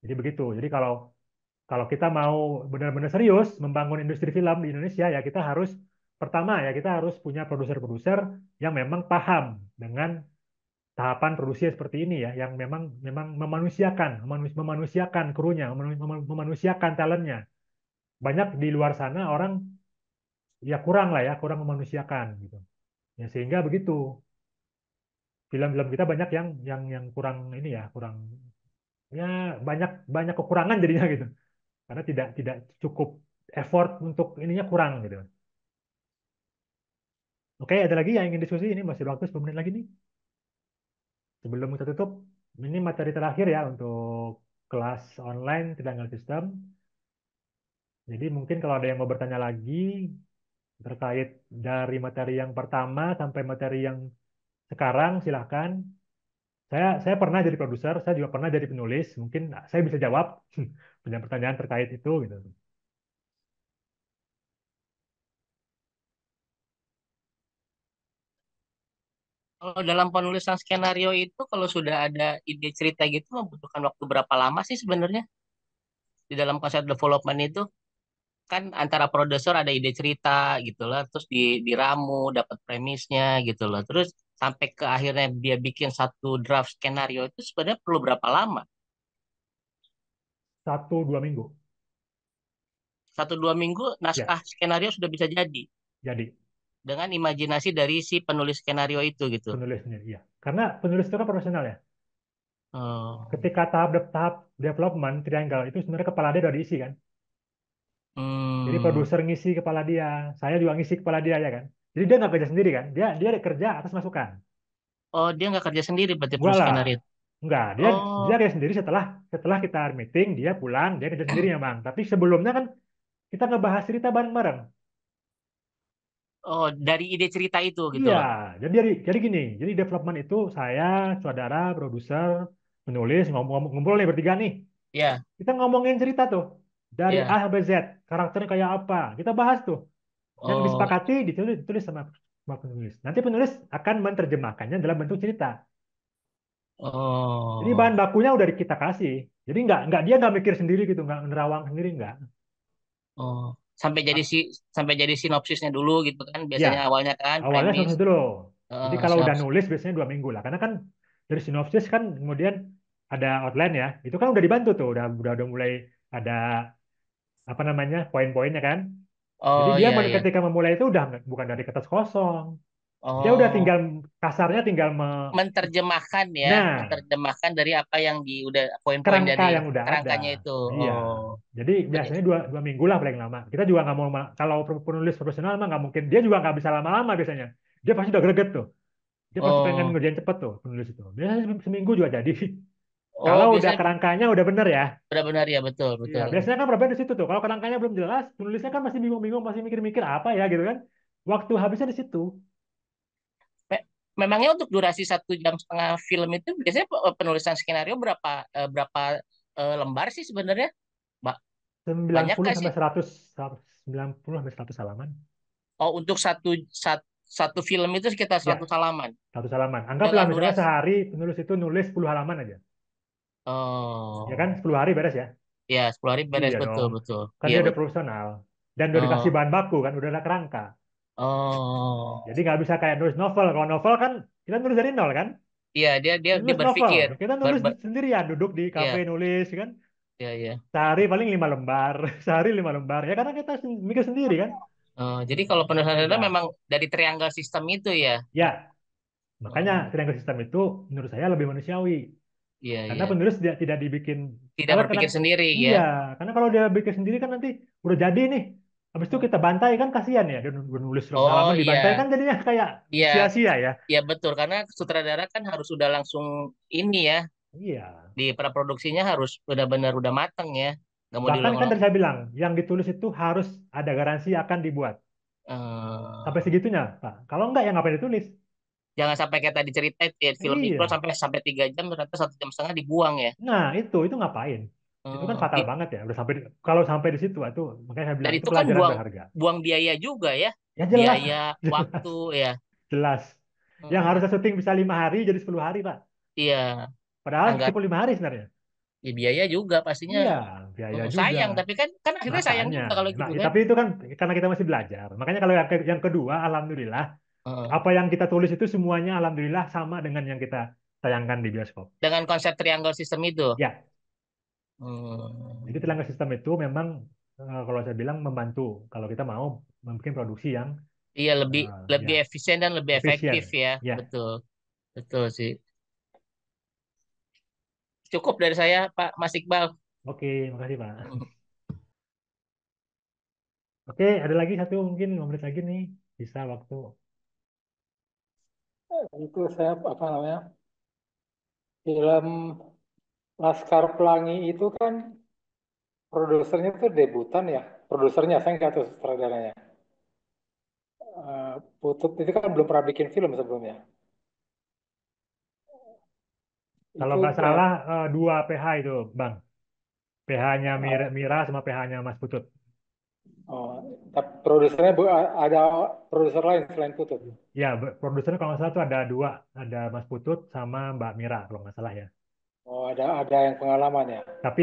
Jadi begitu. Jadi kalau kalau kita mau benar-benar serius membangun industri film di Indonesia ya kita harus pertama ya kita harus punya produser-produser yang memang paham dengan tahapan produksi seperti ini ya, yang memang memang memanusiakan krunya, memanusiakan talentnya. Banyak di luar sana orang ya kurang lah ya, kurang memanusiakan gitu. Ya sehingga begitu. Film-film kita banyak yang kurang ini ya, kurang ya banyak banyak kekurangan jadinya gitu. Karena tidak cukup effort untuk ininya kurang gitu. Oke, ada lagi yang ingin diskusi ini masih waktu 10 menit lagi nih. Sebelum kita tutup, ini materi terakhir ya untuk kelas online triangle system. Jadi mungkin kalau ada yang mau bertanya lagi terkait dari materi yang pertama sampai materi yang sekarang, silahkan. Saya pernah jadi produser, saya juga pernah jadi penulis. Mungkin saya bisa jawab punya pertanyaan terkait itu gitu. Kalau dalam penulisan skenario itu kalau sudah ada ide cerita gitu membutuhkan waktu berapa lama sih sebenarnya di dalam konsep development itu? Kan antara produser ada ide cerita gitu loh, terus diramu, dapat premisnya gitu loh. Terus sampai ke akhirnya dia bikin satu draft skenario itu sebenarnya perlu berapa lama? 1-2 minggu. 1-2 minggu Ya, naskah skenario sudah bisa jadi jadi dengan imajinasi dari si penulis skenario itu gitu. penulis sendiri. Ya, karena penulis itu kan profesional ya. Oh. Ketika tahap development triangle itu sebenarnya kepala dia udah diisi kan. Jadi Hmm. produser ngisi kepala dia, saya juga ngisi kepala dia ya kan. Jadi dia nggak kerja sendiri kan, dia dia kerja atas masukan. Oh, dia nggak kerja sendiri berarti Enggak penulis lah, skenario. enggak. Oh, Dia kerja sendiri setelah setelah kita meeting, dia pulang, dia kerja sendiri memang. Tapi sebelumnya kan kita ngebahas cerita bareng-bareng. oh dari ide cerita itu gitu Iya, loh. jadi gini, jadi development itu saya, saudara, produser, penulis ngumpul nih bertiga nih. Ya, Kita ngomongin cerita tuh dari A ya. sampai Z, karakternya kayak apa. Kita bahas tuh. Yang Oh, disepakati ditulis sama penulis. Nanti penulis akan menerjemahkannya dalam bentuk cerita. Jadi bahan oh, bakunya udah kita kasih. Jadi nggak dia nggak mikir sendiri gitu, nggak nerawang sendiri nggak. oh. Sampai jadi Ah, sampai jadi sinopsisnya dulu gitu kan ya, biasanya awalnya kan awalnya premis. sinopsis dulu. Jadi kalau udah Sinopsis. nulis biasanya 2 minggu lah. Karena kan dari sinopsis kan kemudian ada outline ya. Itu kan udah dibantu tuh, udah mulai ada apa namanya poin-poinnya kan. Jadi Oh dia iya iya. ketika memulai itu udah bukan dari kertas kosong. Dia udah Oh, tinggal kasarnya tinggal menerjemahkan ya, nah menerjemahkan dari apa yang di udah poin-poin kerangka dari yang udah ada. kerangkanya itu. Iya. Oh, Jadi berarti. biasanya 2 minggu lah paling lama. Kita juga nggak mau kalau penulis profesional mah nggak mungkin. Dia juga nggak bisa lama-lama biasanya. Dia pasti udah greget tuh. Dia pasti pengen Oh, ngerjain cepet tuh penulis itu. Biasanya seminggu juga jadi. oh Kalau udah biasanya kerangkanya udah bener ya. benar-benar ya betul Iya. betul. Biasanya kan problem di situ tuh. Kalau kerangkanya belum jelas, penulisnya kan masih bingung-bingung, masih mikir-mikir apa ya gitu kan. Waktu habisnya di situ. Memangnya untuk durasi 1 jam setengah film itu biasanya penulisan skenario berapa lembar sih sebenarnya? Mbak, sembilan banyak puluh nggak sih? sampai 100, 90 sampai 100 halaman. Oh, untuk satu film itu sekitar Ya, 100 halaman 100 halaman. Anggaplah dengan misalnya durasi. sehari penulis itu nulis 10 halaman aja. Ya kan, Oh, 10 hari beres ya. ya 10 hari beres Iya betul dong. betul. Kan Iya dia udah betul. profesional. Dan udah dikasih Oh, bahan baku kan, udah ada kerangka. oh, Jadi nggak bisa kayak nulis novel. Kalau novel kan kita nulis dari nol kan. iya dia dia Kita dia nulis novel. berpikir Kita ber, nulis ber, sendirian, duduk di kafe iya nulis kan. iya iya. Sehari paling 5 lembar. Sehari 5 lembar. Ya karena kita mikir sendiri kan. Jadi kalau penulisan data Ya, memang dari triangle system itu ya. ya. Makanya Oh, triangle system itu menurut saya lebih manusiawi. iya Karena iya. penulis tidak dibikin Tidak kalau karena berpikir sendiri iya, ya. karena kalau dia bikin sendiri kan nanti udah jadi nih. Habis itu kita bantai kan kasihan ya, dia nulis berapa Oh halaman dibantai iya, kan jadinya kayak iya, sia-sia ya. iya betul karena sutradara kan harus sudah langsung ini ya Iya. di praproduksinya harus benar-benar udah mateng ya, nggak mau Bahkan kan diulang-ulang. tadi saya bilang, yang ditulis itu harus ada garansi akan dibuat. Sampai Eh, segitunya, Pak. Kalau enggak, ya ngapain ditulis? jangan sampai kayak tadi cerita itu ya, film iklan Iya. sampai sampai 3 jam ternyata 1 jam setengah dibuang ya. Nah, itu ngapain? Itu kan fatal Di- banget ya. Udah sampai kalau sampai di situ, itu makanya saya dan bilang itu itu kan pelajaran buang berharga. buang biaya juga ya, Ya jelas, biaya jelas, waktu ya. jelas. Yang Hmm, harusnya syuting bisa 5 hari jadi 10 hari, Pak. iya, Padahal anggar cukup 5 hari sebenarnya. ya, biaya juga pastinya. Iya, biaya juga. Sayang tapi kan kan akhirnya sayang Makanya. juga kalau Nah, gitu kan. tapi itu kan karena kita masih belajar. Makanya kalau yang kedua, alhamdulillah, Eh, apa yang kita tulis itu semuanya alhamdulillah sama dengan yang kita tayangkan di bioskop. dengan konsep triangle system itu. Ya, jadi Hmm. tenaga sistem itu memang kalau saya bilang membantu kalau kita mau membuat produksi yang Iya lebih ya lebih efisien dan lebih efektif efisien. ya. Ya, Betul. Betul sih. Cukup dari saya, Pak Mas Iqbal. oke, makasih Pak. Oke, ada lagi satu mungkin 5 menit lagi nih, bisa waktu. Itu saya apa namanya, film Laskar Pelangi itu kan produsernya tuh debutan ya. Produsernya saya nggak tahu sutradaranya. Putut itu kan belum pernah bikin film sebelumnya. Kalau Itu nggak salah dua PH itu, Bang. PH-nya Mira, uh, Mira sama PH-nya Mas Putut. oh, tapi produsernya ada produser lain selain Putut. Ya, produsernya kalau nggak salah tuh ada dua, ada Mas Putut sama Mbak Mira kalau nggak salah ya. Oh, ada yang pengalaman ya. Tapi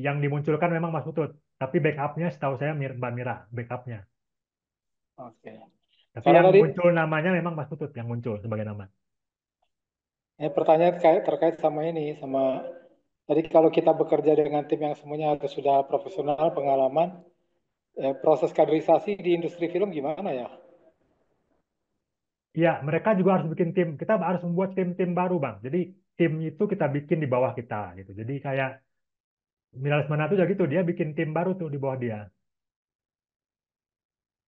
yang dimunculkan memang Mas Putut. Tapi backupnya setahu saya Mbak Mira, backupnya. Oke. Tapi Kalau yang tadi muncul namanya memang Mas Putut yang muncul sebagai nama. pertanyaan terkait sama ini, sama tadi kalau kita bekerja dengan tim yang semuanya harus sudah profesional, pengalaman, proses kaderisasi di industri film gimana ya? Iya, mereka juga harus bikin tim. Kita harus membuat tim-tim baru, Bang. Jadi tim itu kita bikin di bawah kita gitu. Jadi kayak Miral Semana itu juga gitu, dia bikin tim baru tuh di bawah dia.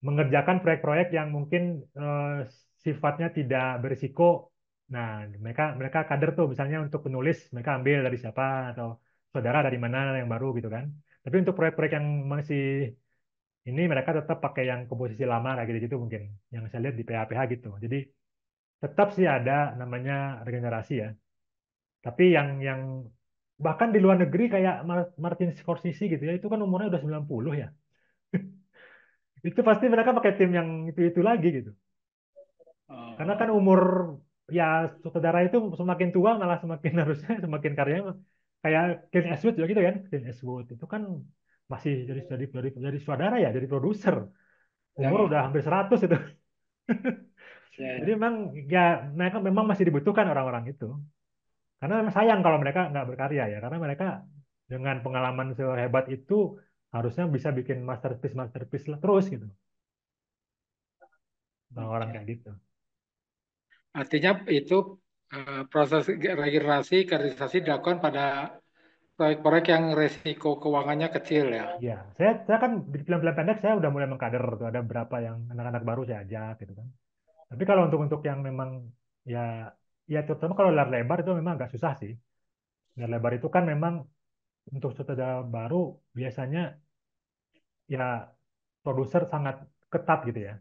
Mengerjakan proyek-proyek yang mungkin sifatnya tidak berisiko. Nah, mereka mereka kader tuh misalnya untuk penulis mereka ambil dari siapa atau saudara dari mana yang baru gitu kan. Tapi untuk proyek-proyek yang masih ini mereka tetap pakai yang komposisi lama kayak gitu-gitu mungkin yang saya lihat di PH-PH gitu. Jadi tetap sih ada namanya regenerasi ya. Tapi yang bahkan di luar negeri kayak Martin Scorsese gitu ya, itu kan umurnya udah 90 ya. Itu pasti mereka pakai tim yang itu lagi gitu. Karena kan Oh, umur ya sutradara itu semakin tua malah semakin harusnya semakin karyanya kayak Clint Eastwood juga gitu kan. Clint Eastwood itu kan masih dari sutradara ya, dari produser. Umur ya, udah hampir 100 itu. ya, Jadi ya. memang ya mereka memang masih dibutuhkan orang-orang itu. Karena memang sayang kalau mereka nggak berkarya ya, karena mereka dengan pengalaman sehebat itu harusnya bisa bikin masterpiece masterpiece lah terus gitu. Orang-orang Oke. kayak gitu. Artinya itu proses regenerasi, kaderisasi dilakukan pada proyek-proyek yang resiko keuangannya kecil ya. Iya, saya kan di film-film pendek saya udah mulai mengkader tuh ada beberapa yang anak-anak baru saya ajak gitu kan. Tapi kalau untuk yang memang ya ya terutama kalau layar lebar itu memang agak susah sih. Layar lebar itu kan memang untuk sutradara baru biasanya ya produser sangat ketat gitu ya.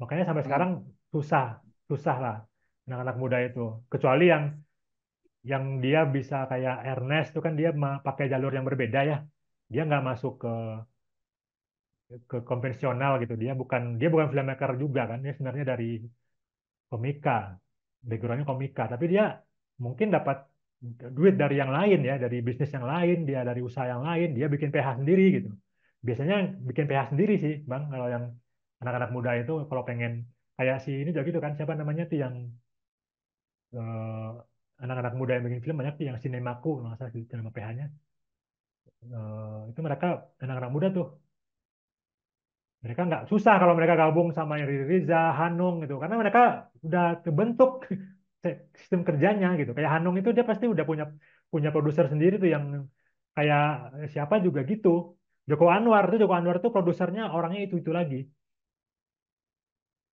Makanya sampai Hmm. sekarang susah susah lah anak-anak muda itu. Kecuali yang dia bisa kayak Ernest itu kan dia pakai jalur yang berbeda ya. Dia nggak masuk ke konvensional gitu. Dia bukan filmmaker juga kan. Dia sebenarnya dari komika, backgroundnya komika. Tapi dia mungkin dapat duit dari yang lain ya, dari bisnis yang lain, dia dari usaha yang lain, dia bikin PH sendiri gitu. Biasanya bikin PH sendiri sih, Bang. Kalau yang anak-anak muda itu kalau pengen kayak si ini juga gitu kan, siapa namanya tuh yang eh, anak-anak muda yang bikin film banyak tuh yang Sinemaku, kalau nggak salah gitu nama PH-nya. Itu mereka anak-anak muda tuh Mereka nggak susah kalau mereka gabung sama Riri Riza, Hanung gitu, karena mereka udah terbentuk sistem kerjanya gitu. Kayak Hanung itu dia pasti udah punya punya produser sendiri tuh yang kayak siapa juga gitu. Joko Anwar tuh produsernya orangnya itu lagi.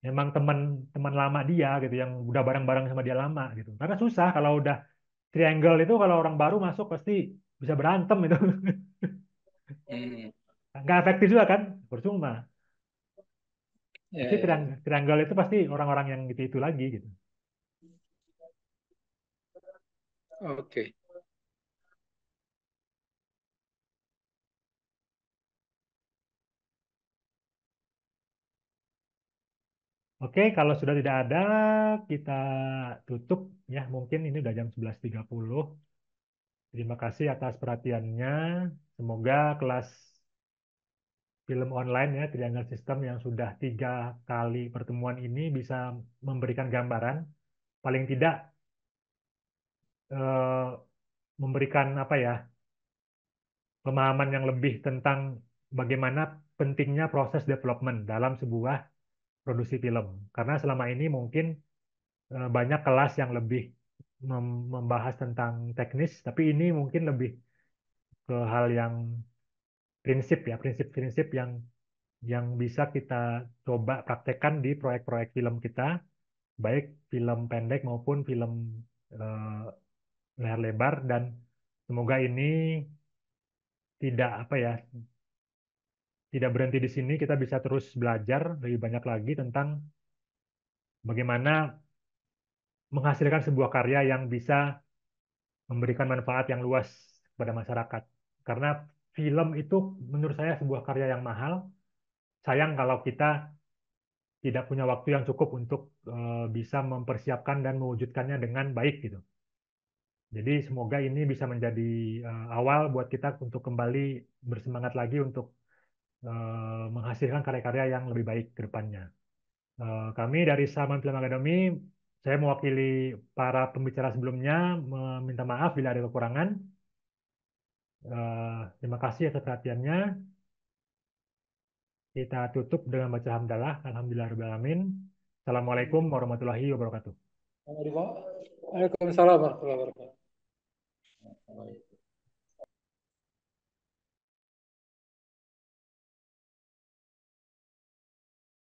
Memang teman-teman lama dia gitu yang udah bareng-bareng sama dia lama gitu. Karena susah kalau udah triangle itu kalau orang baru masuk pasti bisa berantem itu. Hmm. Nggak efektif juga kan? Percuma. Ya, Pasti ya. triangle itu pasti orang-orang yang itu lagi gitu. Oke. Oke, kalau sudah tidak ada, kita tutup ya. Mungkin ini udah jam 11.30. Terima kasih atas perhatiannya. Semoga kelas film online ya, Triangle System yang sudah 3 kali pertemuan ini bisa memberikan gambaran, paling tidak eh, memberikan apa ya, pemahaman yang lebih tentang bagaimana pentingnya proses development dalam sebuah produksi film. Karena selama ini mungkin banyak kelas yang lebih membahas tentang teknis, tapi ini mungkin lebih ke hal yang prinsip ya, prinsip-prinsip yang bisa kita coba praktekkan di proyek-proyek film kita, baik film pendek maupun film eh, layar lebar, dan semoga ini tidak apa ya, tidak berhenti di sini, kita bisa terus belajar lebih banyak lagi tentang bagaimana menghasilkan sebuah karya yang bisa memberikan manfaat yang luas kepada masyarakat. Karena film itu menurut saya sebuah karya yang mahal. Sayang kalau kita tidak punya waktu yang cukup untuk bisa mempersiapkan dan mewujudkannya dengan baik gitu. Jadi semoga ini bisa menjadi awal buat kita untuk kembali bersemangat lagi untuk menghasilkan karya-karya yang lebih baik ke depannya. Kami dari Saman Film Academy, saya mewakili para pembicara sebelumnya meminta maaf bila ada kekurangan. Terima kasih atas perhatiannya. Kita tutup dengan baca hamdalah. Alhamdulillahirrahmanirrahim. Assalamualaikum warahmatullahi wabarakatuh. Waalaikumsalam warahmatullahi wabarakatuh.